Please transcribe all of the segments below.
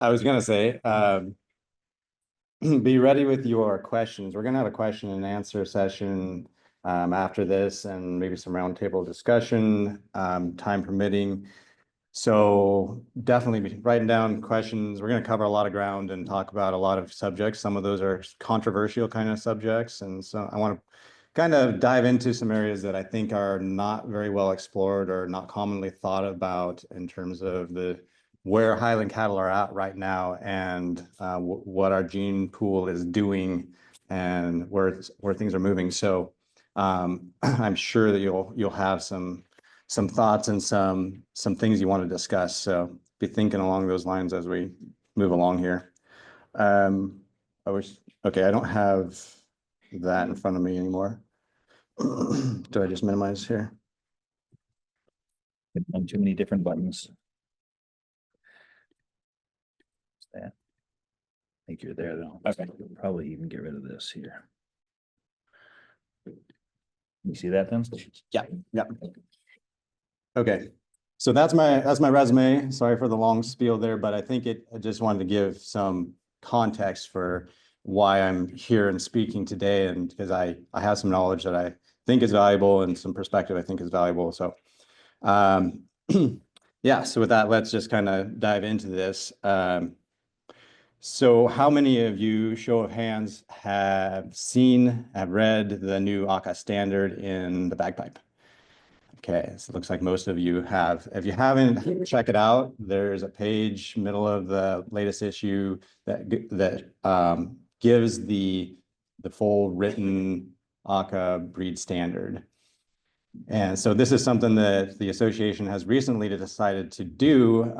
I was gonna say, be ready with your questions. We're gonna have a question and answer session after this, and maybe some roundtable discussion, time permitting. So definitely be writing down questions. We're going to cover a lot of ground and talk about a lot of subjects. Some of those are controversial kind of subjects. And so I want to kind of dive into some areas that I think are not very well explored or not commonly thought about in terms of where Highland cattle are at right now, and what our gene pool is doing and where things are moving. So I'm sure that you'll have some thoughts and some things you want to discuss. So be thinking along those lines as we move along here. Okay, I don't have that in front of me anymore. Do I just minimize here? On too many different buttons. That. I think you're there though. Okay, probably even get rid of this here. You see that then? Yeah. Okay, so that's my resume. Sorry for the long spiel there, but I think I just wanted to give some context for why I'm here and speaking today, and because I have some knowledge that I think is valuable and some perspective I think is valuable. So yeah, so with that, let's just kind of dive into this. So how many of you, show of hands, have read the new ACA standard in the bagpipe? Okay, so it looks like most of you have. If you haven't, check it out. There's a page, middle of the latest issue, that gives the full written ACA breed standard. And so this is something that the association has recently decided to do.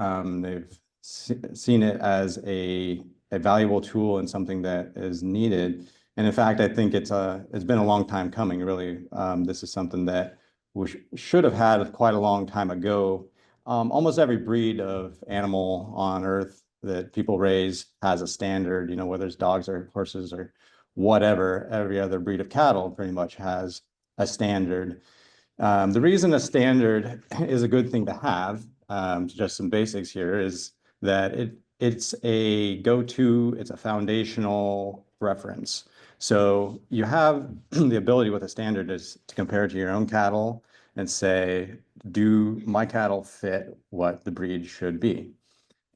They've seen it as a valuable tool and something that is needed. And in fact, I think it's been a long time coming, really. This is something that we should have had quite a long time ago. Almost every breed of animal on Earth that people raise has a standard, you know, whether it's dogs or horses or whatever. Every other breed of cattle pretty much has a standard. The reason a standard is a good thing to have, just some basics here, is that it's a go-to, it's a foundational reference. So you have the ability with a standard is to compare it to your own cattle and say, do my cattle fit what the breed should be?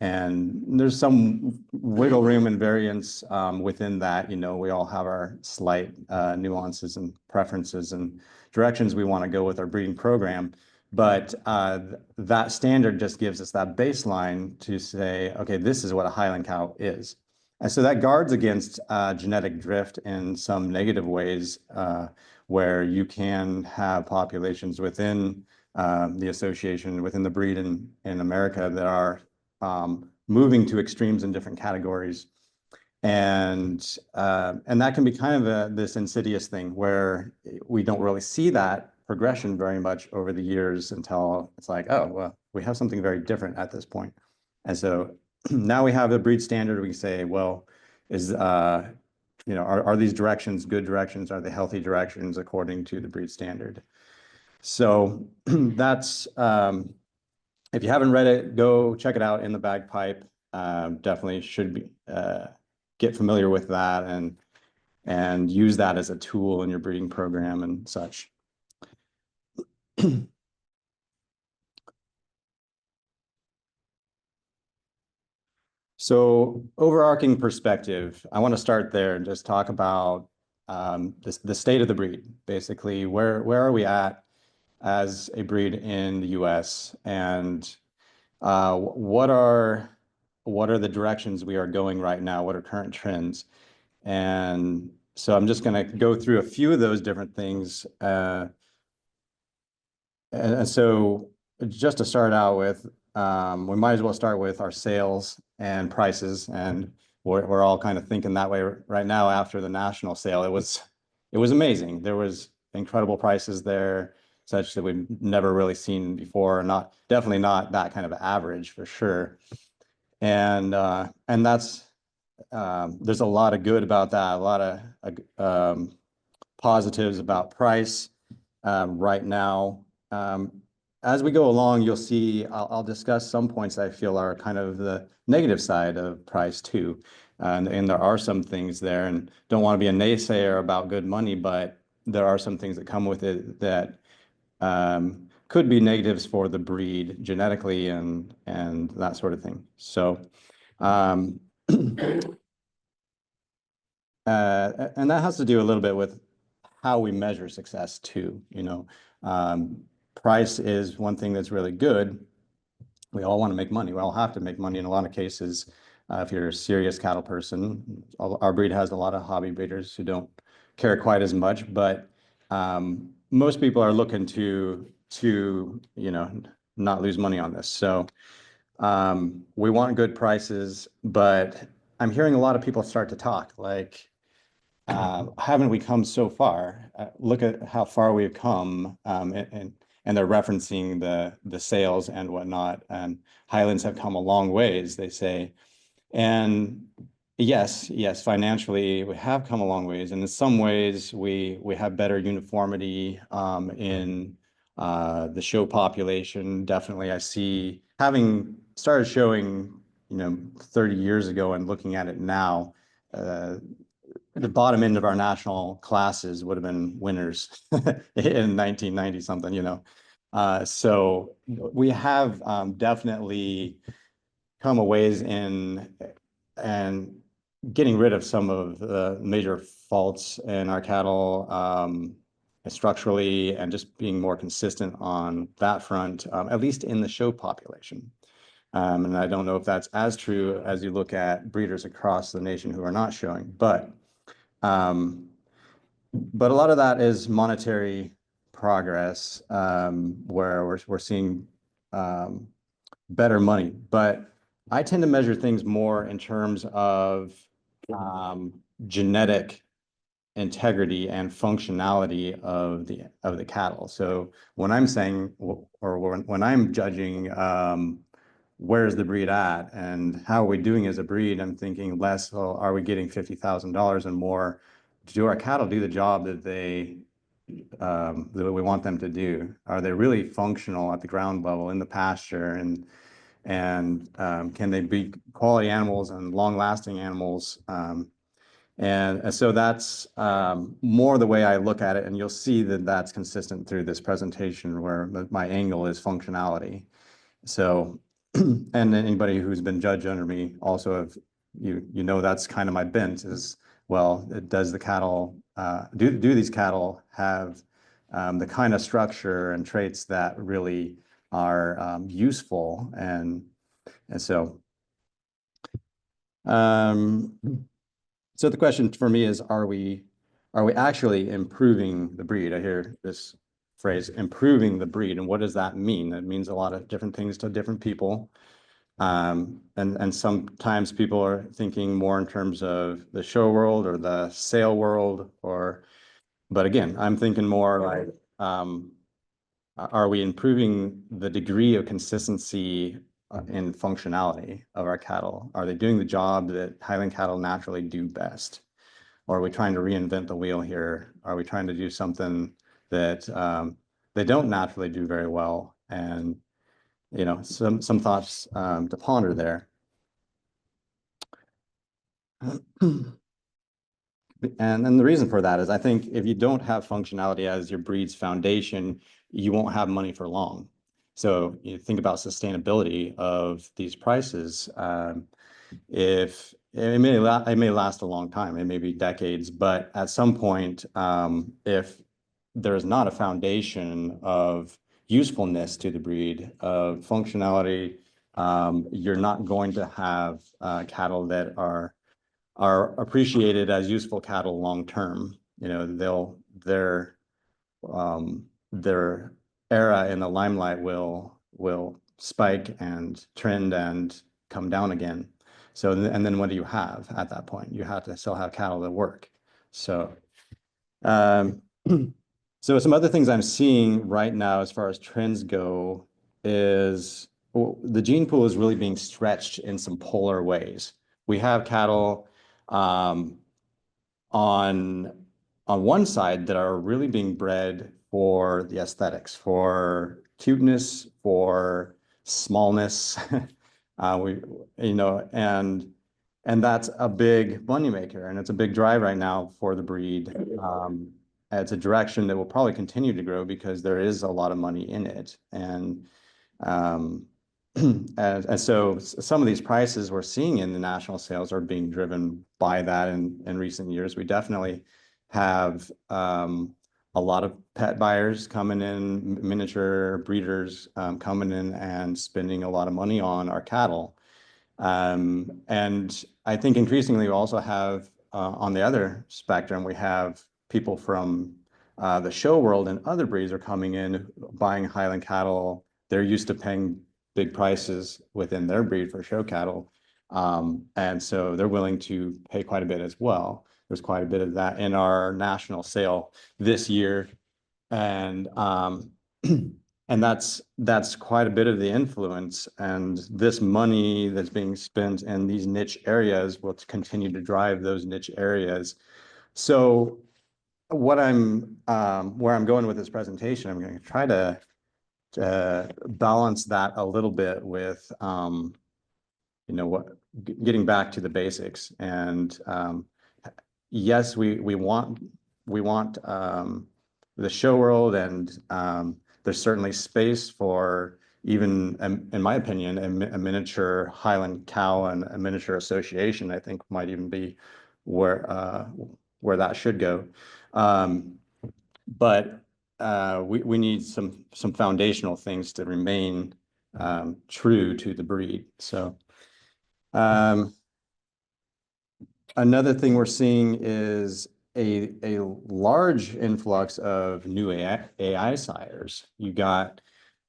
And there's some wiggle room and variance within that. You know, we all have our slight nuances and preferences and directions we want to go with our breeding program. But that standard just gives us that baseline to say, okay, this is what a Highland cow is. And so that guards against genetic drift in some negative ways, where you can have populations within the association, within the breed in America, that are moving to extremes in different categories. And that can be kind of this insidious thing where we don't really see that progression very much over the years until it's like, oh, well, we have something very different at this point. And so now we have a breed standard. We say, well, you know, are these directions good directions? Are they healthy directions according to the breed standard? So that's, if you haven't read it, go check it out in the bagpipe. Definitely should be get familiar with that and use that as a tool in your breeding program and such. So overarching perspective, I want to start there and just talk about the state of the breed. Basically, where are we at as a breed in the US, and what are the directions we are going right now? What are current trends? And so I'm just going to go through a few of those different things. And so just to start out with, we might as well start with our sales and prices. And we're all kind of thinking that way right now after the national sale. It was amazing. There was incredible prices there, such that we've never really seen before. Definitely not that kind of average for sure. And that's, there's a lot of good about that, a lot of positives about price right now. as we go along, you'll see, I'll discuss some points I feel are kind of the negative side of price too. And there are some things there, and don't want to be a naysayer about good money, but there are some things that come with it that could be negatives for the breed genetically and that sort of thing. So, and that has to do a little bit with how we measure success too. Price is one thing that's really good. We all want to make money. We all have to make money in a lot of cases. If you're a serious cattle person, our breed has a lot of hobby breeders who don't care quite as much, but most people are looking to not lose money on this. So we want good prices, but I'm hearing a lot of people start to talk like, haven't we come so far? Look at how far we've come, and they're referencing the sales and whatnot. And Highlands have come a long ways, they say. And yes, financially we have come a long ways, and in some ways we have better uniformity in the show population. Definitely, I see, having started showing 30 years ago and looking at it now. The bottom end of our national classes would have been winners in 1990 something. So we have definitely come a ways in and getting rid of some of the major faults in our cattle structurally, and just being more consistent on that front, at least in the show population. And I don't know if that's as true as you look at breeders across the nation who are not showing, but a lot of that is monetary progress, where we're seeing better money. But I tend to measure things more in terms of genetic integrity and functionality of the cattle. So when I'm saying, or when I'm judging, where's the breed at and how are we doing as a breed, I'm thinking less, well, are we getting $50,000 and more? Do our cattle do the job that that we want them to do? Are they really functional at the ground level in the pasture, and can they be quality animals and long-lasting animals? And so that's more the way I look at it, and you'll see that that's consistent through this presentation, where my angle is functionality. So, and anybody who's been judged under me also have, that's kind of my bent is, well, does the cattle, do these cattle have the kind of structure and traits that really are useful? And so, so the question for me is, are we actually improving the breed? I hear this phrase, improving the breed. And what does that mean? It means a lot of different things to different people. And sometimes people are thinking more in terms of the show world or the sale world, but again, I'm thinking more like, are we improving the degree of consistency in functionality of our cattle? Are they doing the job that Highland cattle naturally do best? Or are we trying to reinvent the wheel here? Are we trying to do something that they don't naturally do very well? And some thoughts to ponder there. And then the reason for that is, I think if you don't have functionality as your breed's foundation, you won't have money for long. So you think about sustainability of these prices. If it may last a long time, it may be decades, but at some point, if there is not a foundation of usefulness to the breed, of functionality, you're not going to have cattle that are appreciated as useful cattle long term. Their era in the limelight will spike and trend and come down again. So, and then what do you have at that point? You have to still have cattle that work. So, so some other things I'm seeing right now as far as trends go is, the gene pool is really being stretched in some polar ways. We have cattle on one side that are really being bred for the aesthetics, for cuteness, for smallness. And that's a big moneymaker, and it's a big drive right now for the breed. It's a direction that will probably continue to grow because there is a lot of money in it. And and so some of these prices we're seeing in the national sales are being driven by that in recent years. We definitely have a lot of pet buyers coming in, miniature breeders coming in and spending a lot of money on our cattle. And I think increasingly we also have on the other spectrum, we have people from the show world and other breeds are coming in, buying Highland cattle. They're used to paying big prices within their breed for show cattle. And so they're willing to pay quite a bit as well. There's quite a bit of that in our national sale this year. And and that's quite a bit of the influence. And this money that's being spent in these niche areas will continue to drive those niche areas. So what where I'm going with this presentation, I'm going to try to balance that a little bit with getting back to the basics. And yes, we want the show world, and there's certainly space for even, in my opinion, a miniature Highland cow and a miniature association. I think might even be where that should go. But we need some foundational things to remain true to the breed. So another thing we're seeing is a large influx of new AI sires. You got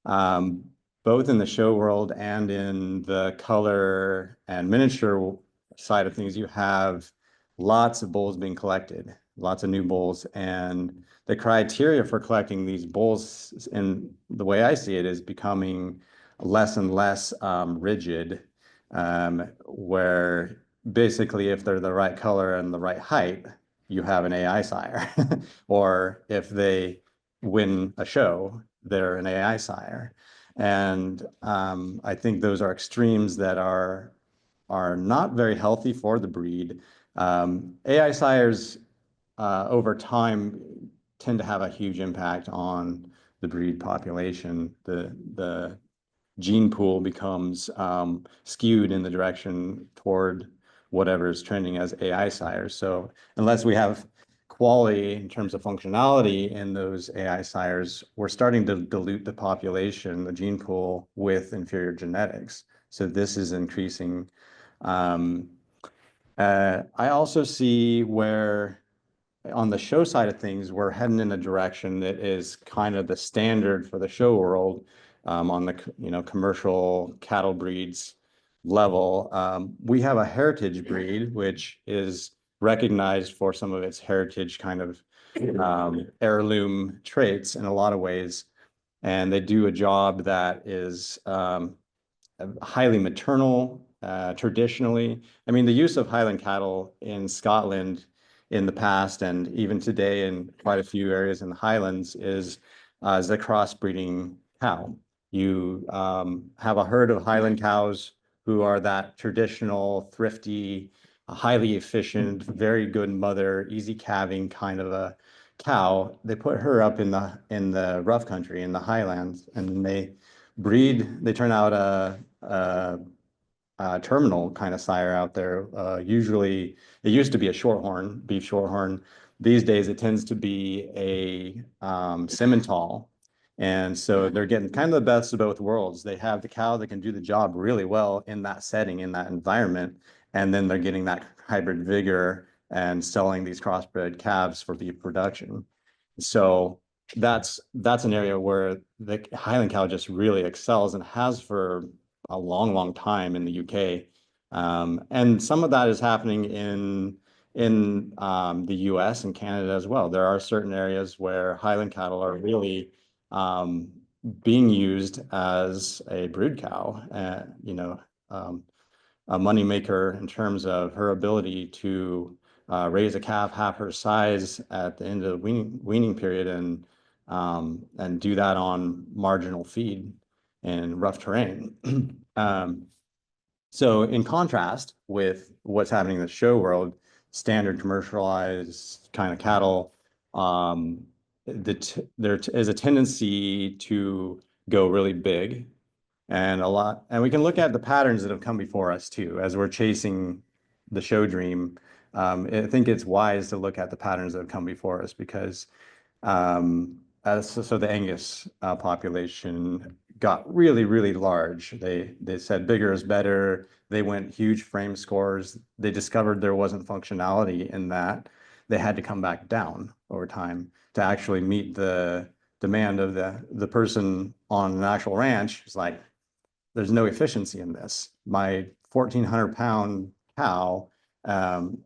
both in the show world and in the color and miniature side of things, you have lots of bulls being collected, lots of new bulls. And the criteria for collecting these bulls, in the way I see it, is becoming less and less rigid, where basically if they're the right color and the right height, you have an AI sire. Or if they win a show, they're an AI sire. And I think those are extremes that are not very healthy for the breed. AI sires over time tend to have a huge impact on the breed population. The gene pool becomes skewed in the direction toward whatever is trending as AI sires. So unless we have quality in terms of functionality in those AI sires, we're starting to dilute the population, the gene pool, with inferior genetics. So this is increasing. I also see where on the show side of things, we're heading in a direction that is kind of the standard for the show world on the commercial cattle breeds level. We have a heritage breed, which is recognized for some of its heritage kind of heirloom traits in a lot of ways. And they do a job that is highly maternal, traditionally. I mean, the use of Highland cattle in Scotland in the past and even today in quite a few areas in the Highlands is the crossbreeding cow. You have a herd of Highland cows who are that traditional, thrifty, highly efficient, very good mother, easy calving kind of a cow. They put her up in the rough country in the Highlands, and they breed. They turn out a terminal kind of sire out there. Usually, it used to be a shorthorn, beef shorthorn. These days, it tends to be a Simmental. And so they're getting kind of the best of both worlds. They have the cow that can do the job really well in that setting, in that environment, and then they're getting that hybrid vigor and selling these crossbred calves for beef production. So that's an area where the Highland cow just really excels and has for a long time in the UK. And some of that is happening in the US and Canada as well. There are certain areas where Highland cattle are really being used as a brood cow, a moneymaker in terms of her ability to raise a calf half her size at the end of the weaning period and and do that on marginal feed in rough terrain. So in contrast with what's happening in the show world, standard commercialized kind of cattle, there is a tendency to go really big and we can look at the patterns that have come before us too, as we're chasing the show dream. I think it's wise to look at the patterns that have come before us because so the Angus population got really, really large. They said bigger is better. They went huge frame scores. They discovered there wasn't functionality in that. They had to come back down over time to actually meet the demand of the person on an actual ranch. It's like, there's no efficiency in this. My 1,400-pound cow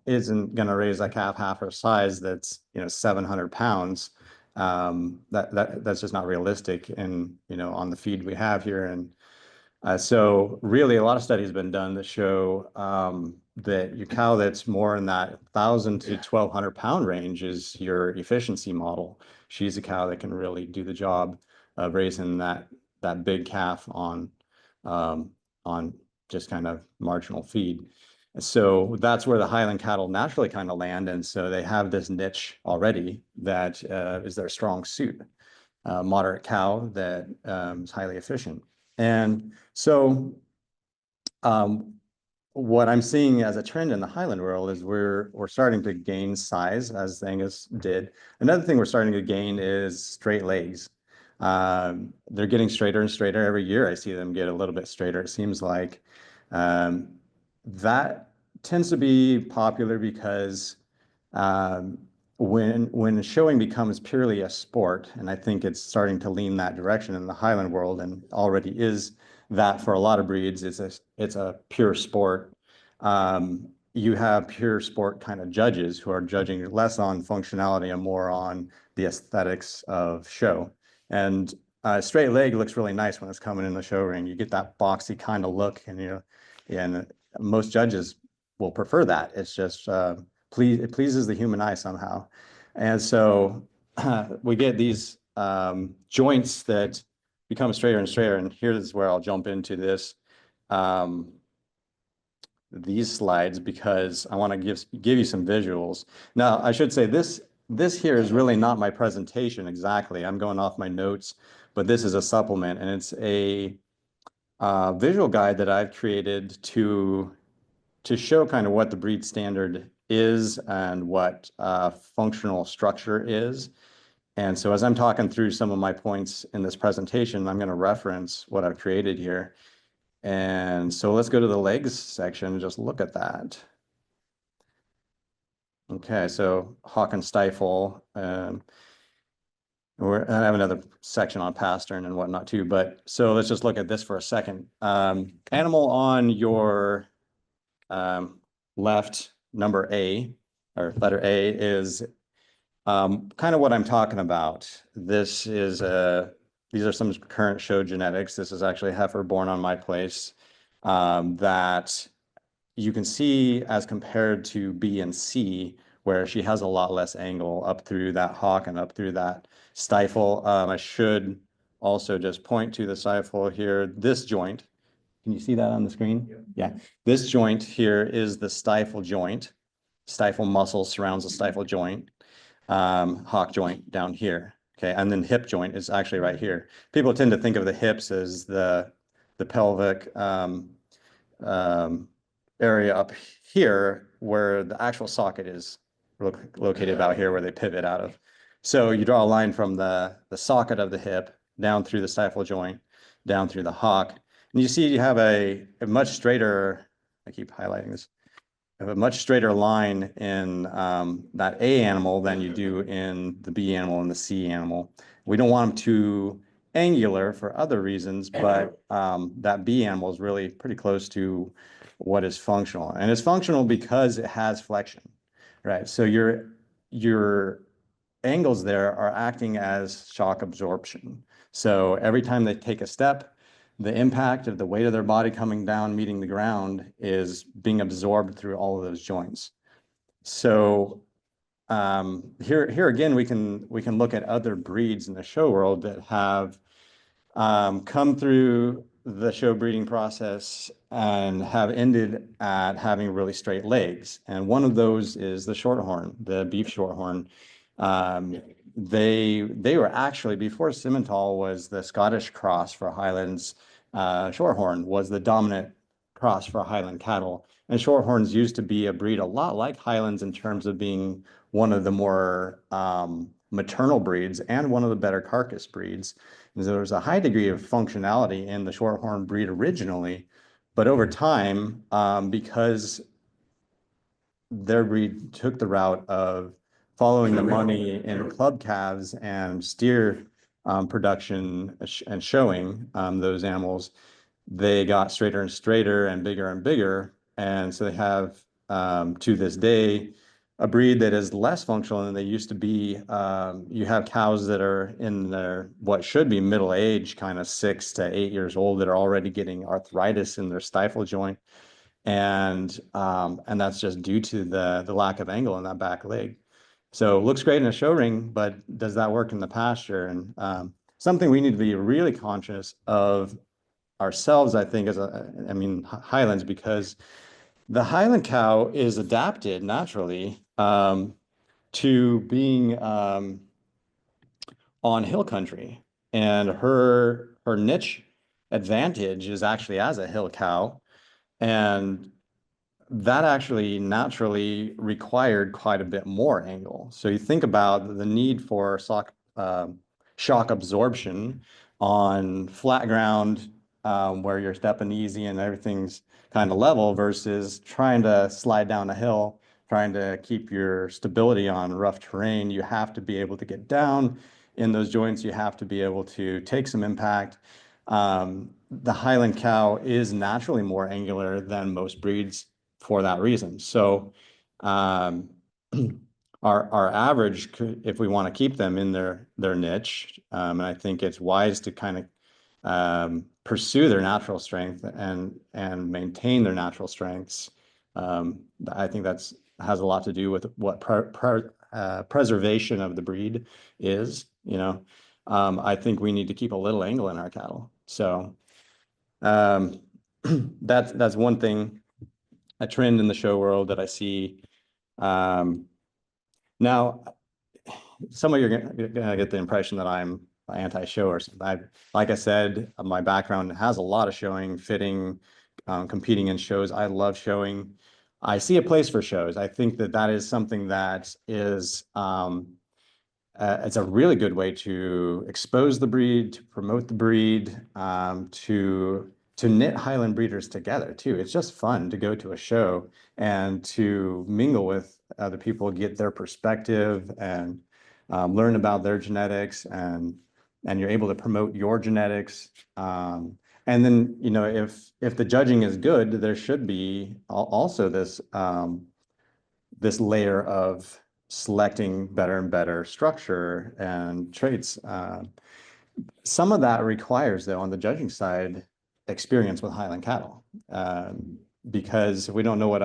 isn't going to raise that calf half her size. That's 700 pounds. That's just not realistic. And on the feed we have here, and so really a lot of studies have been done that show that your cow that's more in that 1,000 to 1,200 pound range is your efficiency model. She's a cow that can really do the job of raising that big calf on just kind of marginal feed. So that's where the Highland cattle naturally kind of land. And so they have this niche already that is their strong suit, moderate cow that is highly efficient. And so what I'm seeing as a trend in the Highland world is we're starting to gain size as Angus did. Another thing we're starting to gain is straight legs. They're getting straighter and straighter every year. I see them get a little bit straighter. It seems like that tends to be popular because when showing becomes purely a sport, and I think it's starting to lean that direction in the Highland world, and already is that for a lot of breeds, it's a pure sport. You have pure sport kind of judges who are judging less on functionality and more on the aesthetics of show. And straight leg looks really nice when it's coming in the show ring. You get that boxy kind of look, and and most judges will prefer that. It's just it pleases the human eye somehow. And so we get these joints that become straighter and straighter. And here's where I'll jump into these slides because I want to give you some visuals. Now, I should say this here is really not my presentation exactly. I'm going off my notes, but this is a supplement, and it's a visual guide that I've created to show kind of what the breed standard is and what functional structure is. And so as I'm talking through some of my points in this presentation, I'm going to reference what I've created here. And so let's go to the legs section and just look at that. Okay, so hock and stifle. I have another section on pastern and whatnot too, but so let's just look at this for a second. Animal on your left, number A, or letter A, is kind of what I'm talking about. These are some current show genetics. This is actually a heifer born on my place that you can see as compared to B and C, where she has a lot less angle up through that hock and up through that stifle. I should also just point to the stifle here. This joint, can you see that on the screen? Yeah. This joint here is the stifle joint. Stifle muscle surrounds the stifle joint. Hock joint down here. Okay, and then hip joint is actually right here. People tend to think of the hips as the pelvic area up here, where the actual socket is located about here, where they pivot out of. So you draw a line from the socket of the hip down through the stifle joint, down through the hock, and you see you have a much straighter. I keep highlighting this. Have a much straighter line in that A animal than you do in the B animal and the C animal. We don't want them too angular for other reasons, but that B animal is really pretty close to what is functional. And it's functional because it has flexion, right? So your angles there are acting as shock absorption. So every time they take a step, the impact of the weight of their body coming down, meeting the ground, is being absorbed through all of those joints. So here again, we can look at other breeds in the show world that have come through the show breeding process and have ended at having really straight legs. And one of those is the shorthorn, the beef shorthorn. They were actually, before Simmental was the Scottish cross for Highlands, shorthorn was the dominant cross for Highland cattle. And shorthorns used to be a breed a lot like Highlands in terms of being one of the more maternal breeds and one of the better carcass breeds. And so there was a high degree of functionality in the shorthorn breed originally, but over time, because their breed took the route of following the money in club calves and steer production and showing those animals, they got straighter and straighter and bigger. And so they have, to this day, a breed that is less functional than they used to be. You have cows that are in their, what should be middle age, kind of 6 to 8 years old, that are already getting arthritis in their stifle joint. And that's just due to the lack of angle in that back leg. So it looks great in a show ring, but does that work in the pasture? And something we need to be really conscious of ourselves, I think, Highlands, because the Highland cow is adapted naturally to being on hill country, and her niche advantage is actually as a hill cow, and that actually naturally required quite a bit more angle. So you think about the need for shock absorption on flat ground, where you're stepping easy and everything's kind of level, versus trying to slide down a hill, trying to keep your stability on rough terrain. You have to be able to get down in those joints. You have to be able to take some impact. The Highland cow is naturally more angular than most breeds for that reason. So our average, if we want to keep them in their niche, and I think it's wise to kind of pursue their natural strength and maintain their natural strengths. I think has a lot to do with what preservation of the breed is. I think we need to keep a little angle in our cattle. So that's one thing, a trend in the show world that I see. Now, some of you are gonna get the impression that I'm anti-show or something. Like I said, my background has a lot of showing, fitting, competing in shows. I love showing. I see a place for shows. I think that is something that is, it's a really good way to expose the breed, to promote the breed, to knit Highland breeders together too. It's just fun to go to a show and to mingle with other people, get their perspective, and learn about their genetics, and you're able to promote your genetics. And then, if the judging is good, there should be also this layer of selecting better and better structure and traits. Some of that requires, though, on the judging side, experience with Highland cattle, because if we don't know what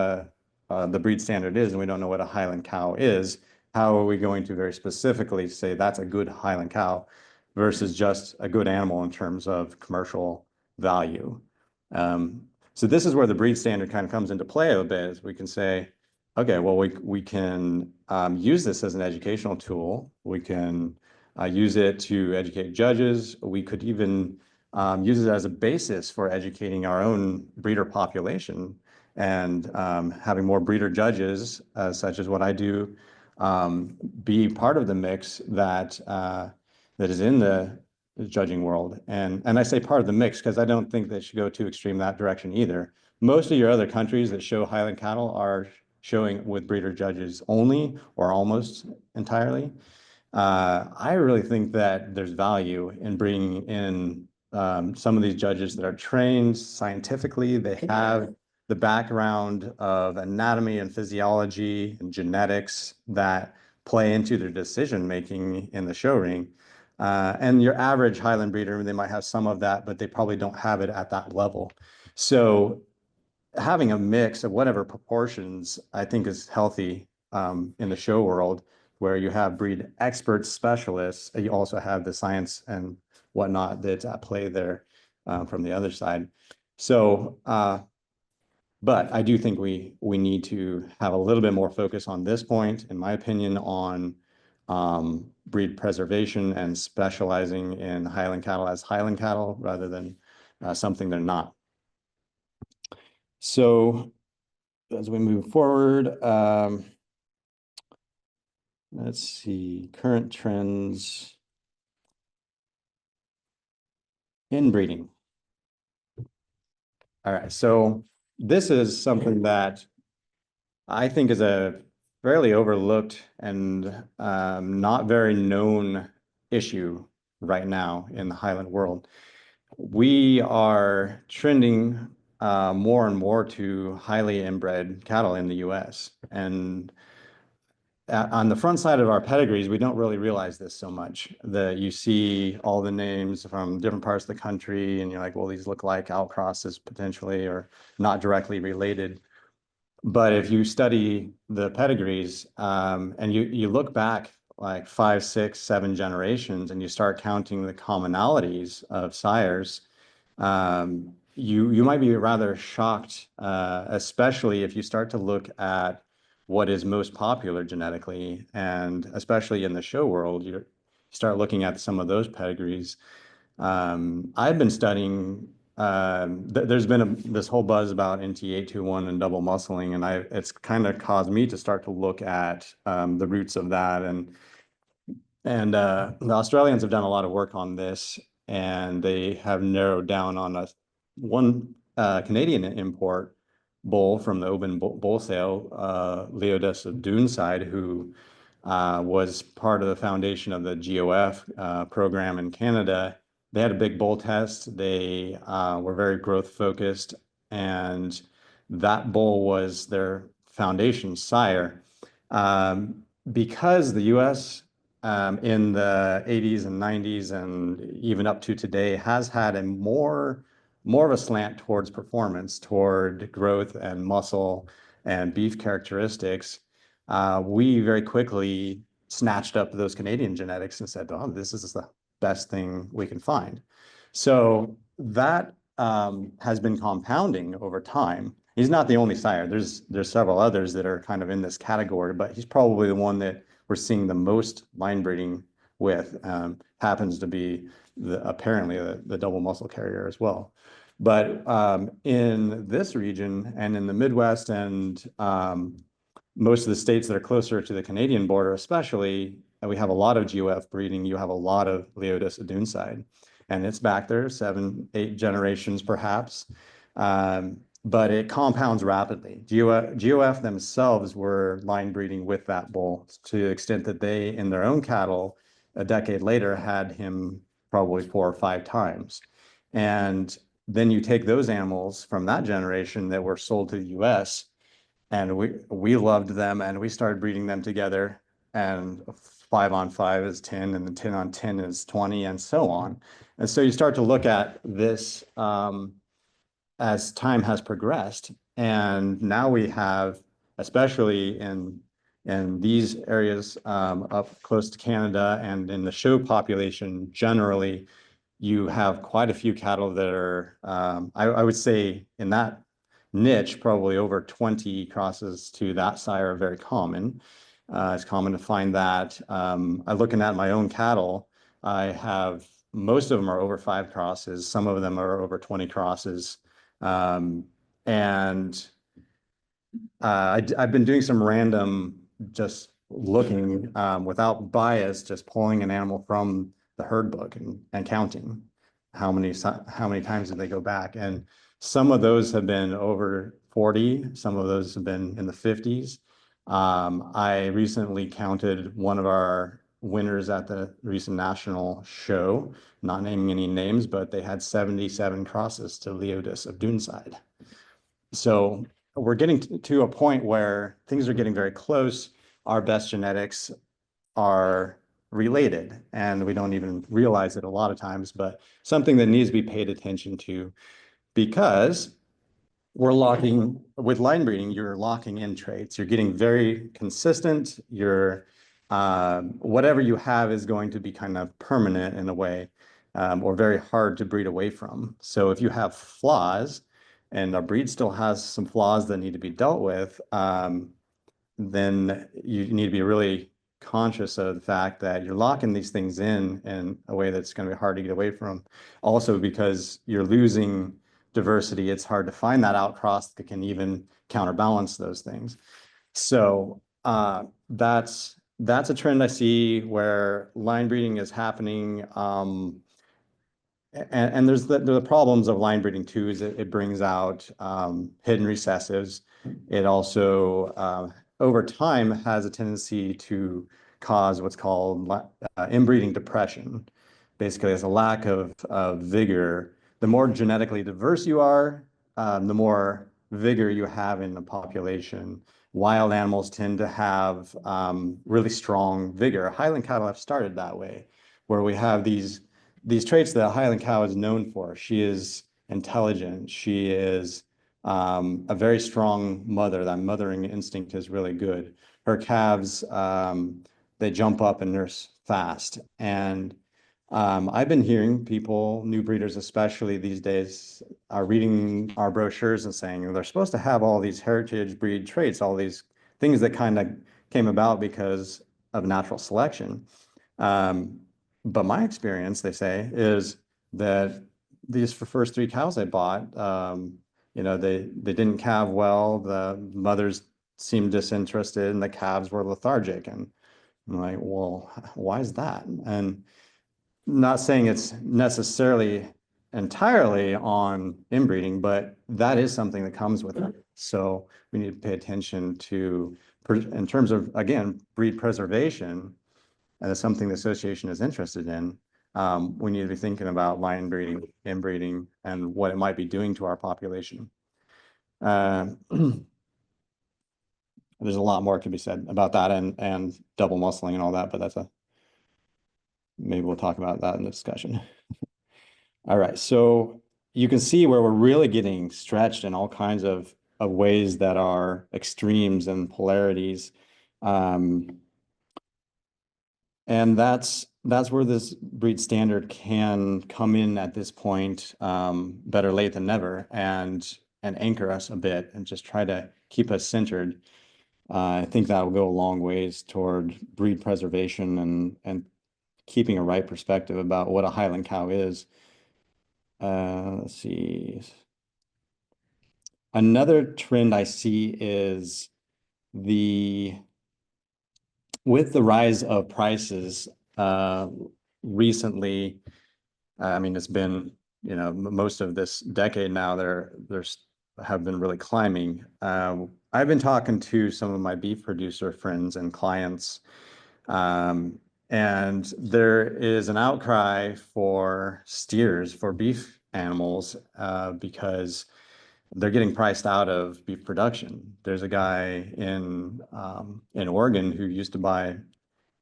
the breed standard is, and we don't know what a Highland cow is, how are we going to very specifically say that's a good Highland cow versus just a good animal in terms of commercial value? So this is where the breed standard kind of comes into play a bit, is we can say, okay, well, we can use this as an educational tool. We can use it to educate judges. We could even use it as a basis for educating our own breeder population, and having more breeder judges, such as what I do, be part of the mix that is in the judging world. And I say part of the mix because I don't think they should go too extreme that direction either. Most of your other countries that show Highland cattle are showing with breeder judges only, or almost entirely. I really think that there's value in bringing in some of these judges that are trained scientifically. They have the background of anatomy and physiology and genetics that play into their decision making in the show ring. And your average Highland breeder, they might have some of that, but they probably don't have it at that level. So having a mix of whatever proportions, I think, is healthy in the show world, where you have breed experts, specialists, and you also have the science and whatnot that's at play there from the other side. So, but I do think we need to have a little bit more focus on this point, in my opinion, on breed preservation and specializing in Highland cattle as Highland cattle rather than something they're not. So as we move forward, let's see, current trends in breeding. All right, so this is something that I think is a fairly overlooked and not very known issue right now in the Highland world. We are trending more and more to highly inbred cattle in the US. And on the front side of our pedigrees, we don't really realize this so much. That you see all the names from different parts of the country, and you're like, well, these look like outcrosses potentially or not directly related. But if you study the pedigrees and you look back like 5, 6, 7 generations and you start counting the commonalities of sires, you might be rather shocked, especially if you start to look at what is most popular genetically, and especially in the show world, you start looking at some of those pedigrees. I've been studying. There's been this whole buzz about NT821 and double muscling, and it's kind of caused me to start to look at the roots of that. And the Australians have done a lot of work on this, and they have narrowed down on one Canadian import bull from the Oban bull sale, Leodus of Doonside, who was part of the foundation of the GOF program in Canada. They had a big bull test. They were very growth focused, and that bull was their foundation sire. Because the US in the 80s and 90s and even up to today has had a more of a slant towards performance, toward growth and muscle and beef characteristics, we very quickly snatched up those Canadian genetics and said, oh, this is the best thing we can find. So that has been compounding over time. He's not the only sire. There's several others that are kind of in this category, but he's probably the one that we're seeing the most line breeding with. Happens to be apparently the double muscle carrier as well. But in this region and in the Midwest and most of the states that are closer to the Canadian border, especially, we have a lot of GOF breeding. You have a lot of Leodus of Doonside, and it's back there 7, 8 generations perhaps. But it compounds rapidly. GOF themselves were line breeding with that bull to the extent that they, in their own cattle, a decade later, had him probably 4 or 5 times. And then you take those animals from that generation that were sold to the US, and we loved them, and we started breeding them together, and 5 on 5 is 10, and the 10 on 10 is 20, and so on. And so you start to look at this as time has progressed, and now we have, especially in these areas up close to Canada and in the show population generally, you have quite a few cattle that are, I would say in that niche, probably over 20 crosses to that sire are very common. It's common to find that. I'm looking at my own cattle. I have, most of them are over 5 crosses. Some of them are over 20 crosses. And I've been doing some random, just looking without bias, just pulling an animal from the herd book and counting how many times did they go back. And some of those have been over 40. Some of those have been in the 50s. I recently counted one of our winners at the recent national show, not naming any names, but they had 77 crosses to Leodus of Doonside. So we're getting to a point where things are getting very close. Our best genetics are related, and we don't even realize it a lot of times, but something that needs to be paid attention to, because we're locking with line breeding, you're locking in traits. You're getting very consistent. You're whatever you have is going to be kind of permanent in a way, or very hard to breed away from. So if you have flaws and a breed still has some flaws that need to be dealt with, then you need to be really conscious of the fact that you're locking these things in a way that's going to be hard to get away from. Also, because you're losing diversity, it's hard to find that outcross that can even counterbalance those things. So that's a trend I see where line breeding is happening. And there's the problems of line breeding too, is it brings out hidden recessives. It also, over time, has a tendency to cause what's called inbreeding depression. Basically, it's a lack of vigor. The more genetically diverse you are, the more vigor you have in the population. Wild animals tend to have really strong vigor. Highland cattle have started that way, where we have these traits that a Highland cow is known for. She is intelligent. She is a very strong mother. That mothering instinct is really good. Her calves, they jump up and nurse fast. And I've been hearing people, new breeders especially these days, are reading our brochures and saying they're supposed to have all these heritage breed traits, all these things that kind of came about because of natural selection. But my experience, they say, is that these first 3 cows I bought, they didn't calve well. The mothers seemed disinterested and the calves were lethargic. And I'm like, well, why is that? And not saying it's necessarily entirely on inbreeding, but that is something that comes with it. So we need to pay attention to, in terms of, again, breed preservation, and it's something the association is interested in. We need to be thinking about line breeding, inbreeding, and what it might be doing to our population. There's a lot more to be said about that and double muscling and all that, but maybe we'll talk about that in the discussion. All right, so you can see where we're really getting stretched in all kinds of ways that are extremes and polarities. And that's where this breed standard can come in at this point, better late than never, and anchor us a bit and just try to keep us centered. I think that will go a long ways toward breed preservation and keeping a right perspective about what a Highland cow is. Let's see. Another trend I see is with the rise of prices recently. I mean, it's been, most of this decade now, there's have been really climbing. I've been talking to some of my beef producer friends and clients, and there is an outcry for steers, for beef animals, because they're getting priced out of beef production. There's a guy in Oregon who used to buy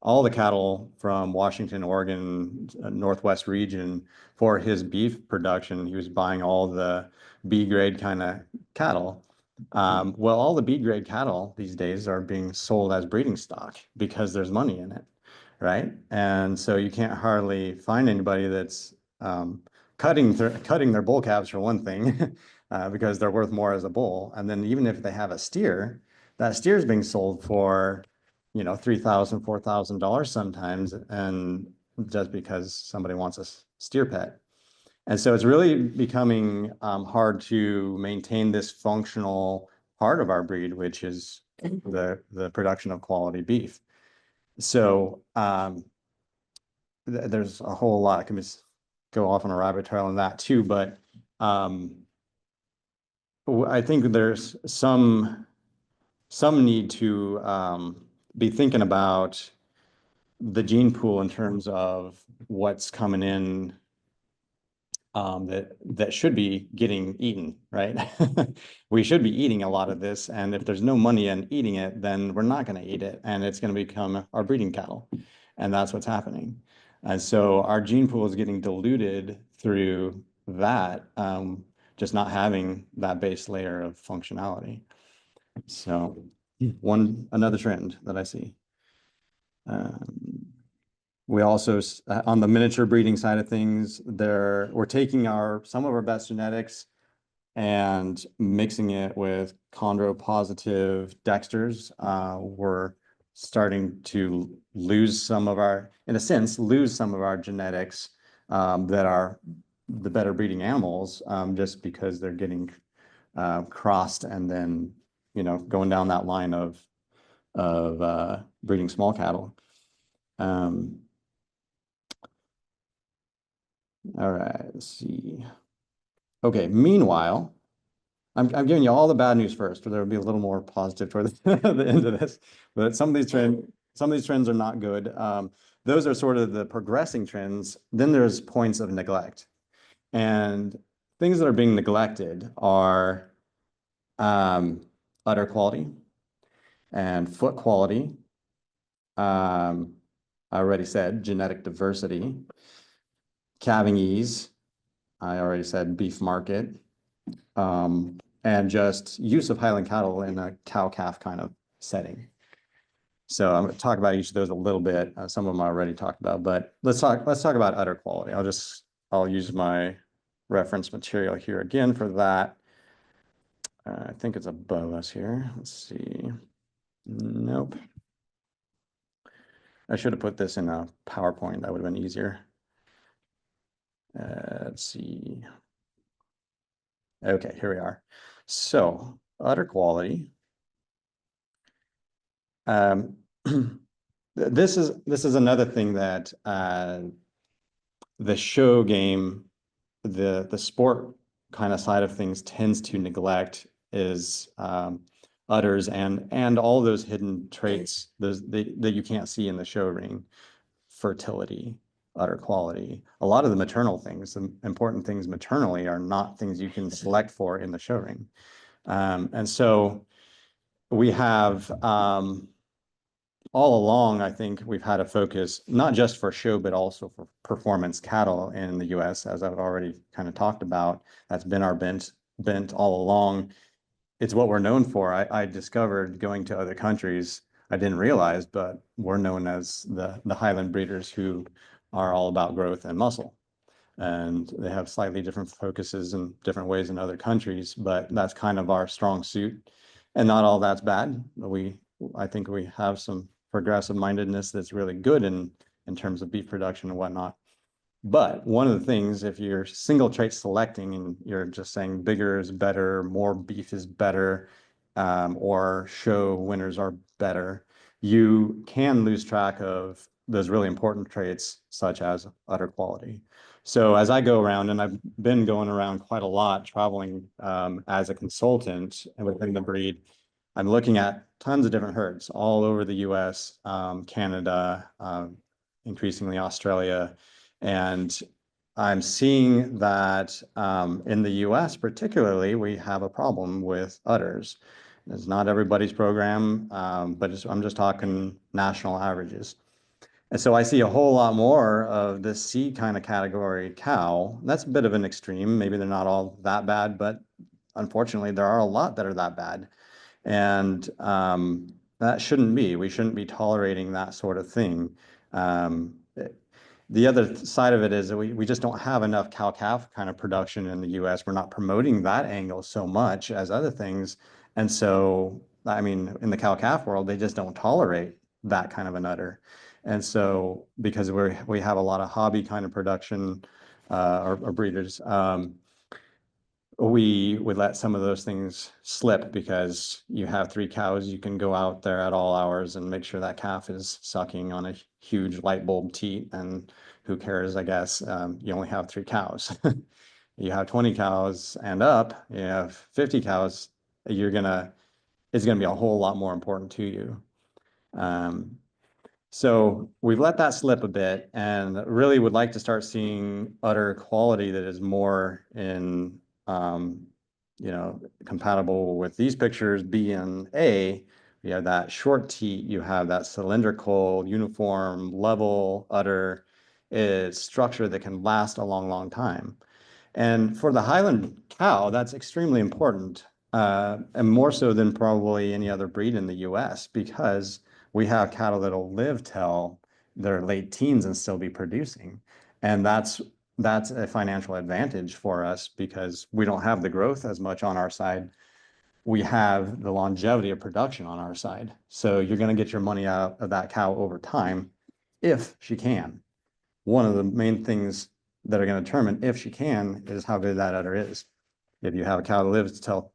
all the cattle from Washington, Oregon, Northwest region for his beef production. He was buying all the B grade kind of cattle. Well, all the B grade cattle these days are being sold as breeding stock because there's money in it, right? And so you can't hardly find anybody that's cutting their bull calves for one thing, because they're worth more as a bull. And then even if they have a steer, that steer is being sold for $3,000, $4,000 sometimes, and just because somebody wants a steer pet. And so it's really becoming hard to maintain this functional part of our breed, which is the production of quality beef. So there's a whole lot. I can just go off on a rabbit trail on that too, but I think there's some need to be thinking about the gene pool in terms of what's coming in, that should be getting eaten, right? We should be eating a lot of this, and if there's no money in eating it, then we're not going to eat it, and it's going to become our breeding cattle, and that's what's happening. And so our gene pool is getting diluted through that. just not having that base layer of functionality. So another trend that I see. We also, on the miniature breeding side of things, we're taking some of our best genetics and mixing it with chondropositive dexters. We're starting to lose some of our genetics that are the better breeding animals, just because they're getting crossed and then, going down that line of breeding small cattle. All right, let's see. Okay, meanwhile, I'm giving you all the bad news first, or there will be a little more positive toward the end of this. But some of these trends are not good. Those are sort of the progressing trends. Then there's points of neglect, and things that are being neglected are udder quality and foot quality. I already said genetic diversity, calving ease. I already said beef market. And just use of Highland cattle in a cow-calf kind of setting. So I'm going to talk about each of those a little bit. Some of them I already talked about, but let's talk about udder quality. I'll use my reference material here again for that. I think it's above us here. Let's see. Nope. I should have put this in a PowerPoint. That would have been easier. Let's see. Okay, here we are. So udder quality. This is another thing that the show game, the sport kind of side of things tends to neglect is udders and all those hidden traits that you can't see in the show ring. Fertility, udder quality. A lot of the maternal things, the important things maternally, are not things you can select for in the show ring. And so we have all along, I think we've had a focus, not just for show, but also for performance cattle in the US, as I've already kind of talked about. That's been our bent all along. It's what we're known for. I discovered going to other countries, I didn't realize, but we're known as the Highland breeders who are all about growth and muscle. And they have slightly different focuses in different ways in other countries, but that's kind of our strong suit. And not all that's bad. I think we have some progressive mindedness that's really good in terms of beef production and whatnot. But one of the things, if you're single trait selecting and you're just saying bigger is better, more beef is better, or show winners are better, you can lose track of those really important traits such as udder quality. So as I go around, and I've been going around quite a lot, traveling as a consultant within the breed, I'm looking at tons of different herds all over the US, Canada, increasingly Australia. And I'm seeing that in the US particularly, we have a problem with udders. It's not everybody's program, but I'm just talking national averages. And so I see a whole lot more of this C kind of category cow. That's a bit of an extreme. Maybe they're not all that bad, but unfortunately, there are a lot that are that bad. And that shouldn't be. We shouldn't be tolerating that sort of thing. The other side of it is that we just don't have enough cow-calf kind of production in the US. We're not promoting that angle so much as other things. And so, I mean, in the cow-calf world, they just don't tolerate that kind of an udder. And so, because we have a lot of hobby kind of production or breeders, we would let some of those things slip because you have 3 cows. You can go out there at all hours and make sure that calf is sucking on a huge light bulb teat. And who cares, I guess, you only have 3 cows. You have 20 cows and up, you have 50 cows, it's gonna be a whole lot more important to you. So we've let that slip a bit and really would like to start seeing udder quality that is more in, compatible with these pictures, B and A. You have that short teat, you have that cylindrical, uniform, level udder. It's structure that can last a long, long time. And for the Highland cow, that's extremely important, and more so than probably any other breed in the US, because we have cattle that'll live till their late teens and still be producing. And that's a financial advantage for us because we don't have the growth as much on our side. We have the longevity of production on our side. So you're going to get your money out of that cow over time if she can. One of the main things that are going to determine if she can is how good that udder is. If you have a cow that lives till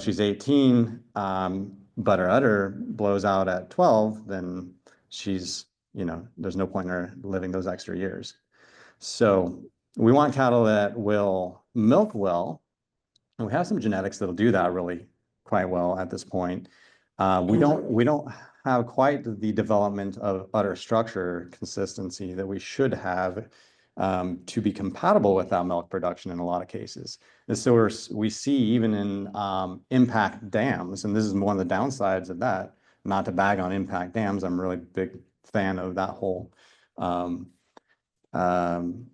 she's 18, but her udder blows out at 12, then she's, there's no point in her living those extra years. So we want cattle that will milk well, and we have some genetics that'll do that really quite well at this point. We don't have quite the development of udder structure consistency that we should have to be compatible with that milk production in a lot of cases. And so we see even in impact dams, and this is one of the downsides of that, not to bag on impact dams, I'm a really big fan of that whole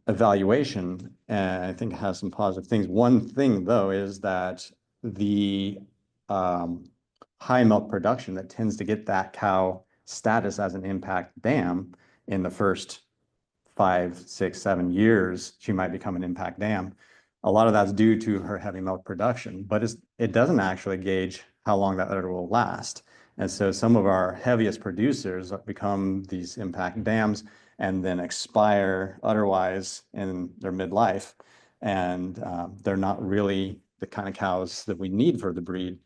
evaluation, and I think it has some positive things. One thing though is that the high milk production that tends to get that cow status as an impact dam in the first 5, 6, 7 years, she might become an impact dam. A lot of that's due to her heavy milk production, but it doesn't actually gauge how long that udder will last. And so some of our heaviest producers become these impact dams and then expire otherwise in their midlife. And they're not really the kind of cows that we need for the breed,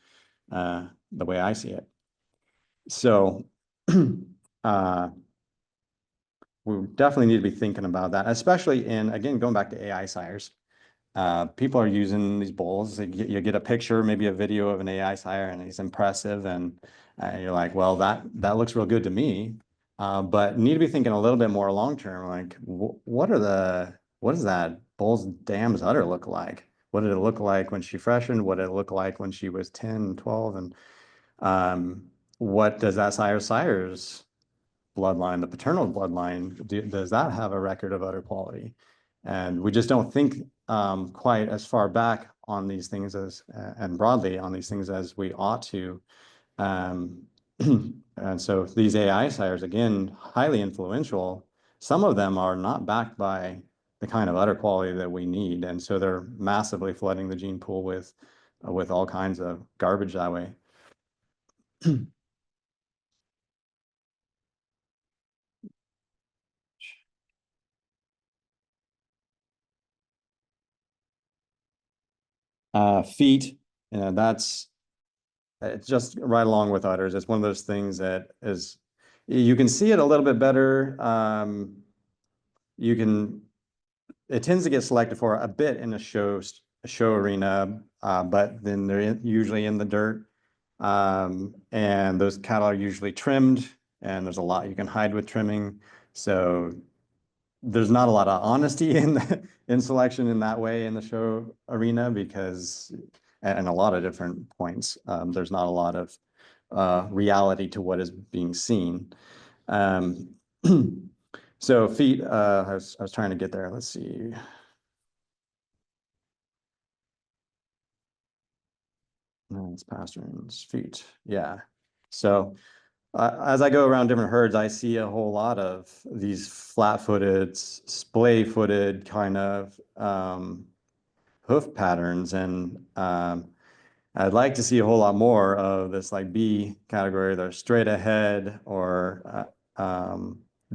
the way I see it. So we definitely need to be thinking about that, especially in, again, going back to AI sires. People are using these bulls. You get a picture, maybe a video of an AI sire, and he's impressive, and you're like, well, that looks real good to me. But need to be thinking a little bit more long term, like what does that bull's dam's udder look like? What did it look like when she freshened? What did it look like when she was 10, 12? And what does that sire's bloodline, the paternal bloodline, does that have a record of udder quality? And we just don't think quite as far back on these things and broadly on these things as we ought to. And so these AI sires, again, highly influential. Some of them are not backed by the kind of udder quality that we need. And so they're massively flooding the gene pool with all kinds of garbage that way. Feet, that's it's just right along with udders. It's one of those things that is, you can see it a little bit better. It tends to get selected for a bit in a show arena, but then they're usually in the dirt. And those cattle are usually trimmed, and there's a lot you can hide with trimming. So there's not a lot of honesty in selection in that way in the show arena, because and a lot of different points, there's not a lot of reality to what is being seen. So feet, I was trying to get there. Let's see. No, it's pasture's feet. Yeah. So as I go around different herds, I see a whole lot of these flat-footed, splay-footed kind of hoof patterns, and I'd like to see a whole lot more of this like B category. They're straight ahead, or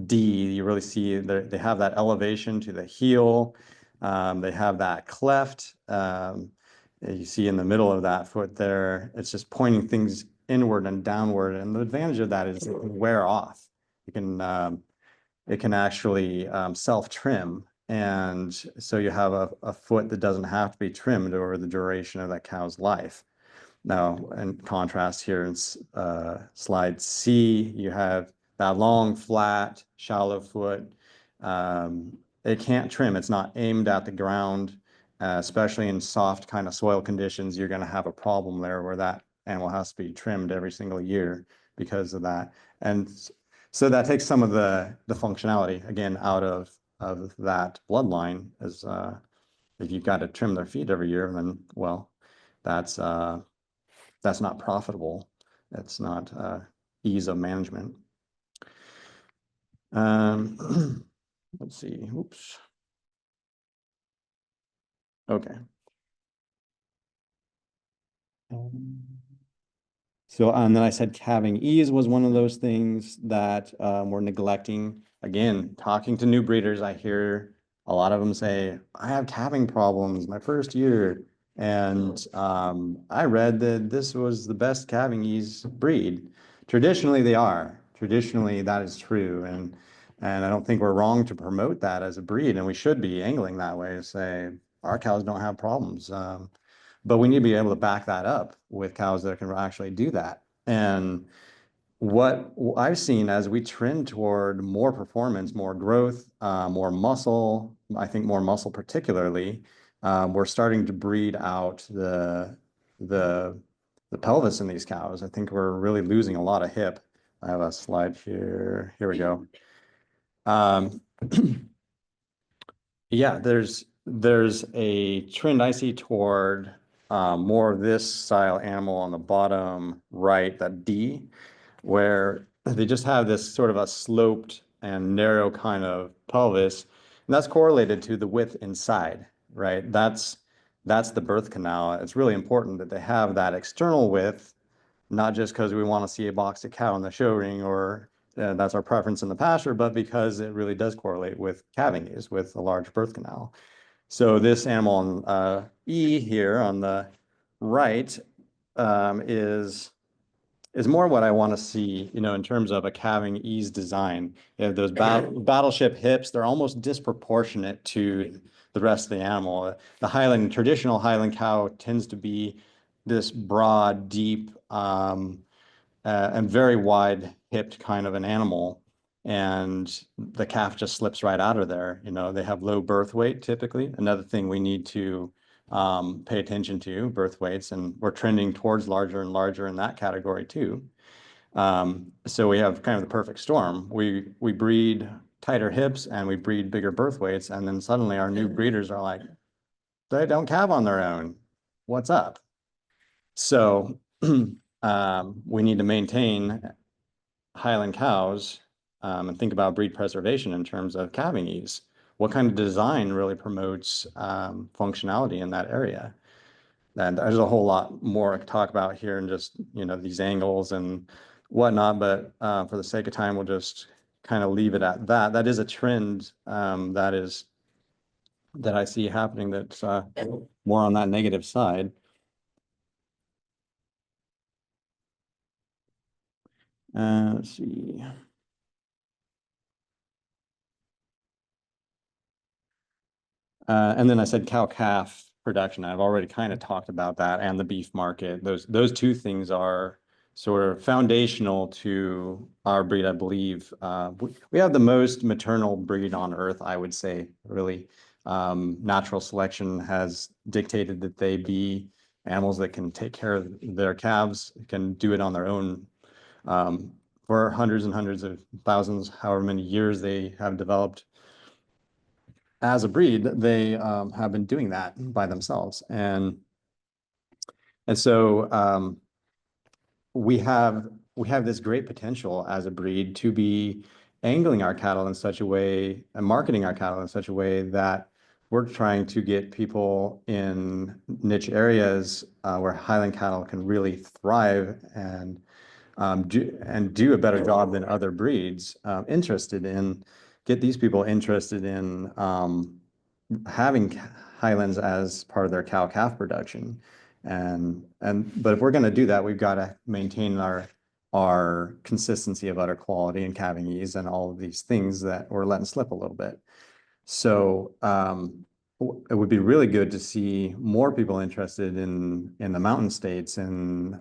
D. You really see they have that elevation to the heel. They have that cleft. You see in the middle of that foot there, it's just pointing things inward and downward. And the advantage of that is it can wear off. It can actually self-trim. And so you have a foot that doesn't have to be trimmed over the duration of that cow's life. Now, in contrast here in slide C, you have that long, flat, shallow foot. It can't trim. It's not aimed at the ground, especially in soft kind of soil conditions. You're going to have a problem there where that animal has to be trimmed every single year because of that. And so that takes some of the functionality, again, out of that bloodline, as If you've got to trim their feet every year, then, well, that's not profitable. It's not ease of management. Let's see. Oops. Okay. So, and then I said calving ease was one of those things that we're neglecting. Again, talking to new breeders, I hear a lot of them say, I have calving problems my first year. And I read that this was the best calving ease breed. Traditionally, they are. Traditionally, that is true. And I don't think we're wrong to promote that as a breed. And we should be angling that way to say, our cows don't have problems. But we need to be able to back that up with cows that can actually do that. And what I've seen as we trend toward more performance, more growth, more muscle, I think more muscle particularly, we're starting to breed out the pelvis in these cows. I think we're really losing a lot of hip. I have a slide here. Here we go. Yeah, there's a trend I see toward more of this style animal on the bottom right, that D, where they just have this sort of a sloped and narrow kind of pelvis, and that's correlated to the width inside, right? That's the birth canal. It's really important that they have that external width, not just because we want to see a boxed cow in the show ring or that's our preference in the pasture, but because it really does correlate with calving ease, with a large birth canal. So this animal on E here on the right is more what I want to see, in terms of a calving ease design. You have those battleship hips, they're almost disproportionate to the rest of the animal. The Highland, traditional Highland cow tends to be this broad, deep, and very wide hipped kind of an animal. And the calf just slips right out of there. They have low birth weight typically. Another thing we need to pay attention to, birth weights, and we're trending towards larger and larger in that category too. So we have kind of the perfect storm. We breed tighter hips and we breed bigger birth weights, and then suddenly our new breeders are like, they don't calve on their own. What's up? So we need to maintain Highland cows and think about breed preservation in terms of calving ease. What kind of design really promotes functionality in that area? And there's a whole lot more to talk about here and just, these angles and whatnot, but for the sake of time, we'll just kind of leave it at that. That is a trend that I see happening that's more on that negative side. Let's see. And then I said cow-calf production. I've already kind of talked about that and the beef market. Those two things are sort of foundational to our breed, I believe. We have the most maternal breed on earth, I would say, really. Natural selection has dictated that they be animals that can take care of their calves, can do it on their own. For hundreds and hundreds of thousands, however many years they have developed as a breed, they have been doing that by themselves. And so we have this great potential as a breed to be angling our cattle in such a way and marketing our cattle in such a way that we're trying to get people in niche areas where Highland cattle can really thrive and do a better job than other breeds, get these people interested in having Highlands as part of their cow-calf production. But if we're going to do that, we've got to maintain our consistency of udder quality and calving ease and all of these things that we're letting slip a little bit. So it would be really good to see more people interested in the mountain states and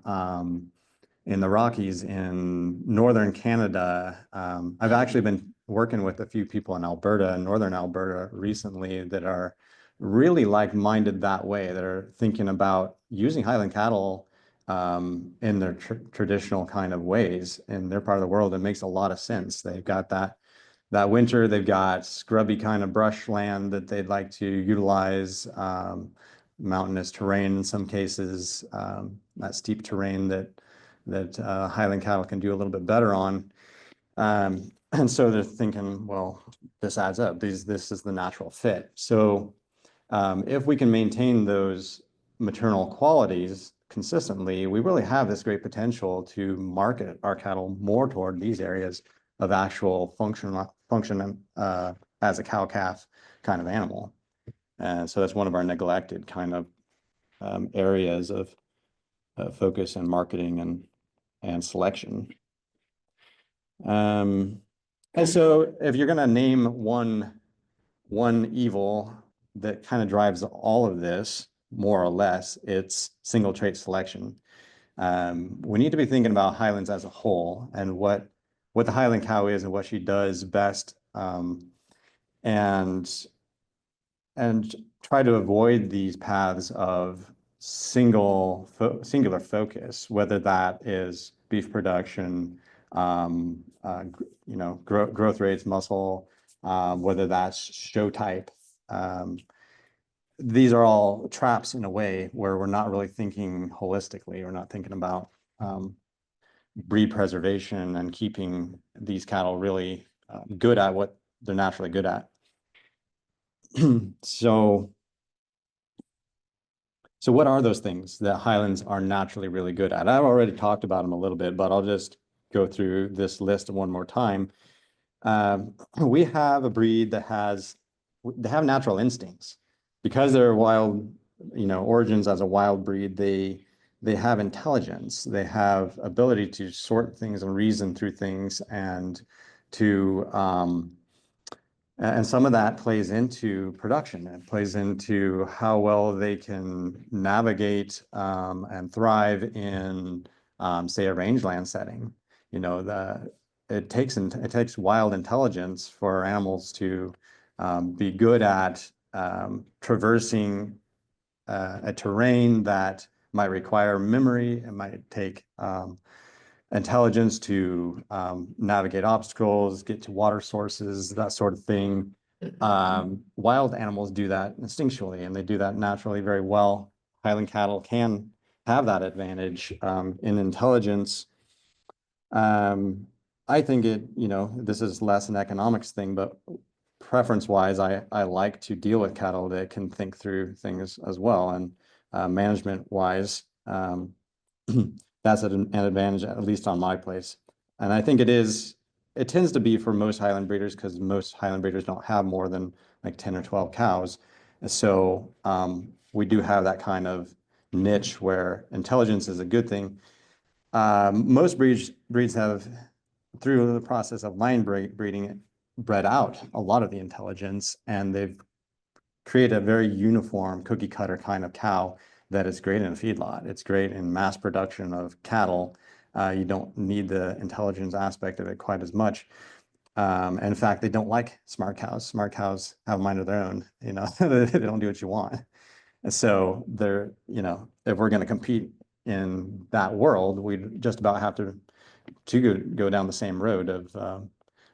in the Rockies, in northern Canada. I've actually been working with a few people in Alberta and northern Alberta recently that are really like-minded that way, that are thinking about using Highland cattle in their traditional kind of ways in their part of the world. It makes a lot of sense. They've got that that winter they've got scrubby kind of brush land that they'd like to utilize, mountainous terrain in some cases, that steep terrain that Highland cattle can do a little bit better on. And so they're thinking, well, this adds up. This is the natural fit. So if we can maintain those maternal qualities consistently, we really have this great potential to market our cattle more toward these areas of actual function as a cow-calf kind of animal. And so that's one of our neglected kind of areas of focus and marketing and selection. And so if you're going to name one evil that kind of drives all of this, more or less, it's single trait selection. We need to be thinking about Highlands as a whole and what the Highland cow is and what she does best, and try to avoid these paths of singular focus, whether that is beef production, growth rates, muscle, whether that's show type. These are all traps in a way where we're not really thinking holistically. We're not thinking about breed preservation and keeping these cattle really good at what they're naturally good at. So what are those things that Highlands are naturally really good at? I've already talked about them a little bit, but I'll just go through this list one more time. We have a breed that they have natural instincts. Because they're wild, origins as a wild breed, they have intelligence. They have ability to sort things and reason through things, and some of that plays into production. It plays into how well they can navigate and thrive in, say, a rangeland setting. It takes wild intelligence for animals to be good at traversing a terrain that might require memory. It might take intelligence to navigate obstacles, get to water sources, that sort of thing. Wild animals do that instinctually, and they do that naturally very well. Highland cattle can have that advantage in intelligence. I think this is less an economics thing, but preference-wise, I like to deal with cattle that can think through things as well. And management-wise, that's an advantage, at least on my place. And I think it tends to be for most Highland breeders, because most Highland breeders don't have more than like 10 or 12 cows. So we do have that kind of niche where intelligence is a good thing. Most breeds have, through the process of line breeding, bred out a lot of the intelligence, and they've created a very uniform cookie cutter kind of cow that is great in a feedlot. It's great in mass production of cattle. You don't need the intelligence aspect of it quite as much. And in fact, they don't like smart cows. Smart cows have a mind of their own. They don't do what you want. And so if we're going to compete in that world, we just about have to go down the same road of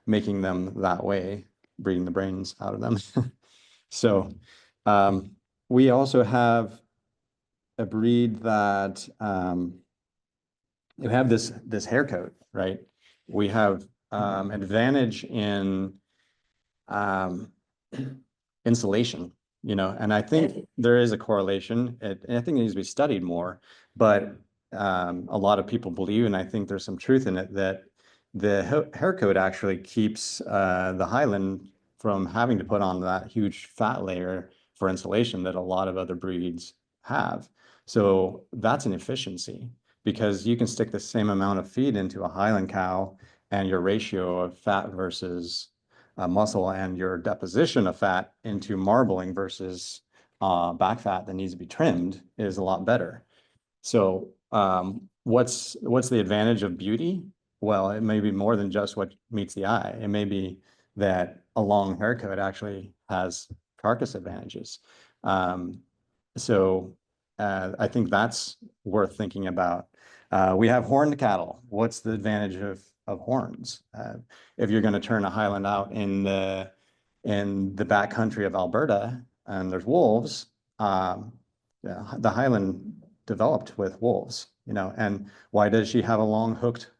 making them that way, breeding the brains out of them. So we also have a breed that you have this hair coat, right? We have advantage in insulation, and I think there is a correlation. And I think it needs to be studied more, but a lot of people believe, and I think there's some truth in it, that the hair coat actually keeps the Highland from having to put on that huge fat layer for insulation that a lot of other breeds have. So that's an efficiency, because you can stick the same amount of feed into a Highland cow, and your ratio of fat versus muscle and your deposition of fat into marbling versus back fat that needs to be trimmed is a lot better. So what's the advantage of beauty? Well, it may be more than just what meets the eye. It may be that a long hair coat actually has carcass advantages. So I think that's worth thinking about. We have horned cattle. What's the advantage of of horns. If you're going to turn a Highland out in the back country of Alberta and there's wolves, yeah, the Highland developed with wolves, and why does she have a long hooked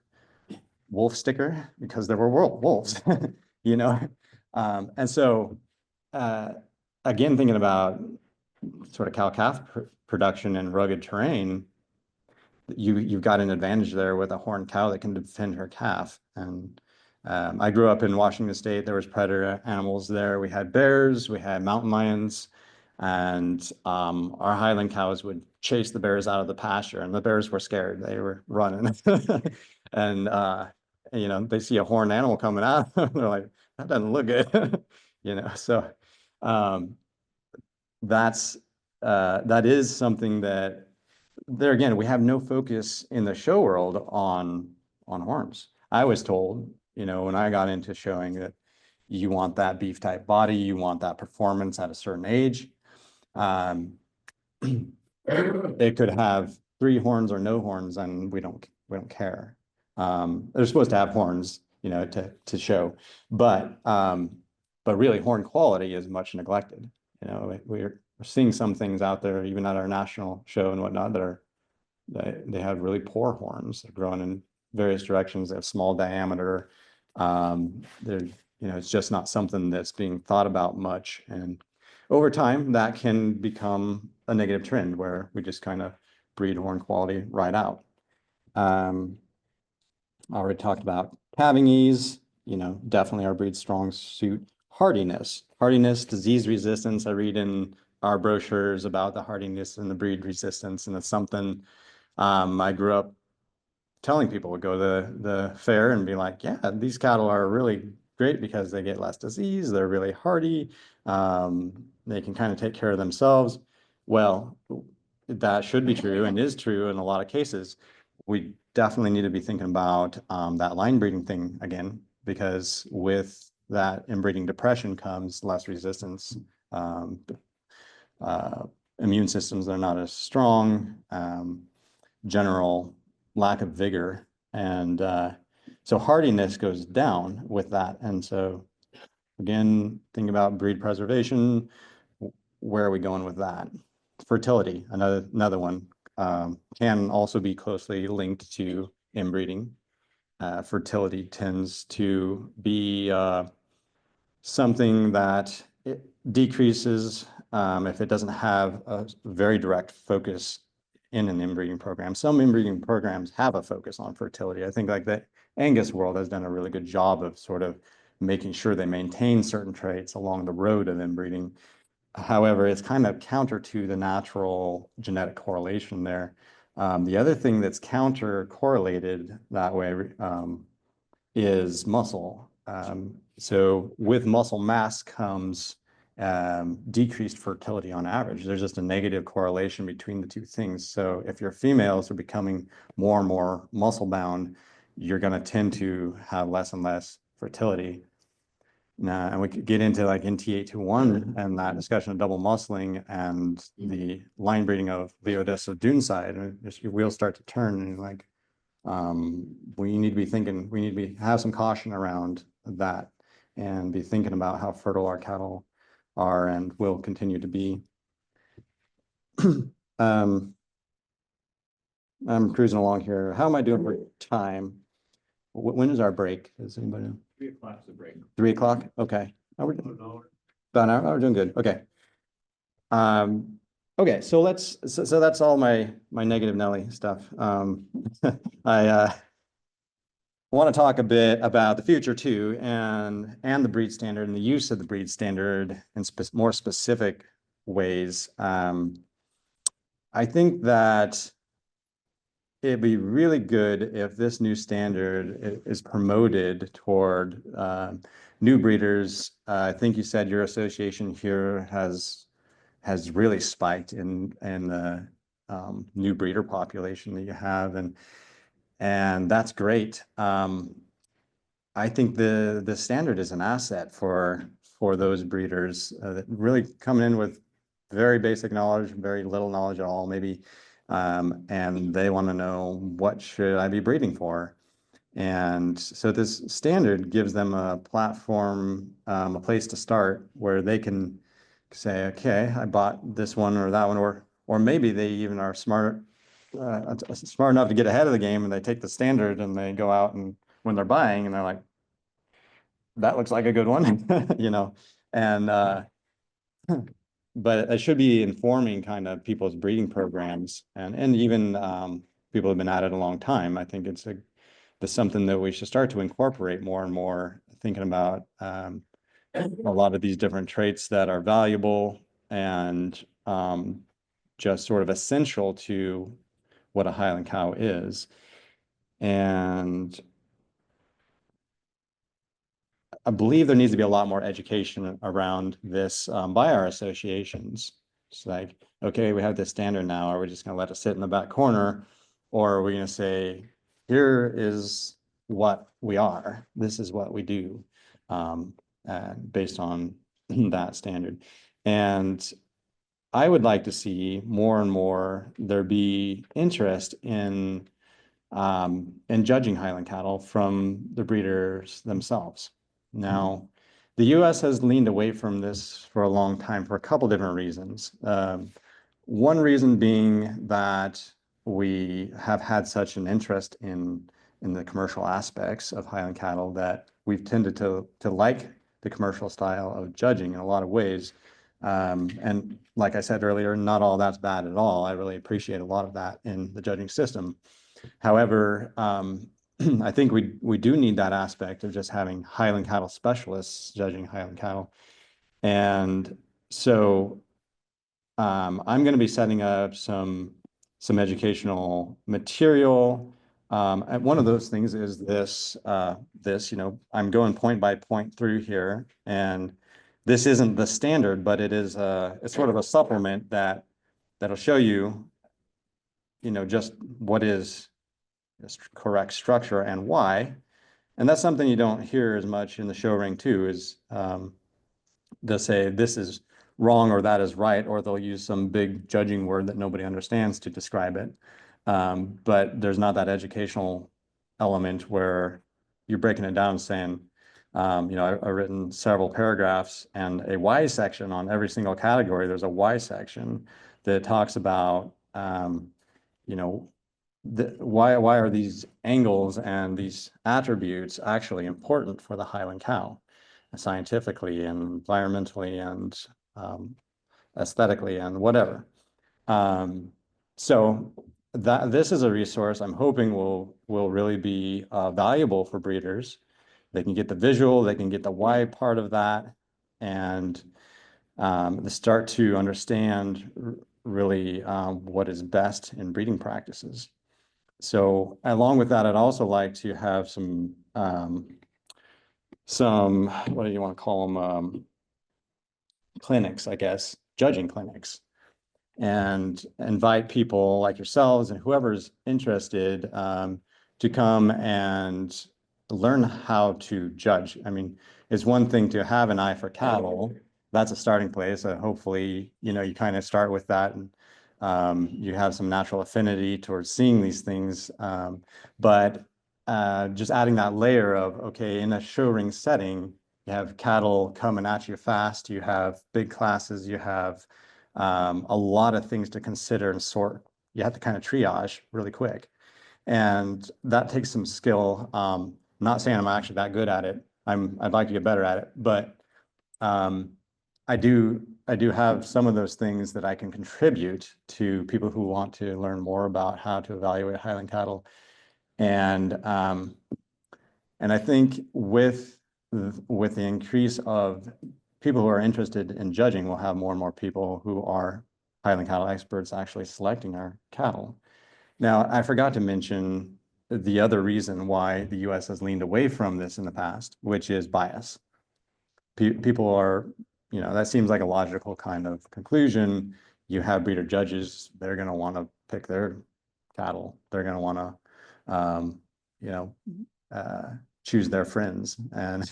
wolf sticker? Because there were wolves, and so again, thinking about sort of cow-calf production and rugged terrain, you've got an advantage there with a horned cow that can defend her calf. And I grew up in Washington State. There was predator animals there. We had bears, we had mountain lions, and our Highland cows would chase the bears out of the pasture, and the bears were scared. They were running. And they see a horned animal coming out. They're like, that doesn't look good. So that is something that there again, we have no focus in the show world on horns. I was told, when I got into showing, that you want that beef type body, you want that performance at a certain age. It could have 3 horns or no horns, and we don't care. They're supposed to have horns, to show, but really horn quality is much neglected. We're seeing some things out there, even at our national show and whatnot, they have really poor horns. They're growing in various directions. They have small diameter. It's just not something that's being thought about much. And over time, that can become a negative trend where we just kind of breed horn quality right out. I already talked about calving ease, definitely our breed strong suit. Hardiness, disease resistance. I read in our brochures about the hardiness and the breed resistance, and it's something I grew up telling people. Would go to the fair and be like, yeah, these cattle are really great because they get less disease, they're really hardy, they can kind of take care of themselves. Well, that should be true and is true in a lot of cases. We definitely need to be thinking about that line breeding thing again, because with that inbreeding depression comes less resistance. Immune systems are not as strong, general lack of vigor, and so hardiness goes down with that. And so again, think about breed preservation. Where are we going with that? Fertility, another one, can also be closely linked to inbreeding. Fertility tends to be something that it decreases if it doesn't have a very direct focus in an inbreeding program. Some inbreeding programs have a focus on fertility. I think like the Angus world has done a really good job of sort of making sure they maintain certain traits along the road of inbreeding. However, it's kind of counter to the natural genetic correlation there. The other thing that's counter correlated that way is muscle. So with muscle mass comes decreased fertility on average. There's just a negative correlation between the two things. So if your females are becoming more and more muscle bound, you're going to tend to have less and less fertility. Now, and we could get into like NT821 and that discussion of double muscling and the line breeding of the Odessa dune side. And your wheels start to turn, and like, we need to have some caution around that and be thinking about how fertile our cattle are and will continue to be. I'm cruising along here. How am I doing for time? When is our break? Does anybody know? 3 o'clock is the break. 3 o'clock? Okay. About an hour. We're doing good. Okay. Okay, so that's all my negative Nelly stuff. I want to talk a bit about the future too, and the breed standard and the use of the breed standard in more specific ways. I think that it'd be really good if this new standard is promoted toward new breeders. I think you said your association here has really spiked in the new breeder population that you have, and that's great. I think the standard is an asset for those breeders that really coming in with very basic knowledge, very little knowledge at all, maybe, and they want to know, what should I be breeding for? And so this standard gives them a platform, a place to start where they can say, okay, I bought this one or that one, or maybe they even are smart enough to get ahead of the game and they take the standard and they go out and when they're buying and they're like, that looks like a good one, and but it should be informing kind of people's breeding programs and even people have been at it a long time. I think it's something that we should start to incorporate more and more, thinking about a lot of these different traits that are valuable and just sort of essential to what a Highland cow is. And I believe there needs to be a lot more education around this by our associations. It's like, okay, we have this standard now. Are we just going to let it sit in the back corner? Or are we going to say, here is what we are. This is what we do based on that standard. And I would like to see more and more there be interest in judging Highland cattle from the breeders themselves. Now, the U.S. has leaned away from this for a long time for a couple different reasons. One reason being that we have had such an interest in the commercial aspects of Highland cattle that we've tended to like the commercial style of judging in a lot of ways. And like I said earlier, not all that's bad at all. I really appreciate a lot of that in the judging system. However, I think we do need that aspect of just having Highland cattle specialists judging Highland cattle. And so I'm going to be setting up some educational material. And one of those things is this, I'm going point by point through here. And this isn't the standard, but it's sort of a supplement that'll show you, just what is correct structure and why. And that's something you don't hear as much in the show ring too, is they'll say this is wrong or that is right, or they'll use some big judging word that nobody understands to describe it. But there's not that educational element where you're breaking it down and saying, I've written several paragraphs and a why section on every single category. There's a why section that talks about, why are these angles and these attributes actually important for the Highland cow, scientifically and environmentally and aesthetically and whatever. So this is a resource I'm hoping will really be valuable for breeders. They can get the visual, they can get the why part of that, and they start to understand really what is best in breeding practices. So along with that, I'd also like to have some what do you want to call them? Clinics, I guess, judging clinics, and invite people like yourselves and whoever's interested to come and learn how to judge. I mean, it's one thing to have an eye for cattle. That's a starting place. Hopefully, you kind of start with that and you have some natural affinity towards seeing these things. But just adding that layer of, okay, in a show ring setting, you have cattle coming at you fast, you have big classes, you have a lot of things to consider and sort. You have to kind of triage really quick. And that takes some skill. Not saying I'm actually that good at it. I'd like to get better at it, but I do have some of those things that I can contribute to people who want to learn more about how to evaluate Highland cattle. And I think with the increase of people who are interested in judging, we'll have more and more people who are Highland cattle experts actually selecting our cattle. Now, I forgot to mention the other reason why the U.S. has leaned away from this in the past, which is bias. People are, that seems like a logical kind of conclusion. You have breeder judges, they're going to want to pick their cattle. They're going to want to, choose their friends. And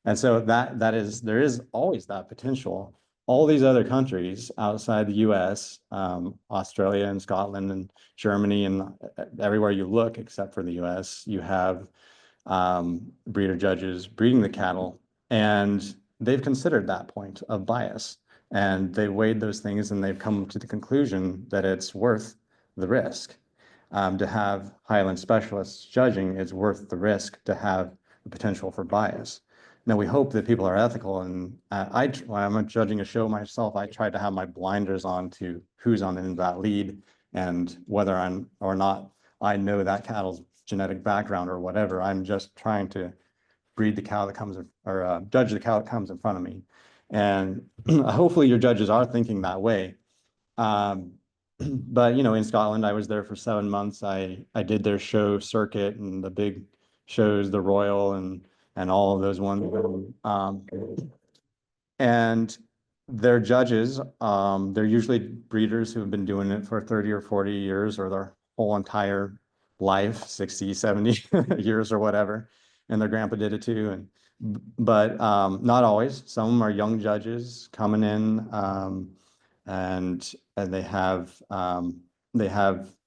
and so there is always that potential. all these other countries outside the US, Australia and Scotland and Germany and everywhere you look except for the US, you have breeder judges breeding the cattle, and they've considered that point of bias, and they weighed those things, and they've come to the conclusion that it's worth the risk. To have Highland specialists judging is worth the risk to have the potential for bias. Now, we hope that people are ethical, and when I'm judging a show myself, I try to have my blinders on to who's on the end of that lead and whether I'm or not I know that cattle's genetic background or whatever. I'm just trying to breed the cow that comes or judge the cow that comes in front of me. And hopefully your judges are thinking that way. But in Scotland, I was there for 7 months. I did their show circuit and the big shows, the Royal and all of those ones. And their judges, they're usually breeders who have been doing it for 30 or 40 years or their whole entire life, 60, 70 years or whatever. And their grandpa did it too. But not always. Some are young judges coming in, and they have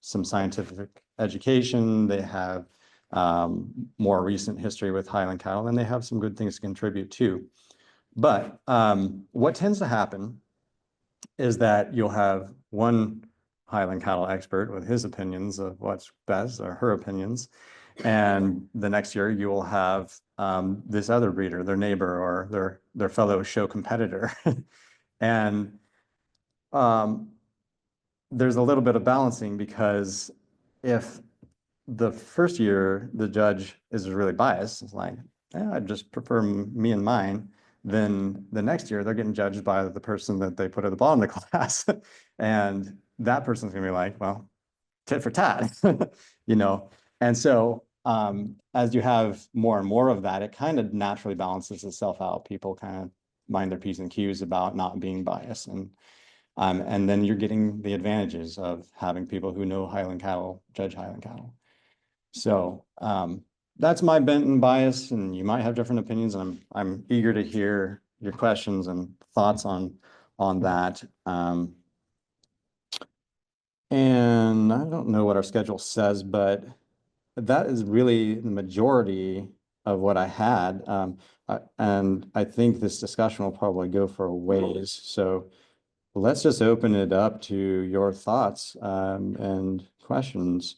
some scientific education. They have more recent history with Highland cattle, and they have some good things to contribute too. But what tends to happen is that you'll have one Highland cattle expert with his opinions of what's best or her opinions. And the next year you will have this other breeder, their neighbor or their fellow show competitor. And there's a little bit of balancing, because if the first year the judge is really biased, it's like, I just prefer me and mine, then the next year they're getting judged by the person that they put at the bottom of the class. And that person's gonna be like, well, tit for tat, And so as you have more and more of that, it kind of naturally balances itself out. People kind of mind their P's and Q's about not being biased. And then you're getting the advantages of having people who know Highland cattle judge Highland cattle. So that's my bent and bias, and you might have different opinions, and I'm eager to hear your questions and thoughts on that. And I don't know what our schedule says, but that is really the majority of what I had. And I think this discussion will probably go for a ways. So let's just open it up to your thoughts and questions.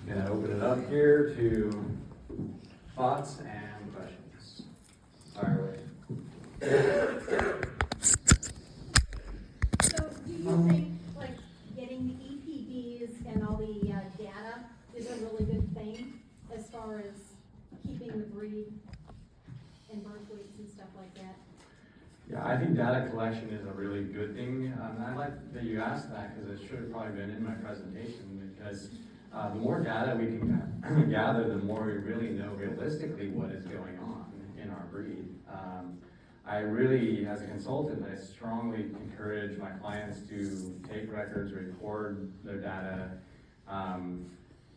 Gonna open it up here to thoughts and questions. Fire away. So do you think like getting the EPDs and all the data is a really good thing as far as keeping the breed and birth weights and stuff like that? Yeah, I think data collection is a really good thing. I like that you asked that, because it should have probably been in my presentation, because the more data we can gather, the more we really know realistically what is going on in our breed. I really, as a consultant, I strongly encourage my clients to take records, record their data.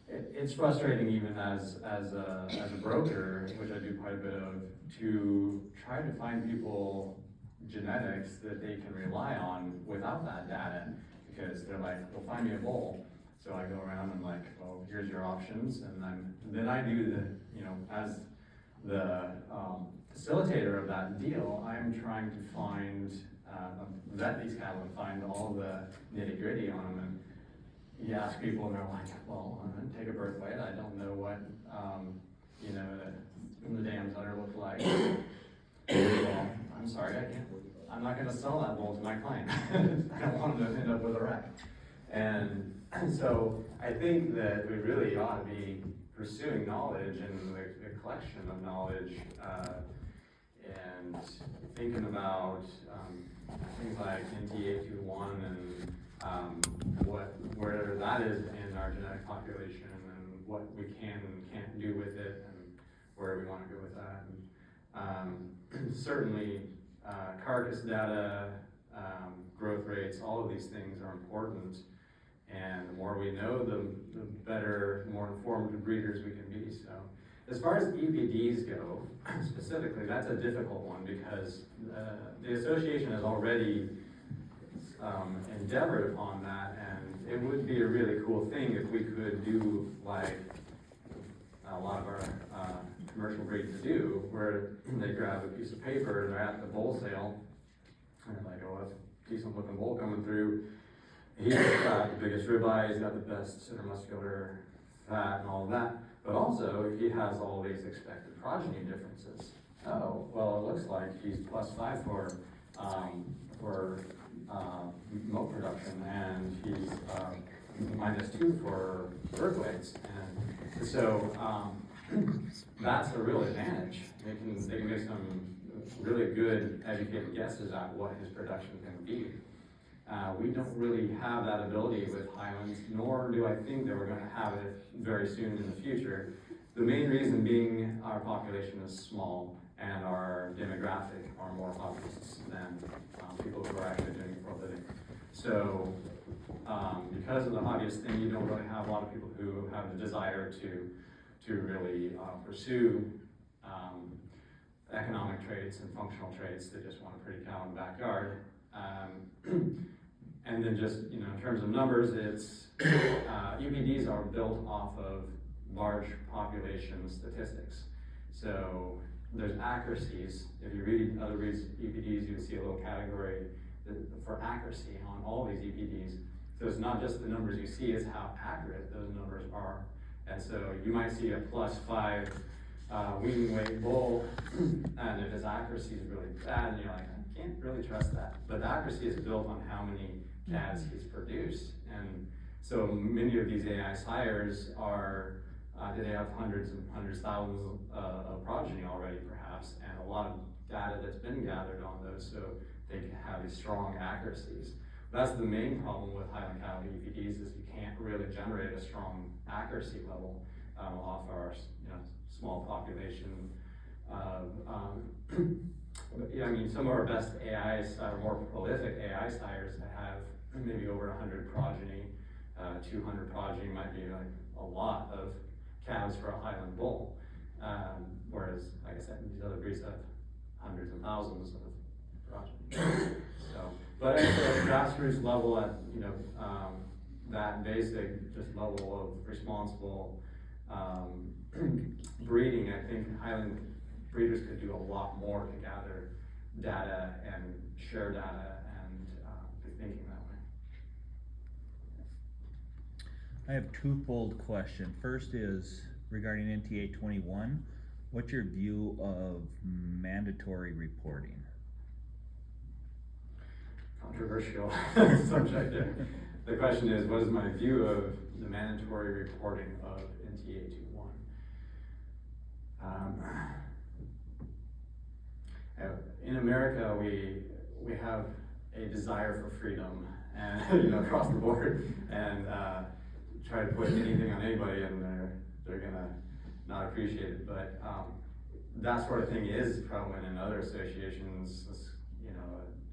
It's frustrating even as a broker, which I do quite a bit of, to try to find people genetics that they can rely on without that data, because they're like, well, find me a bull. So I go around and like, well, here's your options, and then I do as the facilitator of that deal, I'm trying to find vet these cattle and find all the nitty gritty on them. And you ask people, and they're like, well, I'm gonna take a birth weight. I don't know what the dam's udder look like. Well, I'm sorry, I'm not gonna sell that bull to my client. I don't want them to end up with a wreck. And so I think that we really ought to be pursuing knowledge and the collection of knowledge, and thinking about things like NCHCA and where that is in our genetic population, and what we can and can't do with it, and where we want to go with that. And certainly carcass data, growth rates, all of these things are important. And the more we know, the better, more informed breeders we can be. So As far as EPDs go, specifically, that's a difficult one because the association has already endeavored upon that, and it would be a really cool thing if we could do like a lot of our commercial breeds do, where they grab a piece of paper, they're at the bull sale, and they're like, oh, that's a decent looking bull coming through. He's got the biggest ribeye, he's got the best intermuscular fat and all of that, but also he has all these expected progeny differences. Oh, well, it looks like he's +5 for milk production, and he's -2 for birth weights, and so that's a real advantage. They can make some really good educated guesses at what his production can be. We don't really have that ability with Highlands, nor do I think that we're going to have it very soon in the future. The main reason being our population is small and our demographic are more hobbyists than people who are actually doing it for a living. So because of the hobbyist thing, you don't really have a lot of people who have the desire to really pursue economic traits and functional traits. They just want a pretty cow in the backyard. And then just, in terms of numbers, it's, UPDs are built off of large population statistics. So there's accuracies. If you read other EPDs, you can see a little category for accuracy on all these EPDs. So it's not just the numbers you see, it's how accurate those numbers are. And so you might see a +5 weaning weight bull, and if his accuracy is really bad, and you're like, I can't really trust that. But the accuracy is built on how many calves he's produced. And so many of these AI sires are, they have hundreds and hundreds, thousands of progeny already perhaps, and a lot of data that's been gathered on those, so they can have these strong accuracies. That's the main problem with Highland cattle EPDs, is you can't really generate a strong accuracy level off our small population. Some of our best AIs, more prolific AI sires that have maybe over 100 progeny, 200 progeny might be like a lot of calves for a Highland bull. Whereas, like I said, these other breeds have hundreds and thousands of progeny. So, but at the grassroots level, at that basic just level of responsible breeding, I think Highland breeders could do a lot more to gather data and share data and be thinking that way. I have twofold question. First is regarding NTA 21. What's your view of mandatory reporting? Controversial subject there. The question is, what is my view of the mandatory reporting of NTA 21? In America, we have a desire for freedom, and across the board, and try to put anything on anybody, and they're gonna not appreciate it. But that sort of thing is prevalent in other associations.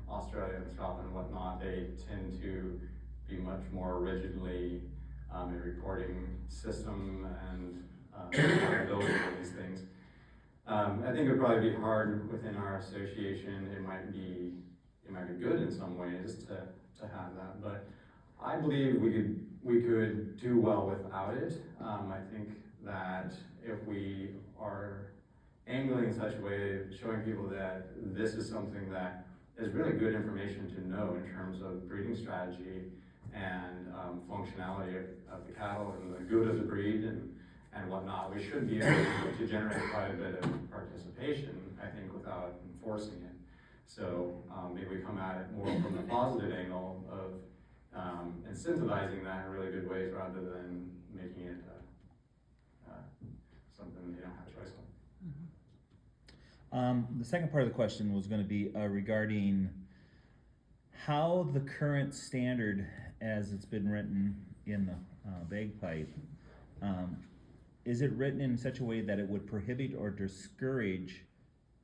Australia and Scotland and whatnot. They tend to be much more rigidly a reporting system and accountability for these things. I think it would probably be hard within our association. It might be good in some ways to have that, but I believe we could do well without it. I think that if we are angling in such a way, showing people that this is something that is really good information to know in terms of breeding strategy and functionality of the cattle and the good of the breed and whatnot, we should be able to generate quite a bit of participation, I think, without enforcing it. So maybe we come at it more from the positive angle of incentivizing that in really good ways rather than making it something they don't have a choice on. The second part of the question was going to be regarding how the current standard, as it's been written in the bagpipe, is it written in such a way that it would prohibit or discourage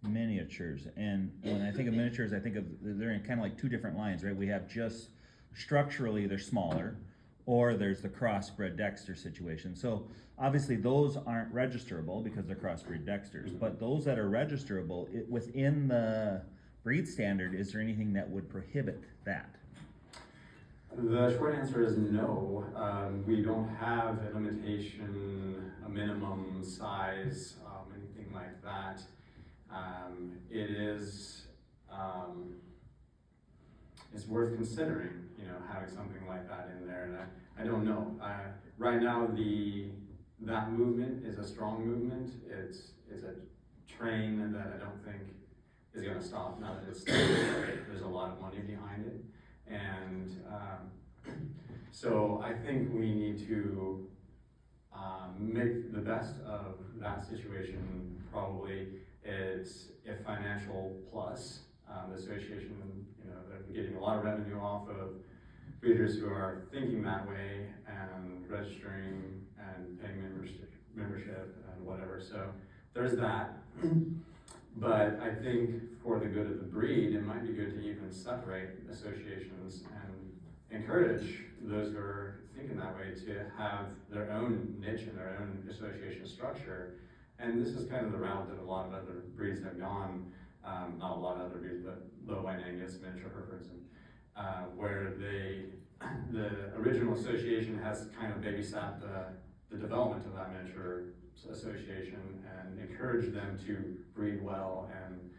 miniatures? And when I think of miniatures, I think of they're in kind of like two different lines, right? We have just structurally they're smaller, or there's the crossbred Dexter situation. So obviously those aren't registerable because they're crossbred Dexters, but those that are registerable, within the breed standard, is there anything that would prohibit that? The short answer is no. We don't have a limitation, a minimum size, anything like that. It is, it's worth considering, you know, having something like that in there. And I don't know. Right now, that movement is a strong movement. It's a train that I don't think is going to stop now that it's started. There's a lot of money behind it. And so I think we need to make the best of that situation. Probably it's a financial plus. The association, you know, they're getting a lot of revenue off of breeders who are thinking that way and registering and paying membership and whatever. So there's that. But I think for the good of the breed, it might be good to even separate associations and encourage those who are thinking that way to have their own niche and their own association structure. And this is kind of the route that a lot of other breeds have gone, not a lot of other breeds, but low white Angus, miniature Herefords, where the original association has kind of babysat the development of that miniature association and encourage them to breed well and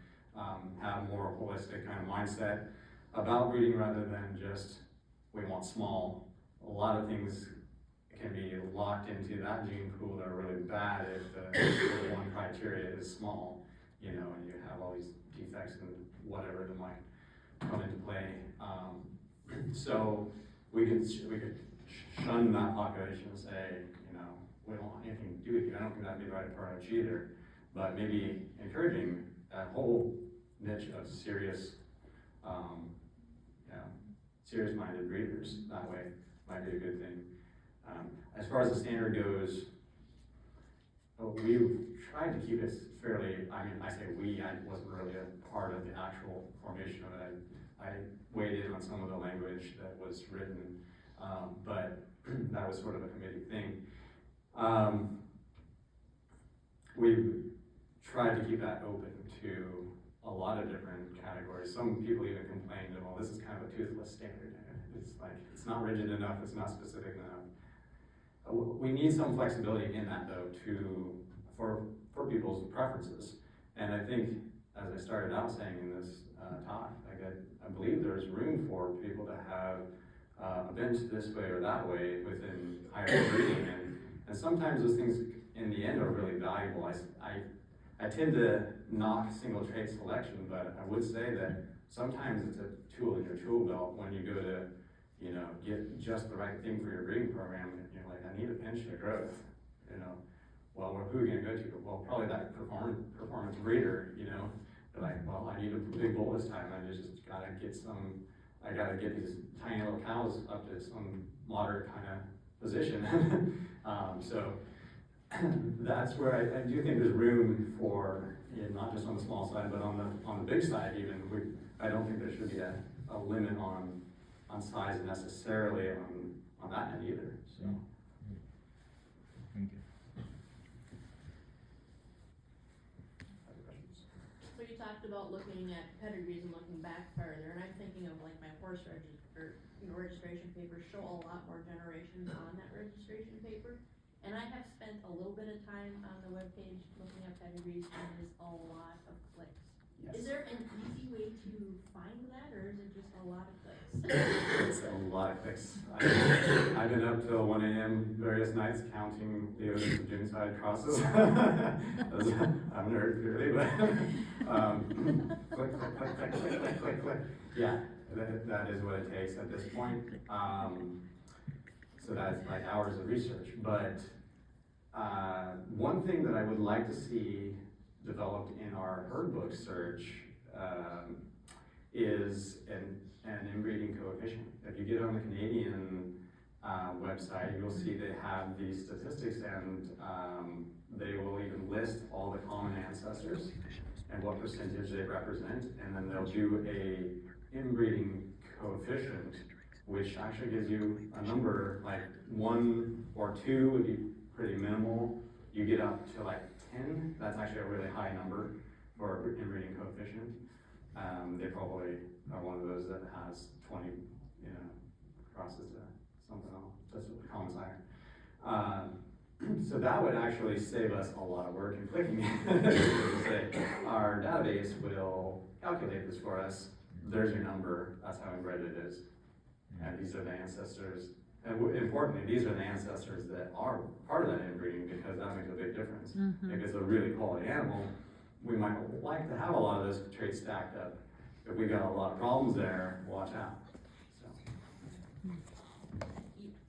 have more holistic kind of mindset about breeding rather than just we want small. A lot of things can be locked into that gene pool that are really bad if the one criteria is small, you know, and you have all these defects and whatever that might come into play. So we could shun that population and say, you know, we don't want anything to do with you. I don't think that'd be the right approach either. But maybe encouraging that whole niche of serious, serious-minded breeders that way might be a good thing. As far as the standard goes, we've tried to keep it fairly, I mean, I say we, I wasn't really a part of the actual formation of it. I weighed in on some of the language that was written, but that was sort of a committee thing. We've tried to keep that open to a lot of different categories. Some people even complained that, well, this is kind of a toothless standard. It's like, it's not rigid enough, it's not specific enough. We need some flexibility in that though for people's preferences. And I think, as I started out saying in this talk, I believe there's room for people to have a bench this way or that way within higher breeding. And sometimes those things in the end are really valuable. I tend to knock single trait selection, but I would say that sometimes it's a tool in your tool belt when you go to, you know, get just the right thing for your breeding program. And you're like, I need a pinch of growth, you know. Well, who are you gonna go to? Well, probably that performance breeder, you know. They're like, well, I need a big bull this time. I just gotta get these tiny little cows up to some moderate kind of position. So that's where I do think there's room for, you know, not just on the small side, but on the big side even. I don't think there should be a limit on size necessarily on that end either. So. Thank you. Other questions? So you talked about looking at pedigrees and looking back farther, and I'm thinking of like my horse registration papers show a lot more generations on that registration paper. And I have spent a little bit of time on the webpage looking at pedigrees, and it is a lot of clicks. Yes. Is there an easy way to find that, or is it just a lot of clicks? It's a lot of clicks. I've been up till 1 a.m. various nights counting the O's and June side crosses. I'm a nerd clearly, but click. Yeah, that is what it takes at this point. So that's like hours of research. But one thing that I would like to see developed in our herd book search is an inbreeding coefficient. If you get on the Canadian website, you'll see they have these statistics, and they will even list all the common ancestors and what percentage they represent, and then they'll do a inbreeding coefficient which actually gives you a number, like 1 or 2 would be pretty minimal. You get up to like 10, that's actually a really high number for inbreeding coefficient. They probably are one of those that has 20, crosses to something else, that's what comes higher. So that would actually save us a lot of work in clicking. Say, our database will calculate this for us. There's your number, that's how inbred it is. And these are the ancestors. And importantly, these are the ancestors that are part of that inbreeding, because that makes a big difference. If it's a really quality animal, we might like to have a lot of those traits stacked up. If we got a lot of problems there, watch out. So.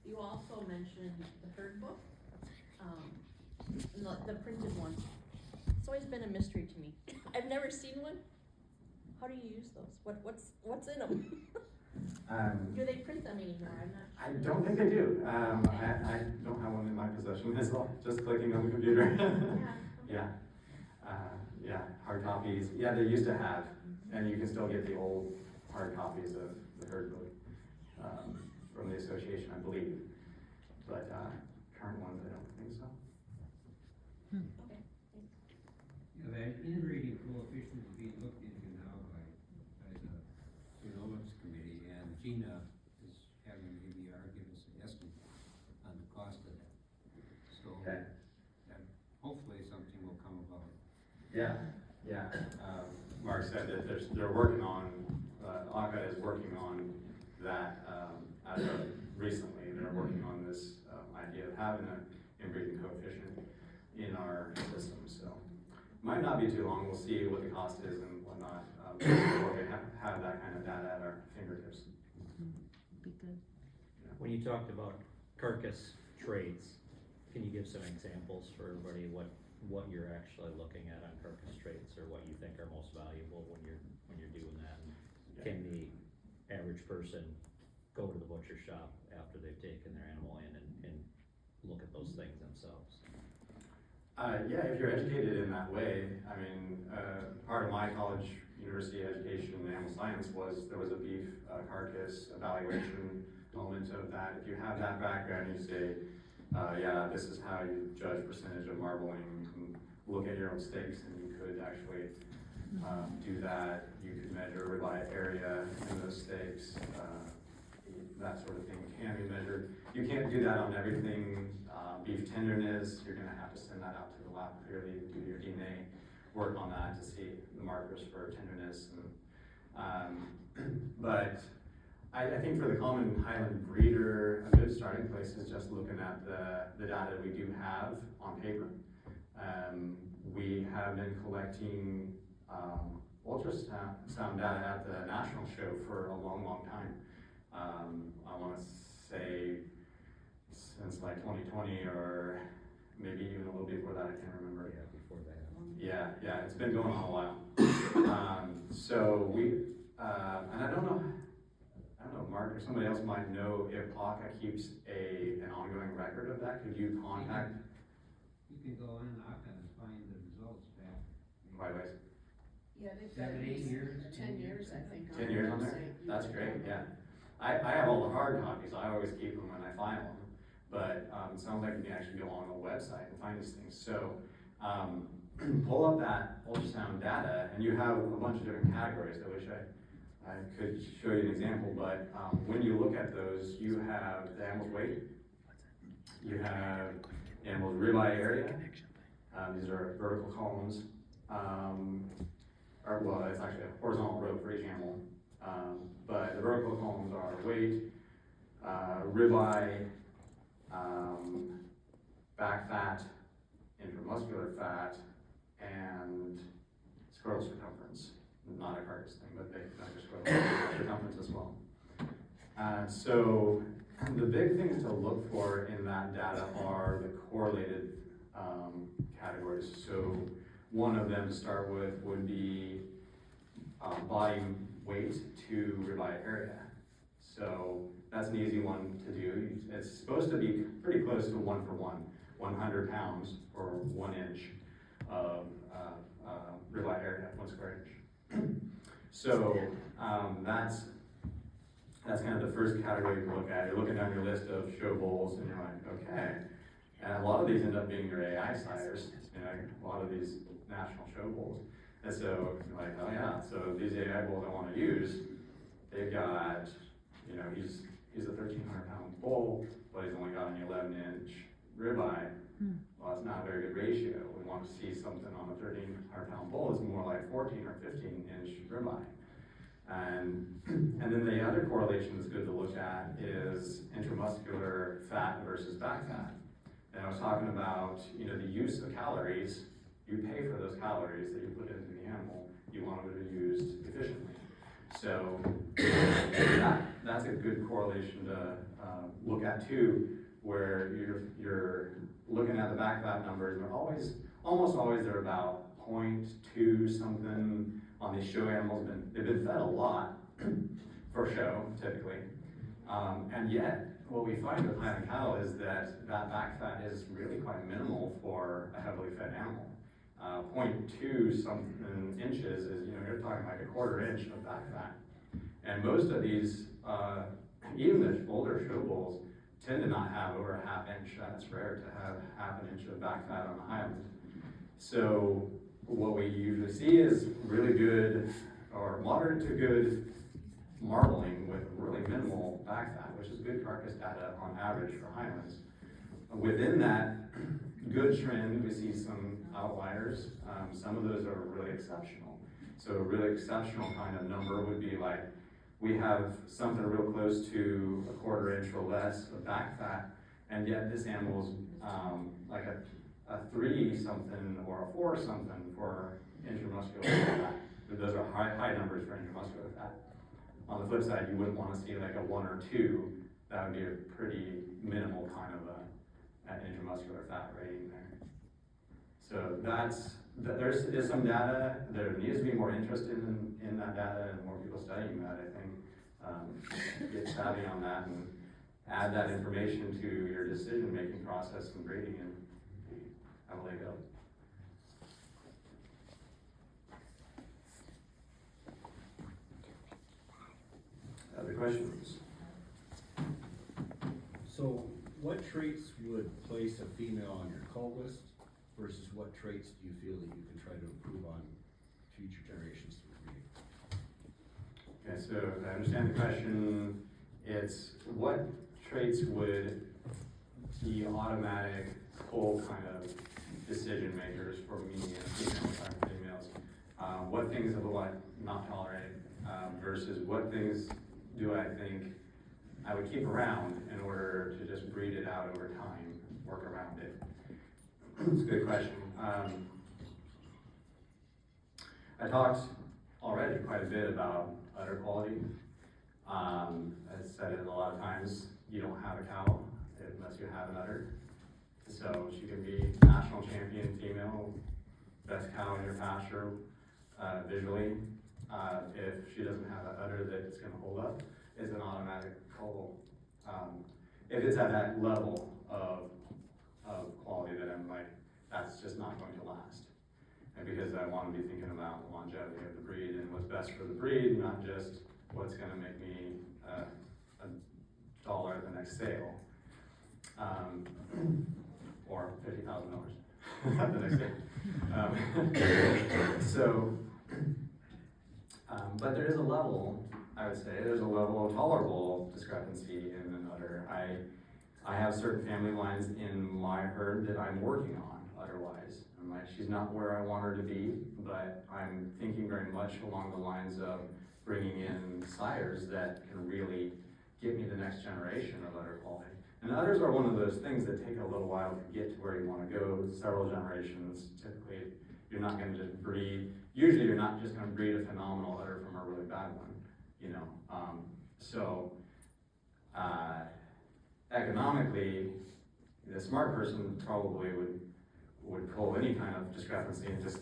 You also mentioned the herd book, the printed one. It's always been a mystery to me. I've never seen one. How do you use those? What's in them? Do they print them anymore? I'm not. I don't think they do. I don't have one in my possession as well. Just clicking on the computer. Yeah. Yeah, hard copies. Yeah, they used to have, and you can still get the old hard copies of the herd book from the association, I believe. But current ones, I don't think so. Okay. Yeah, that inbreeding coefficient is being looked into now by the genomics committee, and Gina is having ABR give us an estimate on the cost of that. So, Okay. hopefully something will come about. Yeah. Mark said that they're working on, ACA is working on that as of recently. They're working on this idea of having an inbreeding coefficient in our system. So might not be too long. We'll see what the cost is and whatnot before we have that kind of data at our fingertips. Be good. When you talked about carcass traits, can you give some examples for everybody what you're actually looking at on carcass traits, or what you think are most valuable when you're doing that? Can the average person go to the butcher shop after they've taken their animal in and look at those things themselves? Yeah, if you're educated in that way. I mean, part of my college university education in animal science was there was a beef carcass evaluation element of that. If you have that background, you say, yeah, this is how you judge percentage of marbling. You can look at your own steaks, and you could actually do that. You could measure ribeye area in those steaks. That sort of thing can be measured. You can't do that on everything. Beef tenderness, you're going to have to send that out to the lab clearly to do your DNA work on that to see the markers for tenderness. But I think for the common Highland breeder, a good starting place is just looking at the data we do have on paper. We have been collecting ultrasound data at the national show for a long time. I want to say since like 2020, or maybe even a little before that, I can't remember. Yeah, before that. Yeah, it's been going on a while. So we, and I don't know, Mark or somebody else might know if ACA keeps an ongoing record of that. Could you contact? You can go on ACA and find the results back. Quite ways. Yeah, they've got 7, 8 years. 10 years, I think. 10 years on there? That's great, yeah. I have all the hard copies. I always keep them when I file them. But it sounds like you can actually go on the website and find these things. So pull up that ultrasound data, and you have a bunch of different categories. I wish I could show you an example, but when you look at those, you have the animal's weight, you have the animal's ribeye area. These are vertical columns, well, it's actually a horizontal row for each animal. But the vertical columns are weight, ribeye, back fat, intramuscular fat, and scrotal circumference. Not a carcass thing, but they measure scrotal circumference as well. So the big things to look for in that data are the correlated categories. So one of them to start with would be body weight to ribeye area. So that's an easy one to do. It's supposed to be pretty close to 1 for 1, 100 pounds or 1 inch of ribeye area, 1 square inch. So that's That's kind of the first category you look at. You're looking down your list of show bulls and you're like, okay. And a lot of these end up being your AI sires, you know, a lot of these national show bulls. And so you're like, oh yeah, so these AI bulls I want to use, they've got, you know, he's a 1,300-pound bull, but he's only got an 11-inch ribeye. Well, that's not a very good ratio. We want to see something on a 1,300-pound bull is more like 14 or 15-inch ribeye. And then the other correlation that's good to look at is intramuscular fat versus back fat. And I was talking about, you know, the use of calories. You pay for those calories that you put into the animal. You want them to be used efficiently. So that's a good correlation to look at too, where you're looking at the back fat numbers. They're almost always they're about 0.2 something on these show animals. They've been fed a lot for show typically, and yet what we find with Highland cattle is that back fat is really quite minimal for a heavily fed animal. 0.2 something inches is, you know, you're talking like a quarter inch of back fat. And most of these, even the older show bulls, tend to not have over a half inch. That's rare to have half an inch of back fat on the Highland. So what we usually see is really good or moderate to good marbling with really minimal back fat, which is good carcass data on average for Highlands. Within that good trend, we see some outliers. Some of those are really exceptional. So a really exceptional kind of number would be like, we have something real close to a quarter inch or less of back fat, and yet this animal's like a 3 something or a 4 something for intramuscular fat. Those are high numbers for intramuscular fat. On the flip side, you wouldn't want to see like a 1 or 2. That would be a pretty minimal kind of an intramuscular fat rating there. So there is some data. There needs to be more interest in that data and more people studying that, I think. Get savvy on that and add that information to your decision-making process and grading and have a leg up. Other questions? So what traits would place a female on your cull list versus what traits do you feel that you can try to improve on future generations through breeding? Okay, so if I understand the question, it's what traits would be automatic pull kind of decision makers for me and females? What things will I not tolerate versus what things do I think I would keep around in order to just breed it out over time, work around it? It's a good question. I talked already quite a bit about udder quality. I said it a lot of times, you don't have a cow unless you have an udder. So she can be national champion female, best cow in your pasture visually. If she doesn't have an udder that it's gonna hold up, it's an automatic cull. If it's at that level of quality that I'm like, that's just not going to last. And because I want to be thinking about the longevity of the breed and what's best for the breed, not just what's gonna make me a dollar at the next sale. Or $50,000 at the next sale. But there is a level, I would say, there's a level of tolerable discrepancy in an udder. I have certain family lines in my herd that I'm working on udder-wise. I'm like, she's not where I want her to be, but I'm thinking very much along the lines of bringing in sires that can really give me the next generation of udder quality. And udders are one of those things that take a little while to get to where you want to go, several generations. Typically, you're not going to just breed, usually you're not just going to breed a phenomenal udder from a really bad one, you know. Economically, the smart person probably would pull any kind of discrepancy and just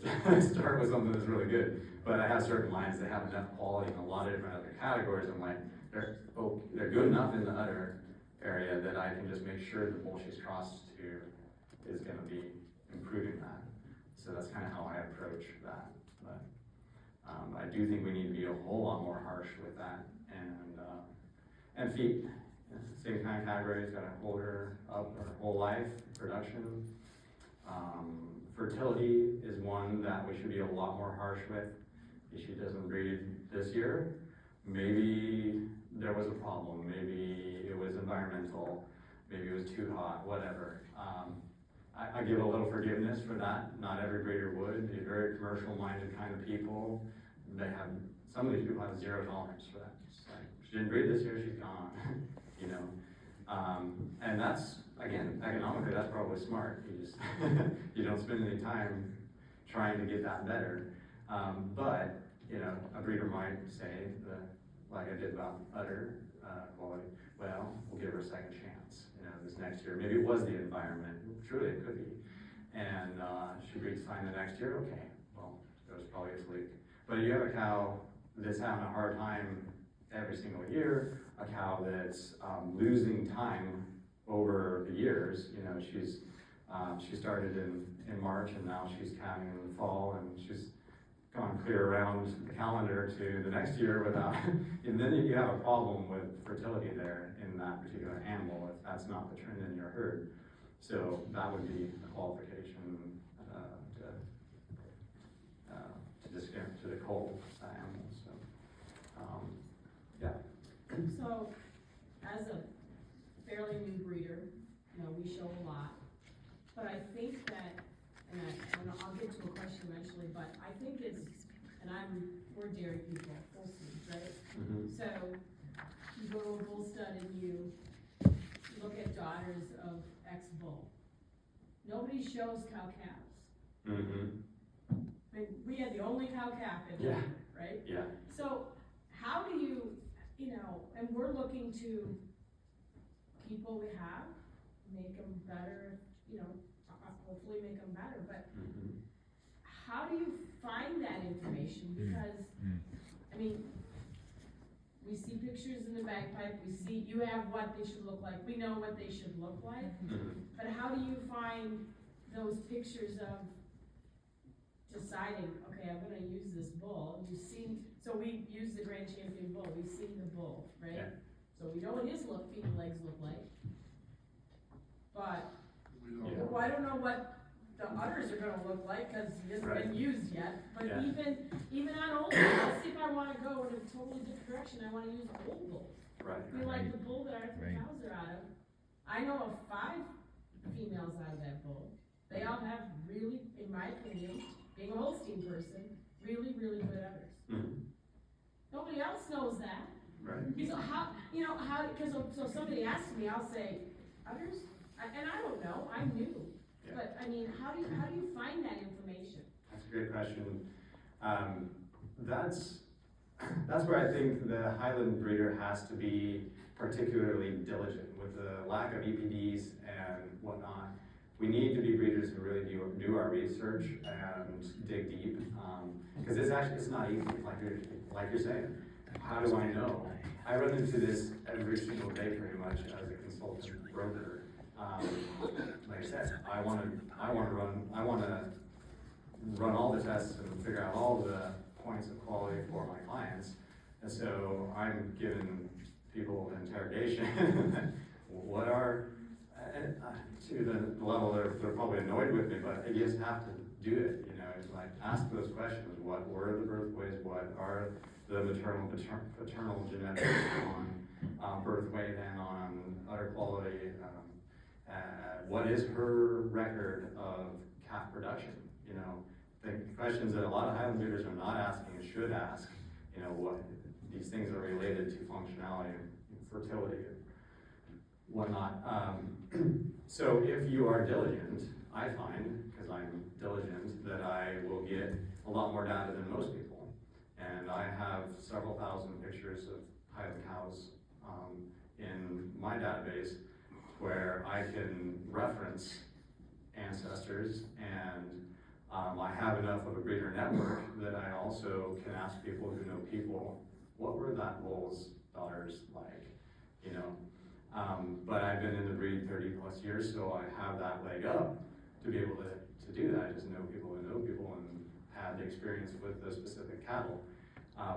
start with something that's really good. But I have certain lines that have enough quality in a lot of different other categories. I'm like, they're good enough in the udder area that I can just make sure the bull she's crossed to is going to be improving that. So that's kind of how I approach that. But I do think we need to be a whole lot more harsh with that. And And feet, same kind of category, it's gonna hold her up her whole life, production. Fertility is one that we should be a lot more harsh with. If she doesn't breed this year, maybe there was a problem, maybe it was environmental, maybe it was too hot, whatever. I give a little forgiveness for that. Not every breeder would. They're very commercial-minded kind of people. Some of these people have zero tolerance for that. It's like, she didn't breed this year, she's gone, you know? And that's, again, economically, that's probably smart. You just, you don't spend any time trying to get that better. But, you know, a breeder might say, like I did about udder quality, well, we'll give her a second chance, you know, this next year. Maybe it was the environment, truly it could be. And she breeds fine the next year, okay, well, there was probably a fluke. But you have a cow that's having a hard time every single year, a cow that's losing time over the years. You know, she started in March and now she's calving in the fall, and she's gone clear around the calendar to the next year without, and then you have a problem with fertility there in that particular animal if that's not the trend in your herd. So that would be a qualification to the coal animal. So, yeah. So, as a fairly new breeder, you know, we show a lot, but I think that, and I'll get to a question eventually, but I think it's, and we're dairy people, full seeds, right? Mm-hmm. So, you go to a bull stud and you look at daughters of X bull. Nobody shows cow calves. Mm-hmm. I mean, we had the only cow calf in Yeah. there, right? Yeah. So, how do you know, and we're looking to keep what we have, make them better, you know, hopefully make them better, but Mm-hmm. how do you find that information? Because, I mean, we see pictures in the bagpipe, you have what they should look like, we know what they should look like, Mm-hmm. but how do you find those pictures of deciding, okay, I'm gonna use this bull? You've seen, so we use the Grand Champion bull, we've seen the bull, right? Yeah. So we know what his feet and legs look like. But, Yeah. well, I don't know what the udders are gonna look like, cause he hasn't been Right. used yet. But Yeah. even on old bulls, let's see if I wanna go in a totally different direction, I wanna use old bulls. Right. I mean, like the bull that our three cows are out of, I know of 5 females out of that bull. They all have really, in my opinion, being a Holstein person, really, really good udders. Mm-hmm. Nobody else knows that. Right. So because so somebody asks me, I'll say, udders? And I don't know, I'm new. Yeah. But, I mean, how do you find that information? That's a great question. That's where I think the Highland breeder has to be particularly diligent with the lack of EPDs and whatnot. We need to be breeders who really do our research and dig deep, because it's not easy, like you're saying. How do I know? I run into this every single day pretty much as a consultant broker. Like I said, I want to run all the tests and figure out all the points of quality for my clients. And so I'm giving people interrogation. What are, to the level they're probably annoyed with me, but you just have to do it, you know, it's like, ask those questions. What were the birth weights? What are the maternal, paternal genetics on birth weight and on udder quality? What is her record of calf production? You know, the questions that a lot of Highland breeders are not asking and should ask, you know, what these things are related to functionality and fertility and whatnot. So if you are diligent, I find, because I'm diligent, that I will get a lot more data than most people. And I have several thousand pictures of Highland cows in my database where I can reference ancestors, and I have enough of a breeder network that I also can ask people who know people, what were that bull's daughters like, you know? But I've been in the breed 30 plus years, so I have that leg up to be able to do that. I just know people who know people and had the experience with the specific cattle.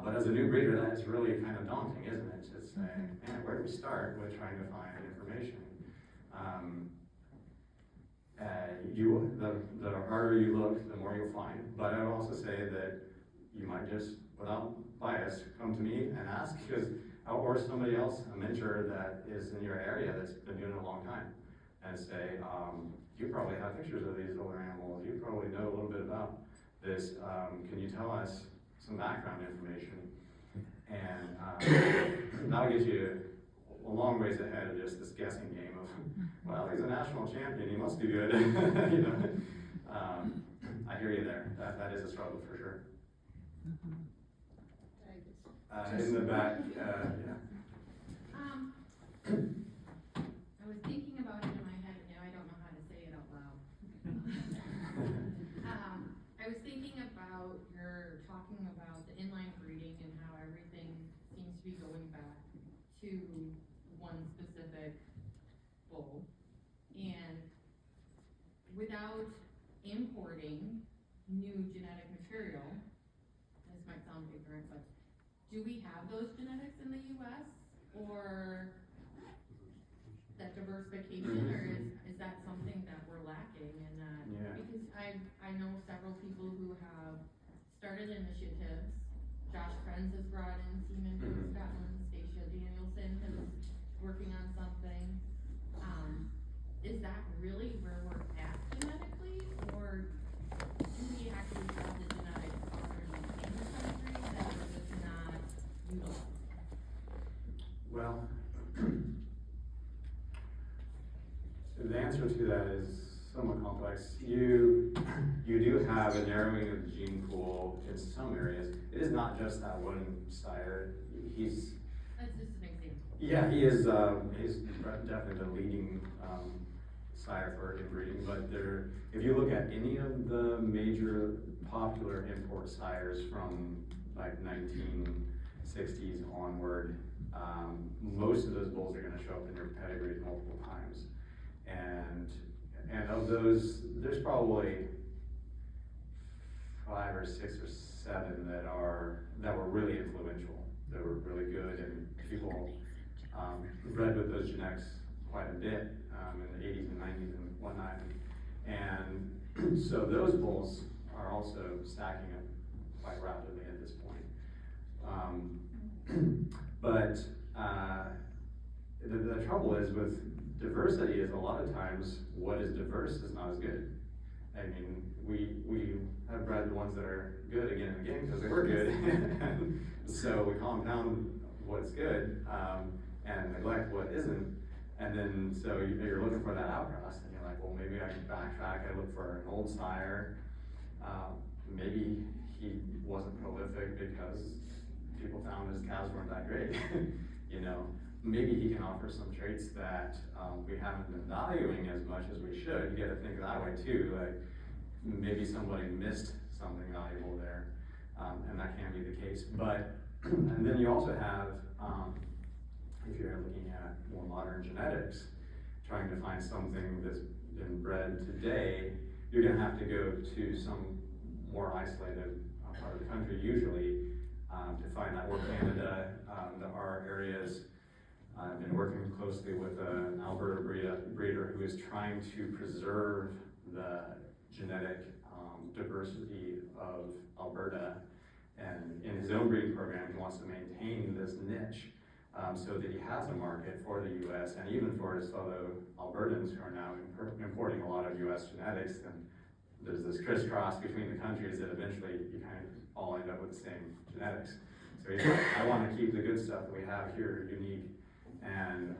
But as a new breeder, that's really kind of daunting, isn't it? To say, man, where do we start with trying to find information? The harder you look, the more you'll find. But I would also say that you might just, without bias, come to me and ask, or somebody else, a mentor that is in your area that's been doing it a long time, and say, you probably have pictures of these older animals. You probably know a little bit about this. Can you tell us some background information? And that'll get you a long ways ahead of just this guessing game of, well, he's a national champion, he must be good. You know, I hear you there. That is a struggle for sure. In the back, yeah. I was thinking about it in my head, and now I don't know how to say it out loud. I was thinking about your talking about the inline breeding and how everything seems to be going back to one specific bull. And without importing new genetic material, this might sound ignorant, but do we have those genetics in the US, or that diversification, or is that something that we're lacking in that? Yeah. Because I know several people who have started initiatives. Josh Krenz has brought in semen from Scotland, Stacia Danielson is working on something. Is that really where we're at genetically, or do we actually have the genetics already in the country that we're just not utilizing? Well, the answer to that is somewhat complex. You do have a narrowing of the gene pool in some areas. It is not just that one sire. That's just an example. Yeah, he's definitely the leading sire for inbreeding. But if you look at any of the major popular import sires from like 1960s onward, most of those bulls are going to show up in your pedigree multiple times. And of those, there's probably 5 or 6 or 7 that were really influential, that were really good, and people bred with those genetics quite a bit in the 80s and 90s and whatnot. And so those bulls are also stacking up quite rapidly at this point. But the trouble is with diversity is a lot of times what is diverse is not as good. I mean, we have bred the ones that are good again and again because they were good. So we compound what's good and neglect what isn't. And then so you're looking for that outcross, and you're like, well, maybe I can backtrack. I look for an old sire. Maybe he wasn't prolific because people found his calves weren't that great. You know, maybe he can offer some traits that we haven't been valuing as much as we should. You got to think that way too. Like maybe somebody missed something valuable there, and that can be the case. But and then you also have, if you're looking at more modern genetics, trying to find something that's been bred today, you're going to have to go to some more isolated part of the country usually to find that. Or Canada, there are areas. I've been working closely with an Alberta breeder who is trying to preserve the genetic diversity of Alberta, and in his own breeding program he wants to maintain this niche so that he has a market for the U.S. and even for his fellow Albertans who are now importing a lot of U.S. genetics, and there's this crisscross between the countries that eventually you kind of all end up with the same genetics. So he's like, I want to keep the good stuff that we have here unique. And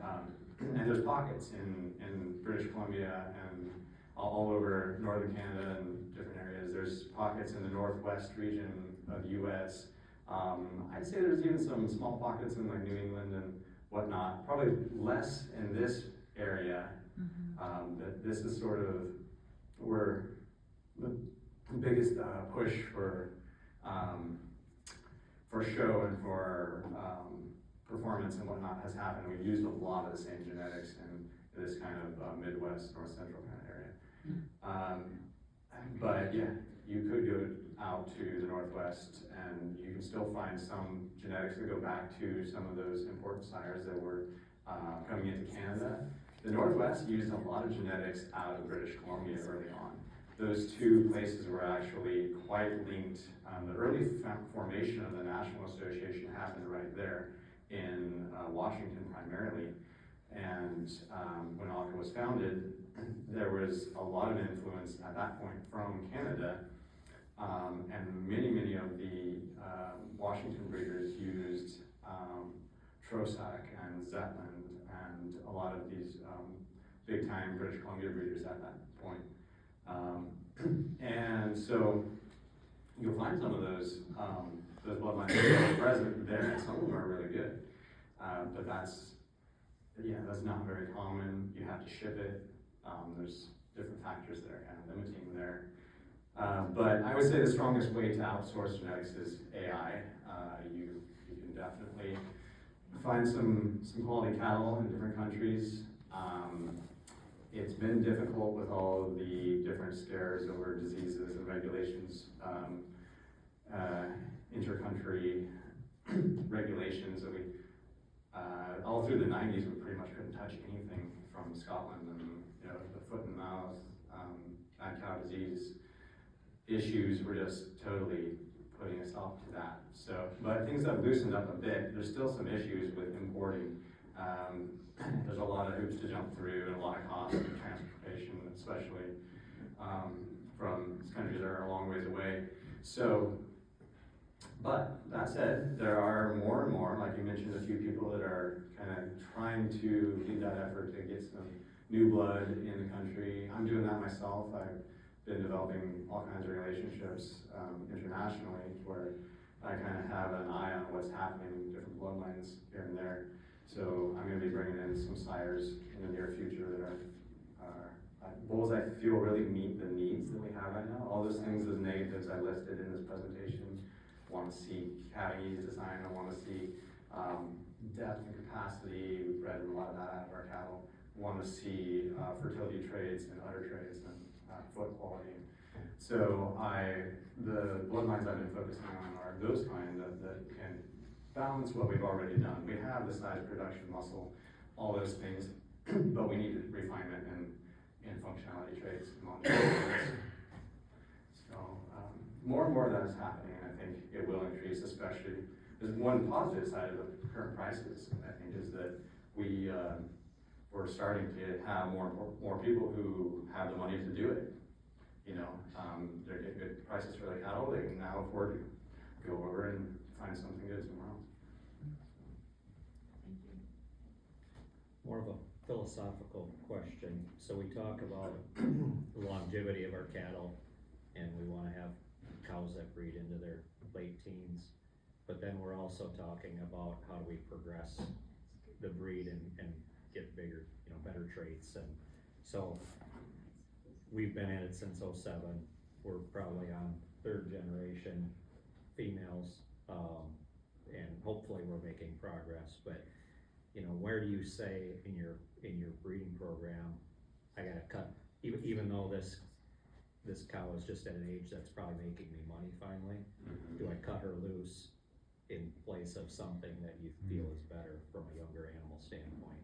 there's pockets in British Columbia and all over northern Canada and different areas. There's pockets in the northwest region of the U.S. I'd say there's even some small pockets in like New England and whatnot. Probably less in this area. But this is sort of where the biggest push for show and for performance and whatnot has happened. We've used a lot of the same genetics in this kind of Midwest, North Central kind of area. But yeah, you could go out to the Northwest and you can still still find some genetics that go back to some of those important sires that were coming into Canada. The Northwest used a lot of genetics out of British Columbia early on. Those two places were actually quite linked. The early formation of the National Association happened right there in Washington primarily. And when ACA was founded, there was a lot of influence at that point from Canada. And many of the Washington breeders used Trosac and Zetland and a lot of these big time British Columbia breeders at that point. And so you'll find some of those bloodlines present there, and some of them are really good. But that's not very common. You have to ship it. There's different factors that are kind of limiting there. But I would say the strongest way to outsource genetics is AI. You can definitely find some quality cattle in different countries. It's been difficult with all of the different scares over diseases and regulations, inter-country regulations that we, all through the 90s, we pretty much couldn't touch anything from Scotland, and the foot and mouth, mad cow disease issues were just totally putting a stop to that. So, but things have loosened up a bit. There's still some issues with importing. There's a lot of hoops to jump through and a lot of cost of transportation, especially from countries that are a long ways away. So, but that said, there are more and more, like you mentioned, a few people that are kind of trying to lead that effort to get some new blood in the country. I'm doing that myself. I've been developing all kinds of relationships internationally where I kind of have an eye on what's happening in different bloodlines here and there. So I'm going to be bringing in some sires in the near future that are bulls I feel really meet the needs that we have right now. All those things, those negatives I listed in this presentation. Want to see cavity design. I want to see depth and capacity. We've bred a lot of that out of our cattle. Want to see fertility traits and udder traits and foot quality. So the bloodlines I've been focusing on are those kind that can balance what we've already done. We have the size, production, muscle, all those things, but we need refinement and functionality traits among the So more and more of that is happening, and I think it will increase, especially. There's one positive side of the current prices, I think, is that we're starting to have more people who have the money to do it. They're getting good prices for their cattle. They can now afford to go over and find something good somewhere else. Thank you. More of a philosophical question. So we talk about the longevity of our cattle, and we want to have cows that breed into their late teens. But then we're also talking about how do we progress the breed and get bigger, better traits. And so we've been at it since '07. We're probably on 3rd generation females, and hopefully we're making progress. But where do you say in your breeding program, I gotta cut, even though this cow is just at an age that's probably making me money finally, do I cut her loose in place of something that you feel is better from a younger animal standpoint?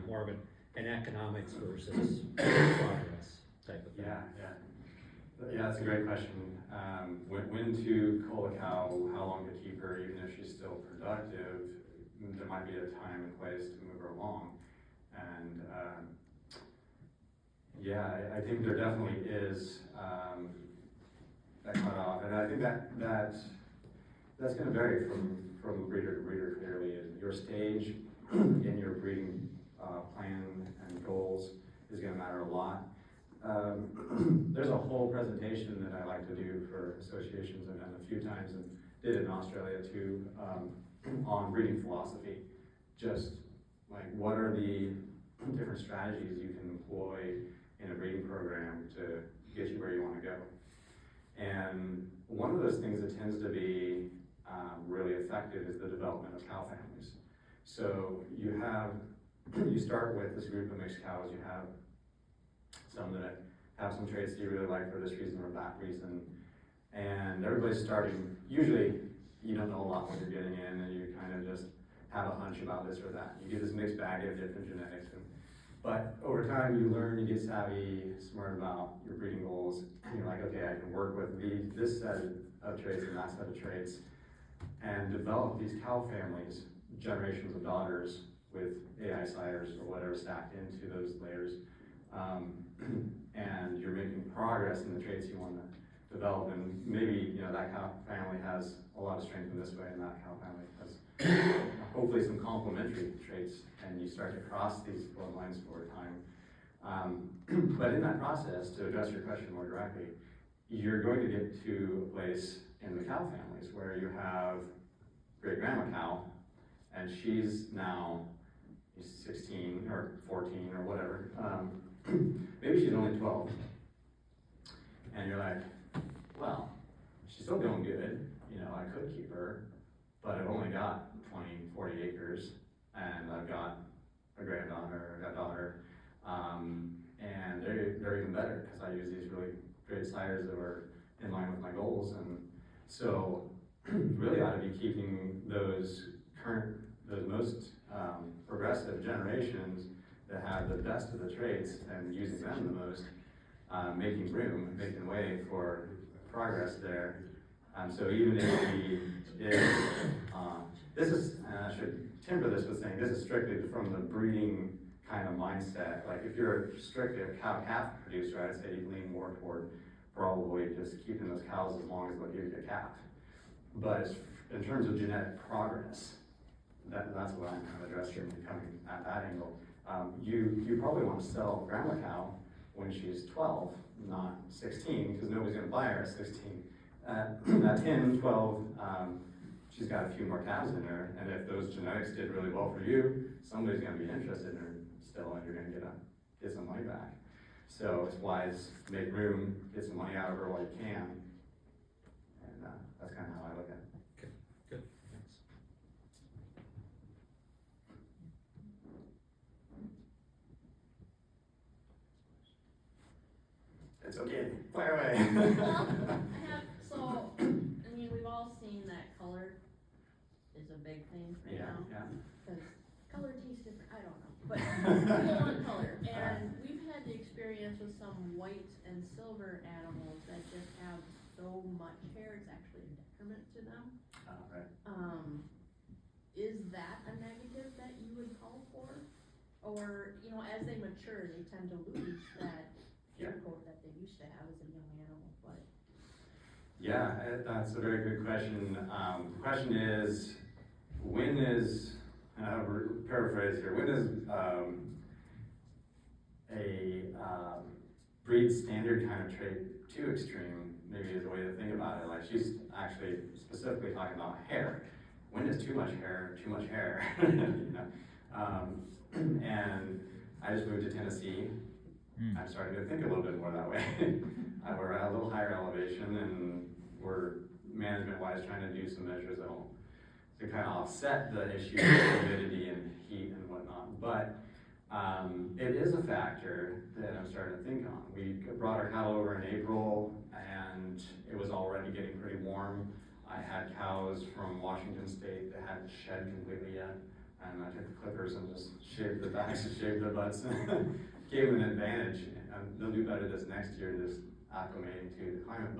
More of an economics versus progress type of thing. Yeah, that's a great question. When to cull a cow, how long to keep her, even if she's still productive, there might be a time and place to move her along. And I think there definitely is that cutoff, and I think that's going to vary from breeder to breeder. Clearly, your stage in your breeding plan and goals is going to matter a lot. There's a whole presentation that I like to do for associations. I've done a few times and did it in Australia too, on breeding philosophy. Just like what are the different strategies you can employ in a breeding program to get you where you want to go. And one of those things that tends to be really effective is the development of cow families. So you start with this group of mixed cows. You have some that have some traits that you really like for this reason or that reason, and everybody's starting. Usually you don't know a lot when you're getting in, and you kind of just have a hunch about this or that. You get this mixed bag of different genetics, but over time you learn, you get savvy, smart about your breeding goals, and you're like, okay, I can work with this set of traits and that set of traits, and develop these cow families, generations of daughters with AI sires or whatever stacked into those layers. And you're making progress in the traits you want to develop, and maybe, that cow family has a lot of strength in this way, and that cow family has hopefully some complementary traits, and you start to cross these bloodlines over time. But in that process, to address your question more directly, you're going to get to a place in the cow families where you have great grandma cow, and she's now 16 or 14 or whatever. Maybe she's only 12. And you're like, well, she's still doing good. I could keep her, but I've only got 20, 40 acres, and I've got a granddaughter, I've got a daughter, and they're even better because I use these really great sires that were in line with my goals. And so really ought to be keeping those most progressive generations that have the best of the traits and using them the most, making room, making way for progress there. So even this is, and I should temper this with saying, this is strictly from the breeding kind of mindset. Like if you're strictly a cow-calf producer, I'd say you lean more toward probably just keeping those cows as long as they'll give you a calf. But in terms of genetic progress, that's what I'm kind of addressing, coming at that angle. You probably want to sell grandma cow when she's 12, not 16, because nobody's going to buy her at 16. At 10, 12, she's got a few more calves in her, and if those genetics did really well for you, somebody's going to be interested in her still, and you're going to get some money back. So it's wise, make room, get some money out of her while you can, and that's kind of how I look at it. Good, thanks. It's okay, fire away. Well, we've all seen that color is a big thing right now. Yeah. Because color tastes different, I don't know, but people want color. And we've had the experience with some white and silver animals that just have so much hair, it's actually a detriment to them. Right. Is that a negative that you would call for? Or, as they mature, they tend to lose that hair coat that they used to have as a young animal, but. Yeah, that's a very good question. The question is, when is, and I'll paraphrase here, when is a breed standard kind of trait too extreme, maybe is a way to think about it. Like she's actually specifically talking about hair. When is too much hair too much hair? And I just moved to Tennessee. I'm starting to think a little bit more that way. We're at a little higher elevation, and we're management-wise trying to do some measures that'll to kind of offset the issue of humidity and heat and whatnot. But it is a factor that I'm starting to think on. We brought our cattle over in April, and it was already getting pretty warm. I had cows from Washington State that hadn't shed completely yet, and I took the clippers and just shaved the backs and shaved the butts and gave them an advantage. And they'll do better this next year, just acclimating to the climate.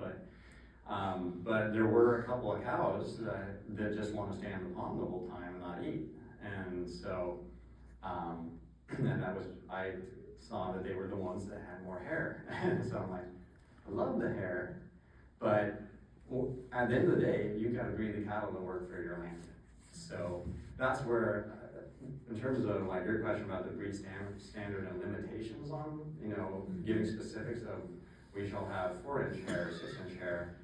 But there were a couple of cows that just want to stand in the pond the whole time and not eat. And so, and I saw that they were the ones that had more hair. And so I'm like, I love the hair, but at the end of the day, you've got to breed the cattle to work for your land. So that's where, in terms of like your question about the breed standard and limitations on, giving specifics of we shall have 4-inch hair, 6-inch hair.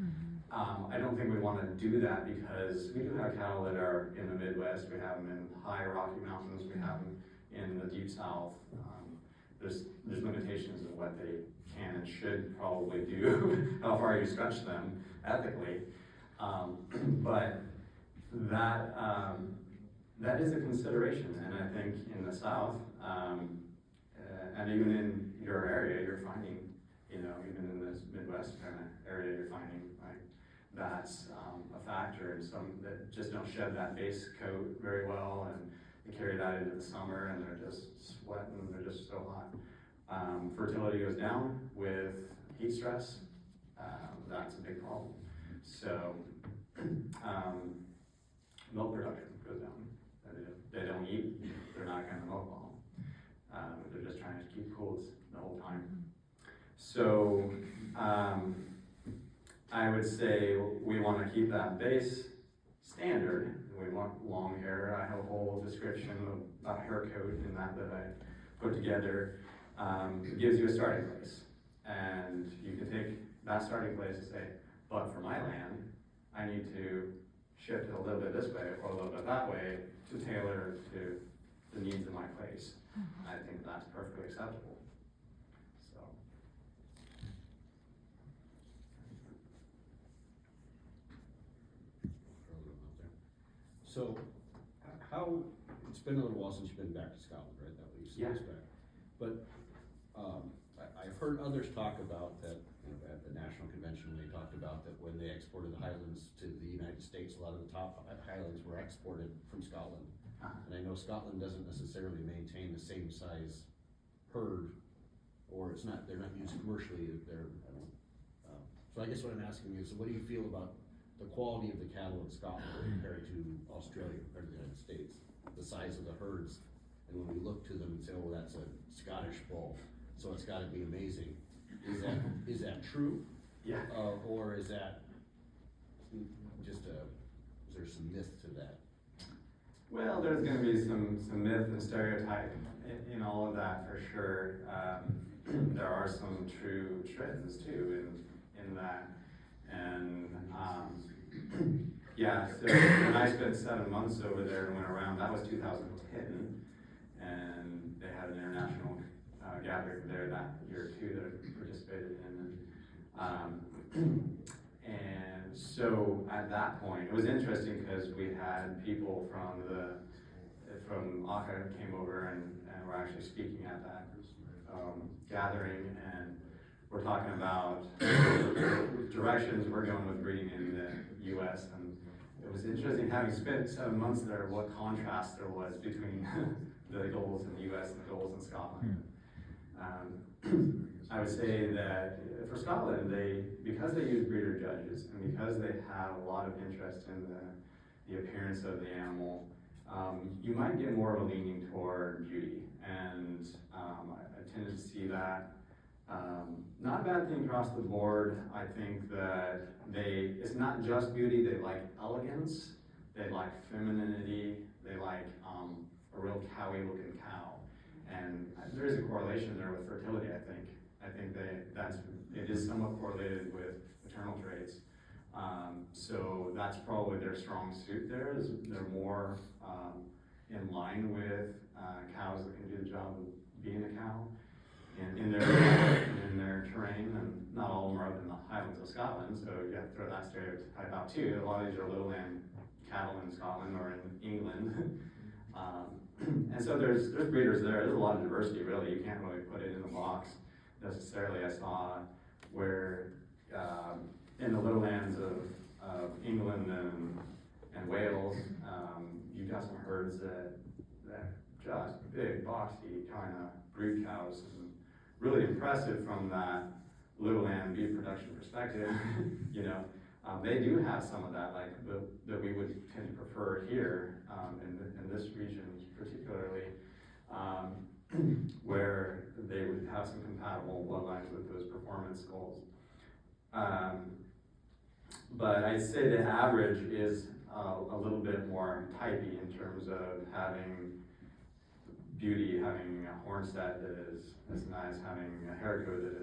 I don't think we want to do that because we do have cattle that are in the Midwest. We have them in high Rocky Mountains. We have them in the Deep South. There's limitations of what they can and should probably do, how far you stretch them ethically. But that is a consideration, and I think in the South, and even in your area, you're finding, even in this Midwest kind of area, you're finding like that's a factor, and some that just don't shed that base coat very well, and they carry that into the summer, and they're just sweating, they're just so hot. Fertility goes down with heat stress. That's a big problem. So, milk production goes down. They don't eat, they're not gonna milk well. They're just trying to keep cool the whole time. So, I would say we wanna keep that base standard. We want long hair. I have a whole description of hair code in that I put together. It gives you a starting place. And you can take that starting place and say, but for my land, I need to shift it a little bit this way or a little bit that way to tailor to the needs of my place. I think that's perfectly acceptable. So. So, how, it's been a little while since you've been back to Scotland, right? That was Yeah. back. But, I've heard others talk about that, you know, at the National Convention, they talked about that when they exported the Highlands to the United States, a lot of the top Highlands were exported from Scotland. And I know Scotland doesn't necessarily maintain the same size herd, or it's not, they're not used commercially, they're, I don't, so I guess what I'm asking is, what do you feel about the quality of the cattle in Scotland compared to Australia, compared to the United States? The size of the herds, and when we look to them and say, oh, well, that's a Scottish bull, so it's gotta be amazing. Is that true? Yeah. Or is that just is there some myth to that? Well, there's gonna be some myth and stereotype in all of that for sure. There are some true trends too in that. And yeah, so when I spent 7 months over there and went around, that was 2010, and they had an international gathering there that year too that I participated in. And so at that point, it was interesting because we had people from ACA came over and were actually speaking at that gathering, and we're talking about directions we're going with breeding in the U.S. And it was interesting having spent 7 months there, what contrast there was between the goals in the U.S. and the goals in Scotland. I would say that for Scotland, because they use breeder judges and because they have a lot of interest in the appearance of the animal, you might get more of a leaning toward beauty. And I tend to see that. Not a bad thing across the board. I think that it's not just beauty, they like elegance, they like femininity, they like a real cowy looking cow. And there is a correlation there with fertility, I think. I think it is somewhat correlated with maternal traits. So that's probably their strong suit there, is they're more in line with cows that can do the job of being a cow in their terrain. And not all of them are up in the Highlands of Scotland, so you have to throw that stereotype out too. A lot of these are lowland cattle in Scotland or in England. And so there's breeders there. There's a lot of diversity, really. You can't really put it in a box necessarily. I saw where in the lowlands of England and Wales, you've got some herds that just big, boxy kind of brood cows, and really impressive from that lowland beef production perspective. You know, they do have some of that, like that we would tend to prefer here in this region, particularly, where they would have some compatible bloodlines with those performance goals. But I'd say the average is a little bit more typey in terms of having beauty, having a horn set that is nice, having a hair coat that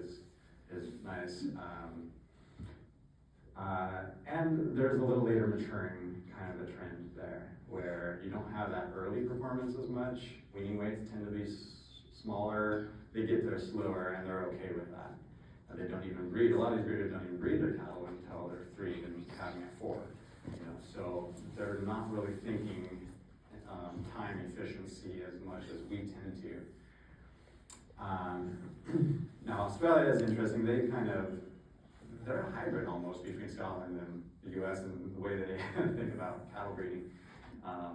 is nice. And there's a little later maturing kind of a trend there, where you don't have that early performance as much. Weaning weights tend to be smaller. They get there slower, and they're okay with that. They don't even breed. A lot of these breeders don't even breed their cattle until they're 3 and having at 4. You know, so they're not really thinking time efficiency as much as we tend to. Now Australia is interesting. they're a hybrid almost between Scotland and the US in the way they think about cattle breeding.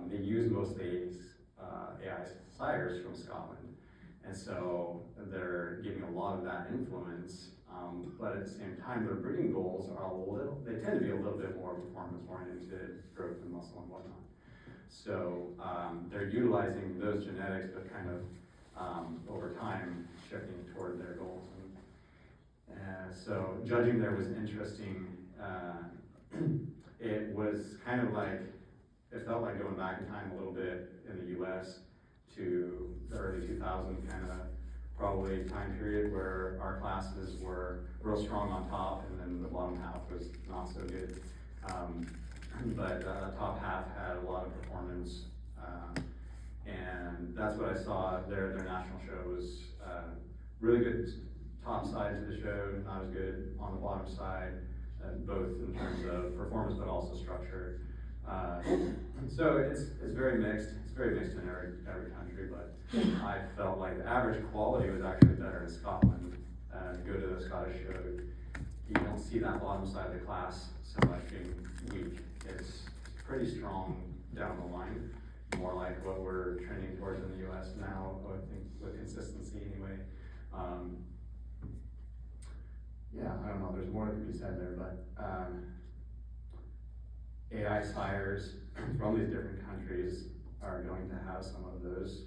They use mostly AI sires from Scotland, and so they're getting a lot of that influence. But at the same time, their breeding goals are they tend to be a little bit more performance oriented, growth and muscle and whatnot. So they're utilizing those genetics, but kind of over time shifting toward their goals. And so judging there was interesting. It was kind of like, it felt like going back in time a little bit in the US to the early 2000s kind of probably time period where our classes were real strong on top and then the bottom half was not so good. But the top half had a lot of performance, and that's what I saw. Their national show was really good top side to the show, not as good on the bottom side, both in terms of performance but also structure. So it's very mixed. It's very mixed in every country, but I felt like the average quality was actually better in Scotland. If you go to the Scottish show, you don't see that bottom side of the class so much being weak. It's pretty strong down the line, more like what we're trending towards in the US now, I think, with consistency anyway. Yeah, I don't know, there's more to be said there, but AI sires from these different countries are going to have some of those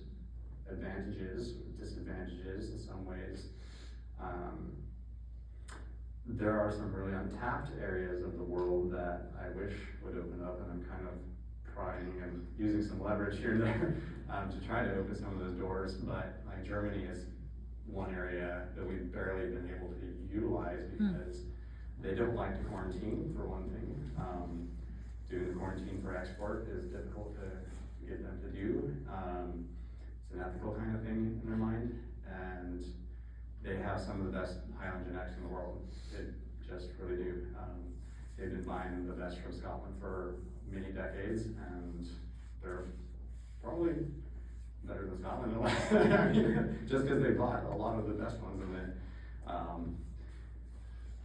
advantages, disadvantages in some ways. There are some really untapped areas of the world that I wish would open up, and I'm kind of trying and using some leverage here and there to try to open some of those doors. But like Germany is one area that we've barely been able to utilize because they don't like to quarantine, for one thing. Doing the quarantine for export is difficult to get them to do. It's an ethical kind of thing in their mind, and they have some of the best Highland genetics in the world. They just really do. They've been buying the best from Scotland for many decades, and they're probably better than Scotland. I mean, just because they bought a lot of the best ones, and then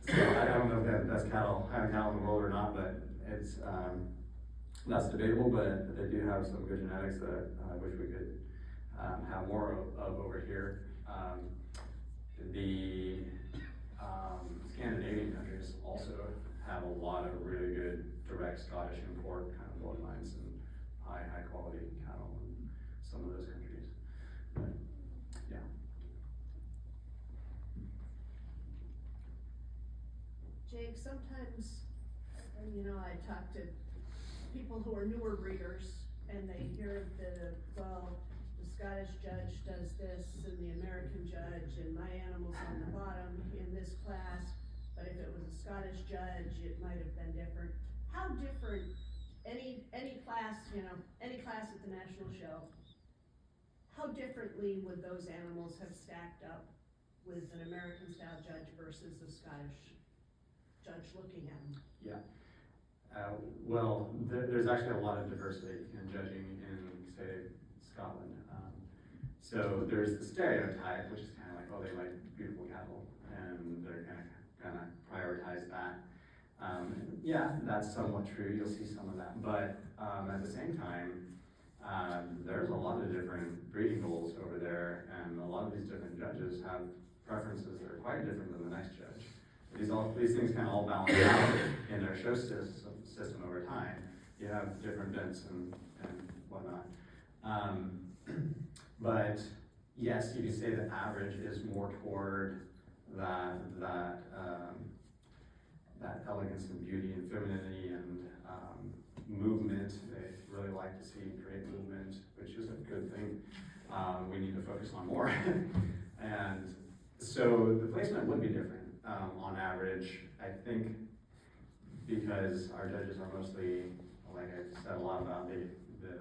so I don't know if they have the best Highland cattle in the world or not, but it's that's debatable. But they do have some good genetics that I wish we could have more of over here. The Scandinavian countries also have a lot of really good direct Scottish import kind of bloodlines and high quality cattle in some of those countries. But, yeah. Jake, sometimes, you know, I talk to people who are newer breeders and they hear the Scottish judge does this and the American judge and my animal's on the bottom in this class, but if it was a Scottish judge, it might have been different. How different, any class, you know, any class at the national show, how differently would those animals have stacked up with an American style judge versus a Scottish judge looking at them? Yeah. Well, there's actually a lot of diversity in judging in, say, Scotland. So there's the stereotype, which is kind of like, oh, they like beautiful cattle, and they're gonna prioritize that. Yeah, that's somewhat true. You'll see some of that, but at the same time, there's a lot of different breeding goals over there, and a lot of these different judges have preferences that are quite different than the next judge. These things kind of all balance out in their show system over time. You have different bents and whatnot. But yes, you can say the average is more toward that elegance and beauty and femininity and movement. They really like to see great movement, which is a good thing. We need to focus on more. And so the placement would be different on average, I think, because our judges are mostly, like I said a lot about, the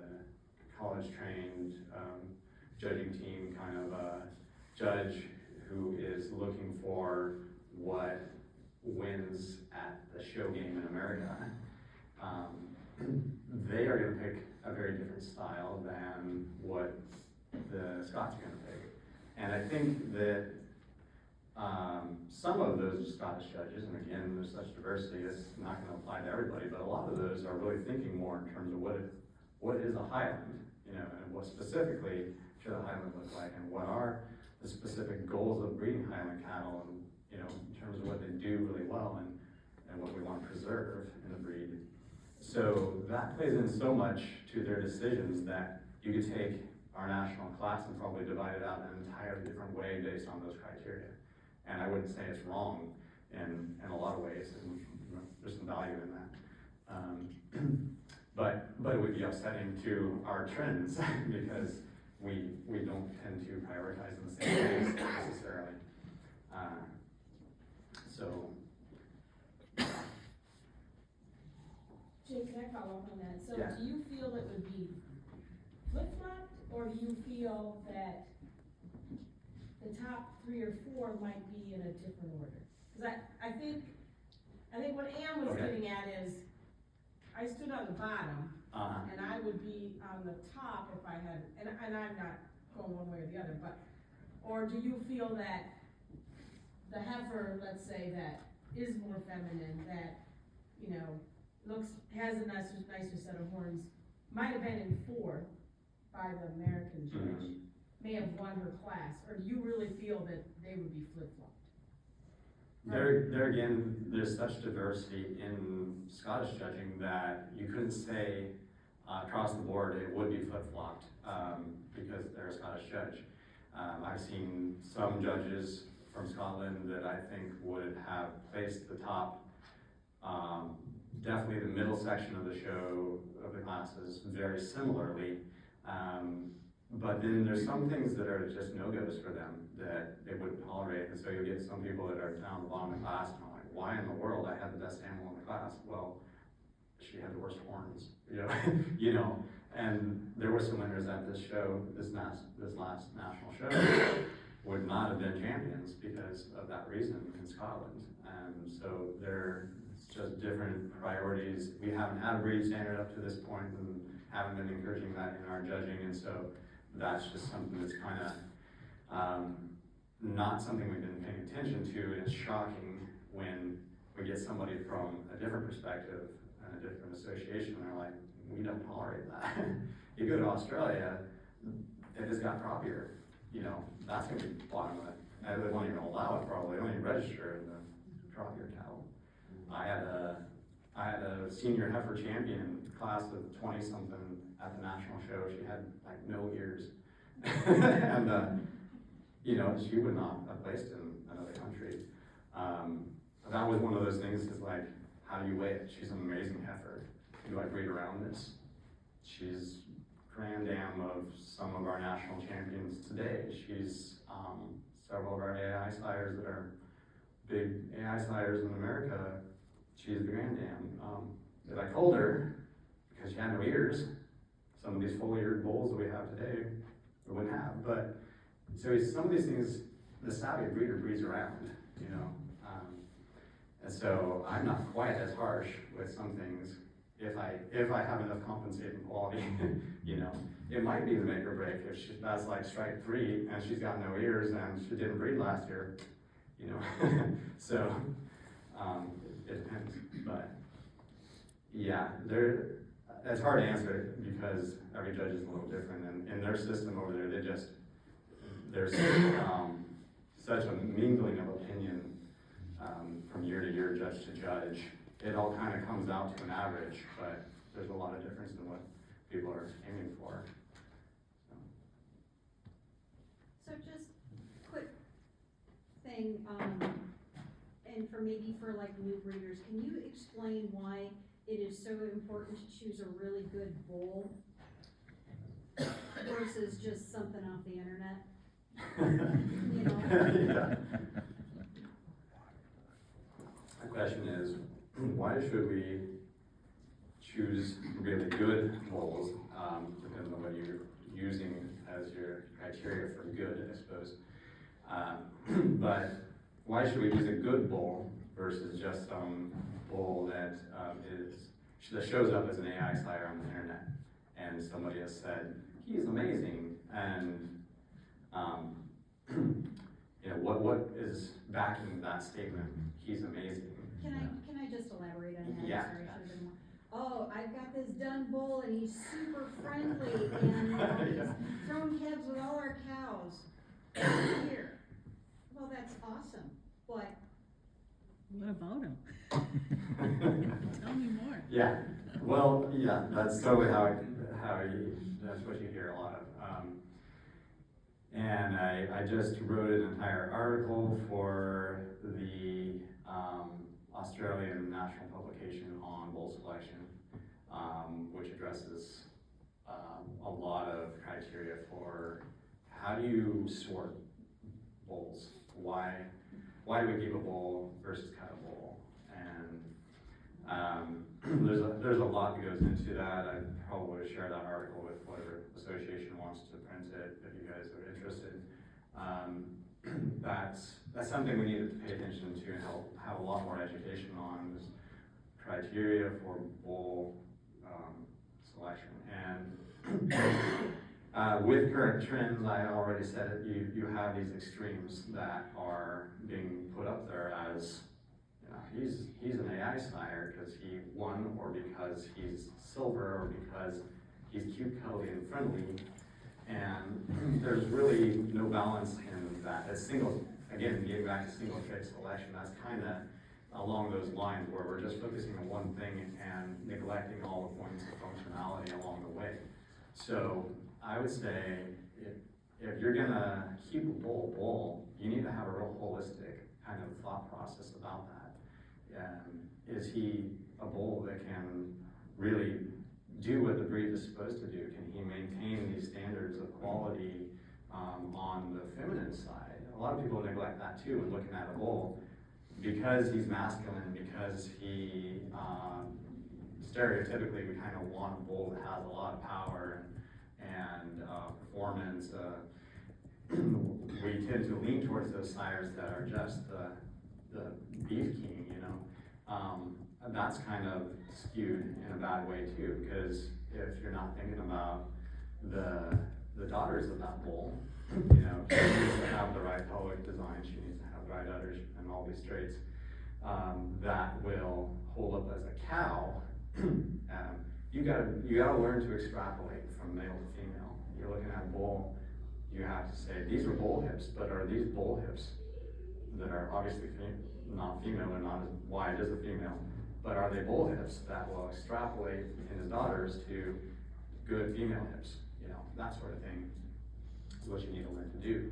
college-trained judging team kind of judge who is looking for what wins at the show game in America. They are going to pick a very different style than what the Scots are going to pick. And I think that some of those Scottish judges, and again, there's such diversity, it's not gonna apply to everybody, but a lot of those are really thinking more in terms of what is a Highland, you know, and what specifically should a Highland look like, and what are the specific goals of breeding Highland cattle, and, you know, in terms of what they do really well, and what we want to preserve in the breed. So that plays in so much to their decisions that you could take our national class and probably divide it out in an entirely different way based on those criteria. And I wouldn't say it's wrong in a lot of ways, and you know, there's some value in that. But it would be upsetting to our trends because we don't tend to prioritize in the same ways necessarily. So. Jake, can I follow up on that? So Yeah. do you feel it would be flip-flopped, or do you feel that the top 3 or 4 might be in a different order? Cause I think what Ann was Okay. getting at is, I stood on the bottom, and I would be on the top if I had, and I'm not going one way or the other, but, or do you feel that the heifer, let's say, that is more feminine, that, you know, has a nicer set of horns, might have been in 4 by the American judge, may have won her class, or do you really feel that they would be flip-flopped? There again, there's such diversity in Scottish judging that you couldn't say across the board it would be flip-flopped because they're a Scottish judge. I've seen some judges from Scotland that I think would have placed the top, definitely the middle section of the show, of the classes, very similarly. But then there's some things that are just no-goes for them that they wouldn't tolerate, and so you'll get some people that are down the bottom of the class, and I'm like, why in the world? I had the best animal in the class. Well, she had the worst horns, you know, you know. And there were some winners at this show, this last national show, would not have been champions because of that reason in Scotland. And so it's just different priorities. We haven't had a breed standard up to this point and haven't been encouraging that in our judging, and so that's just something that's kind of not something we've been paying attention to, and it's shocking when we get somebody from a different perspective and a different association, and they're like, we don't tolerate that. You go to Australia, they just got crop year, you know, that's gonna be bottom of it. And they won't even allow it probably, they won't even register the crop year cattle. I had a senior heifer champion class of 20-something at the national show. She had like no ears. And, you know, she would not have placed in another country. That was one of those things, is like, how do you weigh it? She's an amazing heifer. Do I breed around this? She's grand dam of some of our national champions today. She's several of our AI sires that are big AI sires in America. She's the grand dam. If I told her, because she had no ears, some of these full-eared bulls that we have today, we wouldn't have. But so some of these things, the savvy breeder breeds around, you know. And so I'm not quite as harsh with some things if I have enough compensating quality. You know, it might be the make or break if that's like strike 3 and she's got no ears and she didn't breed last year, you know. So it depends, but yeah, it's hard to answer because every judge is a little different, and in their system over there, there's such a mingling of opinion from year to year, judge to judge. It all kind of comes out to an average, but there's a lot of difference in what people are aiming for. So just quick thing, and for like new breeders, can you explain why it is so important to choose a really good bull versus just something off the internet? You know? Yeah. The question is, why should we choose really good bulls, depending on what you're using as your criteria for good, I suppose. But why should we use a good bull versus just some bull that shows up as an AI sire on the internet, and somebody has said, he's amazing, and you know, what is backing that statement? He's amazing. Can I just elaborate on that? Yeah. Sorry, I should've been more. Oh, I've got this dun bull and he's super friendly and he's throwing calves with all our cows here. Well, that's awesome, but What about him? Tell me more. Yeah, well, yeah, that's totally that's what you hear a lot of. And I just wrote an entire article for the Australian national publication on bull selection, which addresses a lot of criteria for how do you sort bulls? Why do we keep a bull versus cut a bull? And there's a lot that goes into that. I'd probably share that article with whatever association wants to print it if you guys are interested. That's something we need to pay attention to and have a lot more education on is criteria for bull selection. And with current trends, I already said it, you have these extremes that are being put up there as, you know, he's an AI sire because he won, or because he's silver, or because he's cute, cuddly, and friendly. And there's really no balance in that. Again, getting back to single trait selection, that's kind of along those lines where we're just focusing on one thing and neglecting all the points of functionality along the way. So I would say if you're gonna keep a bull, you need to have a real holistic kind of thought process about that. Is he a bull that can really do what the breed is supposed to do? Can he maintain these standards of quality on the feminine side? A lot of people neglect that too when looking at a bull, because he's masculine, because he stereotypically we kind of want a bull that has a lot of power and performance. We tend to lean towards those sires that are just the beef king, you know. And that's kind of skewed in a bad way too, because if you're not thinking about the daughters of that bull, you know, she needs to have the right pelvic design, she needs to have the right udders and all these traits that will hold up as a cow. You gotta learn to extrapolate from male to female. You're looking at a bull, you have to say, these are bull hips, but are these bull hips that are obviously not female, they're not as wide as a female, but are they bull hips that will extrapolate in his daughters to good female hips? You know, that sort of thing is what you need to learn to do.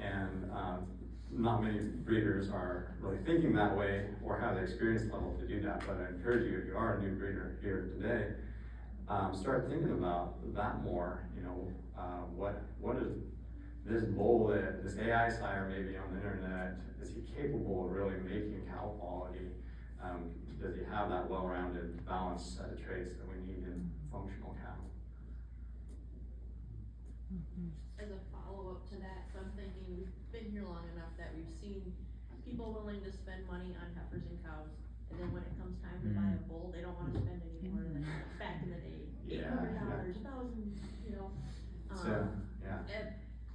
And not many breeders are really thinking that way or have the experience level to do that, but I encourage you, if you are a new breeder here today, start thinking about that more. You know, what is this bull, this AI sire maybe on the internet, is he capable of really making cow quality? Does he have that well-rounded, balanced set of traits that we need in functional cow? As a follow-up to that, so I'm thinking, we've been here long enough that we've seen people willing to spend money on heifers and cows, and then when it comes time to buy a bull, they don't wanna spend any more than back in the day, $800, $1,000, you know?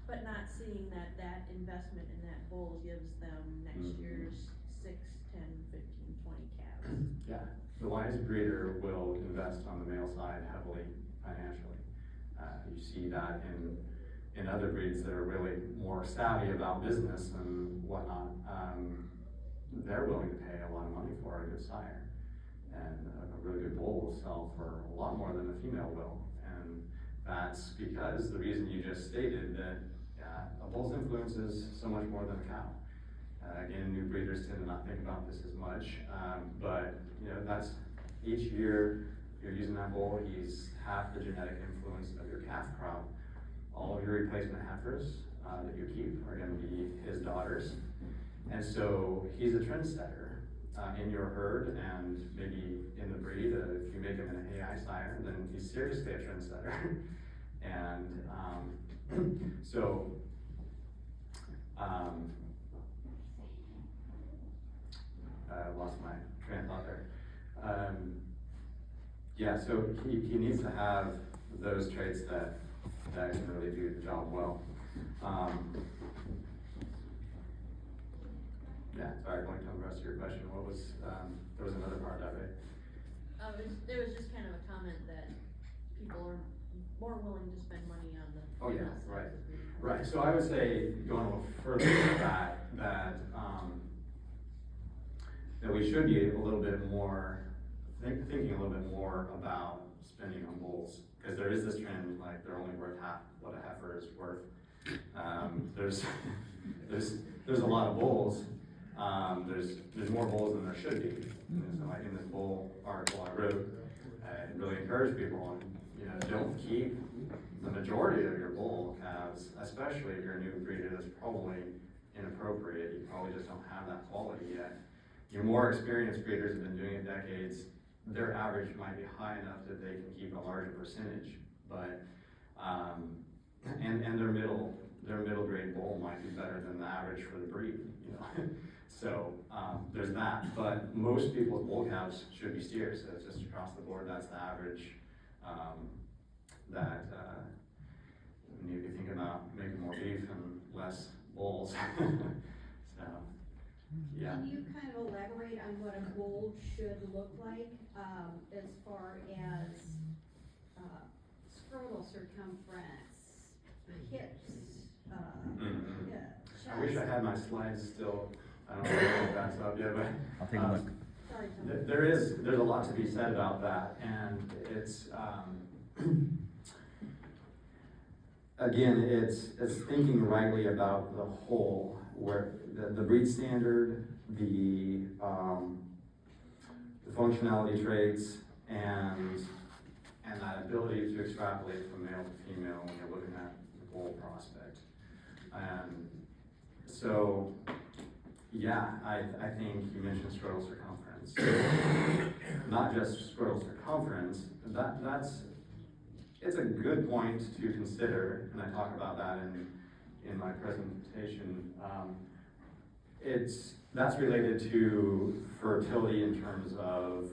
But not seeing that investment in that bull gives them next year's 6, 10, 15, 20 calves. Yeah, the wise breeder will invest on the male side heavily financially. You see that in other breeds that are really more savvy about business and whatnot. They're willing to pay a lot of money for a good sire. And a really good bull will sell for a lot more than a female will. And that's because the reason you just stated, that a bull's influence is so much more than a cow. Again, new breeders tend to not think about this as much, but you know, that's each year you're using that bull, he's half the genetic influence of your calf crop. All of your replacement heifers that you keep are going to be his daughters, and so he's a trendsetter in your herd and maybe in the breed. If you make him an AI sire, then he's seriously a trendsetter. And so I lost my train of thought there. Yeah, so he needs to have those traits that can really do the job well. Yeah, sorry, going to the rest of your question, what was, there was another part of it. There was just kind of a comment that people are more willing to spend money on the. Oh, yeah, female right. size of breeding. Right, so I would say, going a little further with that, that we should be a little bit more, thinking a little bit more about spending on bulls. Because there is this trend, like, they're only worth half what a heifer is worth. There's a lot of bulls. There's more bulls than there should be. And so, like, in this bull article I wrote, I really encourage people, don't keep the majority of your bull calves, especially if you're a new breeder. That's probably inappropriate. You probably just don't have that quality yet. Your more experienced breeders have been doing it decades. Their average might be high enough that they can keep a larger percentage, but and their middle grade bull might be better than the average for the breed. So there's that. But most people's bull calves should be steers. So it's just across the board. That's the average. That you need to think about making more beef and less bulls. So, yeah. Can you kind of elaborate on what a bull should look like, as far as, scrotal circumference, hips, yeah, I wish I had my slides still. I don't know if that's up yet, but. I'll take a look. sorry, Tom. There's a lot to be said about that, and it's, again, it's thinking rightly about the whole, where the breed standard, the functionality traits, and that ability to extrapolate from male to female when you're looking at the bull prospect. So, yeah, I think you mentioned scrotal circumference. Not just scrotal circumference, it's a good point to consider, and I talk about that in my presentation. That's related to fertility in terms of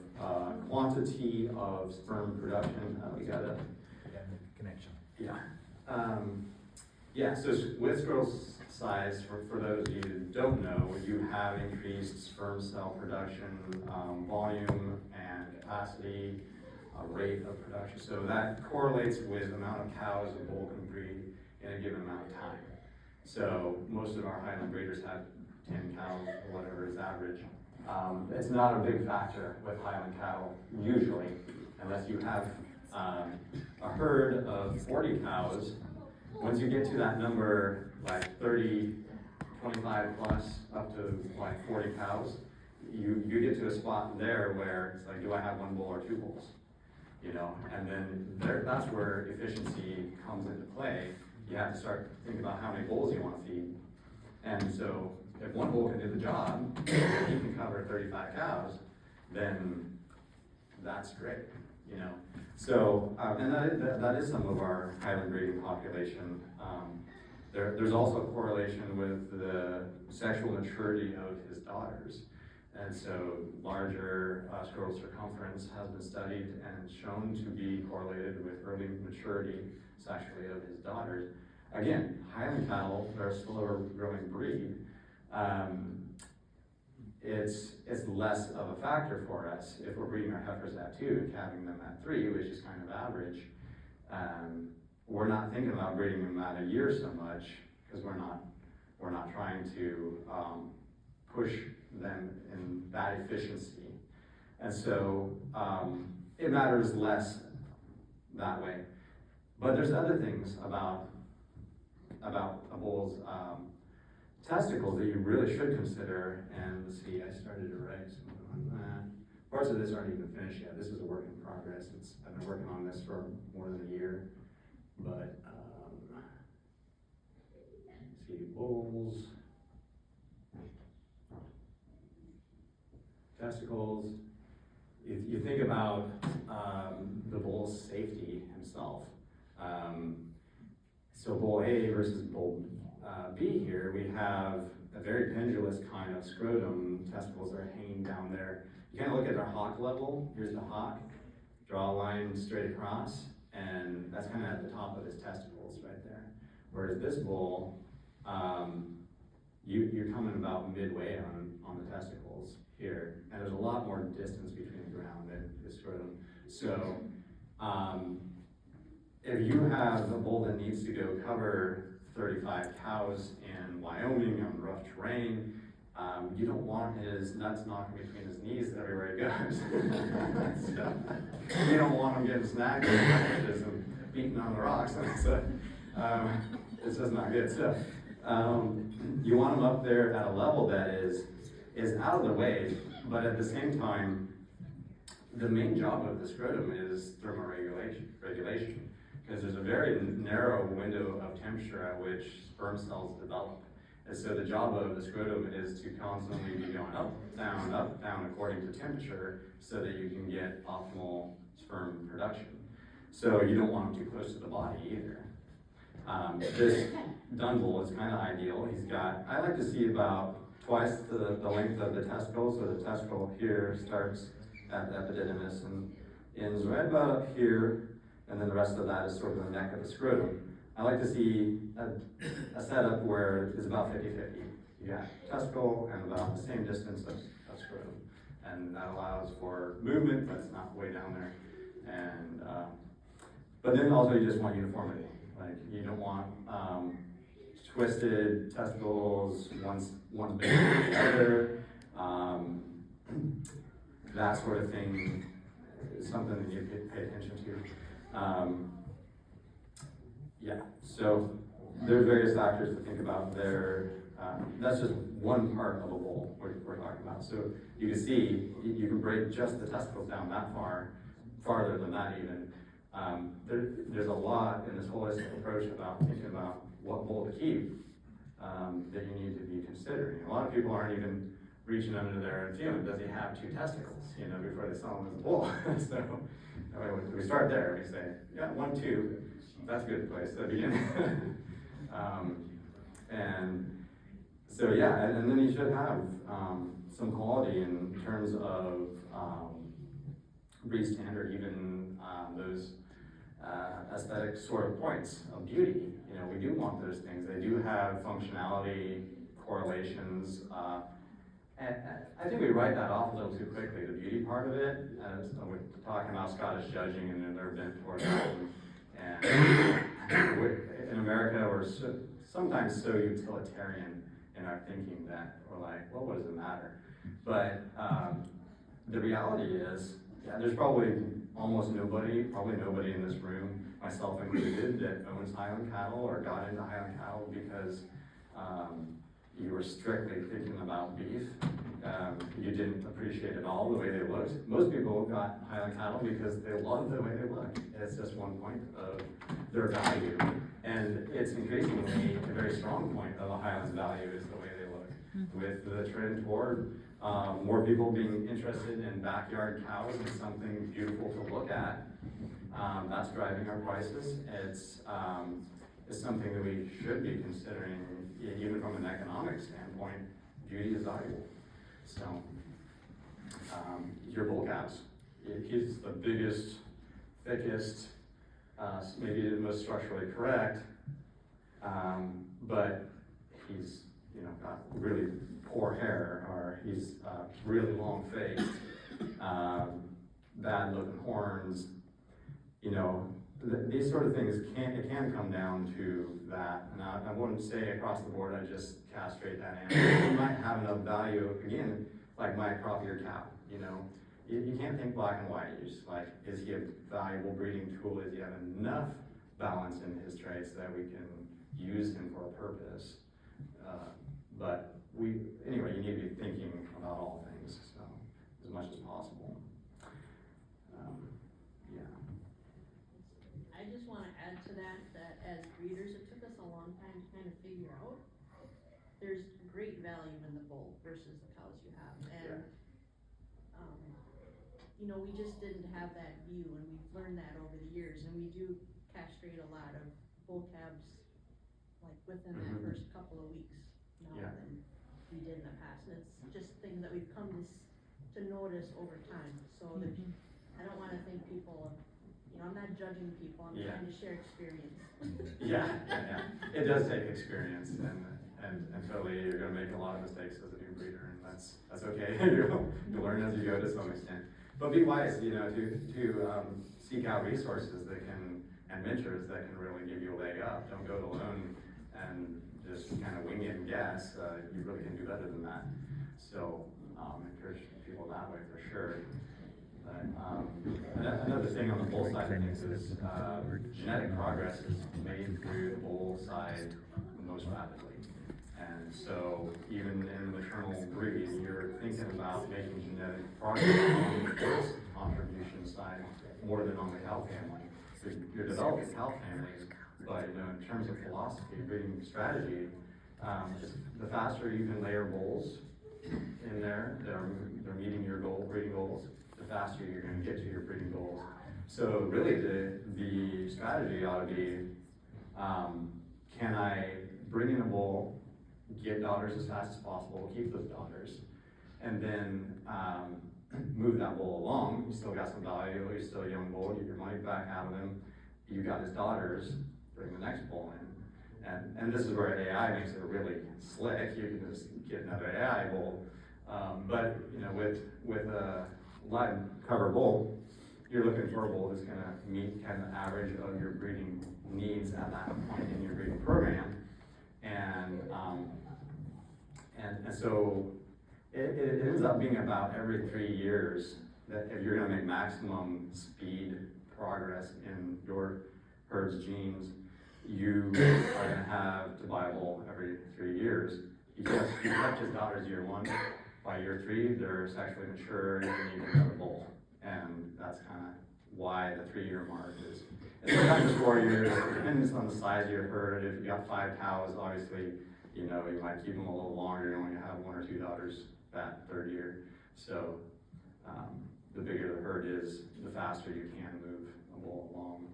quantity of sperm production. We got a connection. Yeah. So with scrotal size, for those of you who don't know, you have increased sperm cell production, volume and capacity, rate of production. So that correlates with the amount of cows a bull can breed in a given amount of time. So most of our Highland breeders have 10 cows, or whatever is average. It's not a big factor with Highland cattle, usually, unless you have a herd of 40 cows. Once you get to that number, like 30, 25 plus, up to like 40 cows, you get to a spot there where it's like, do I have one bull or two bulls? And then that's where efficiency comes into play. You have to start thinking about how many bulls you want to feed. And so if one bull can do the job, he can cover 35 cows, then that's great, So, and that is some of our Highland breeding population. There's also a correlation with the sexual maturity of his daughters. And so larger scrotal circumference has been studied and shown to be correlated with early maturity sexually of his daughters. Again, Highland cattle, they're a slower growing breed. It's less of a factor for us if we're breeding our heifers at 2 and calving them at 3, which is kind of average. We're not thinking about breeding them at a year so much because we're not trying to push them in that efficiency. And so it matters less that way. But there's other things about a bull's testicles that you really should consider. And let's see, I started to write something on that. Parts of this aren't even finished yet. This is a work in progress. I've been working on this for more than a year. But let's see, bulls, testicles. If you think about the bull's safety himself, so bull A versus bull B here, we have a very pendulous kind of scrotum. Testicles are hanging down there. You kind of look at their hock level. Here's the hock. Draw a line straight across, and that's kind of at the top of his testicles right there. Whereas this bull, you're coming about midway on the testicles here, and there's a lot more distance between the ground and the scrotum. So, if you have a bull that needs to go cover 35 cows in Wyoming on rough terrain, you don't want his nuts knocking between his knees everywhere he goes. So, you don't want him getting snagged and beating on the rocks. So, it's just not good. So, you want them up there at a level that is out of the way, but at the same time, the main job of the scrotum is thermoregulation, because there's a very narrow window of temperature at which sperm cells develop. And so the job of the scrotum is to constantly be going up, down according to temperature, so that you can get optimal sperm production. So you don't want them too close to the body either. This dun bull is kind of ideal. He's got, I like to see about twice the length of the testicle. So the testicle here starts at the epididymis and ends right about up here, and then the rest of that is sort of the neck of the scrotum. I like to see a setup where it's about 50-50. You got testicle and about the same distance of scrotum. And that allows for movement, but it's not way down there. And, but then also you just want uniformity. Like, you don't want twisted testicles, one bigger than the other. That sort of thing is something that you pay attention to. Yeah, so there's various factors to think about there. That's just one part of a bull we're talking about. So you can see, you can break just the testicles down that far, farther than that even. There's a lot in this holistic approach about thinking about what bull to keep that you need to be considering. A lot of people aren't even reaching under there and feeling, does he have two testicles, before they sell him as a bull. So we start there, we say, yeah, 1, 2, that's a good place to begin. And so yeah, and then you should have some quality in terms of breed standard, even those aesthetic sort of points of beauty. We do want those things. They do have functionality, correlations. And I think we write that off a little too quickly, the beauty part of it, as we're talking about Scottish judging and their bent toward that. And in America, we're sometimes so utilitarian in our thinking that we're like, well, what does it matter? But the reality is, yeah, there's probably almost nobody, in this room, myself included, that owns Highland cattle or got into Highland cattle because you were strictly thinking about beef. You didn't appreciate at all the way they looked. Most people got Highland cattle because they loved the way they look. It's just one point of their value. And it's increasingly a very strong point of a Highland's value is the way they look. With the trend toward more people being interested in backyard cows and something beautiful to look at, that's driving our prices. It's something that we should be considering, even from an economic standpoint. Beauty is valuable. So, your bull calves, he's the biggest, thickest, maybe the most structurally correct, but he's, got really poor hair, or he's really long face, bad looking horns. These sort of things can come down to that. And I wouldn't say across the board, I just castrate that animal. You might have enough value, again, like my crop-eared cow, You can't think black and white. You're just like, is he a valuable breeding tool? Does he have enough balance in his traits that we can use him for a purpose? But anyway, you need to be thinking about all things, so, as much as possible. Yeah. I just wanna add to that as breeders, it took us a long time to kind of figure out, there's great value in the bull versus the cows you have, and, we just didn't have that view, and we've learned that over the years, and we do castrate a lot of bull calves, like within that first couple of weeks now than we did in the past, and it's just things that we've come to notice over time, so there's, I don't wanna think people, I'm not judging people, I'm trying to share experience. Yeah. It does take experience, and and totally, you're gonna make a lot of mistakes as a new breeder, and that's okay. You'll learn as you go to some extent. But be wise, you know, to seek out resources that can, and mentors that can really give you a leg up. Don't go it alone and just kind of wing it and guess. You really can do better than that. So, encourage people that way for sure. Another thing on the bull side of things is genetic progress is made through the bull side most rapidly. And so even in the maternal breed, you're thinking about making genetic progress on the bull's contribution side more than on the cow family. So you're developing cow families, but you know, in terms of philosophy, breeding strategy, the faster you can layer bulls in there, they're meeting your breeding goals, the faster you're going to get to your breeding goals. So really the strategy ought to be, can I bring in a bull, get daughters as fast as possible, keep those daughters, and then move that bull along. You still got some value, he's still a young bull, get your money back out of him, you got his daughters, bring the next bull in. And this is where AI makes it really slick. You can just get another AI bull. But you know, with a live cover bull, you're looking for a bull that's going to meet kind of the average of your breeding needs at that point in your breeding program. And so it ends up being about every 3 years that if you're going to make maximum speed progress in your herd's genes, you are going to have to buy a bull every 3 years. You catch his daughters year 1. By year 3, they're sexually mature, you need another bull. And that's kind of why the 3-year mark is. And sometimes 4 years, it depends on the size of your herd. If you got 5 cows, obviously, you know, you might keep them a little longer. You only have 1 or 2 daughters that 3rd year. So the bigger the herd is, the faster you can move a bull along.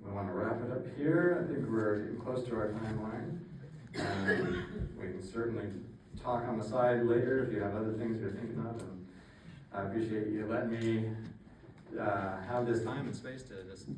We want to wrap it up here. I think we're getting close to our timeline. We can certainly talk on the side later if you have other things you're thinking of. And I appreciate you letting me have this time and space to just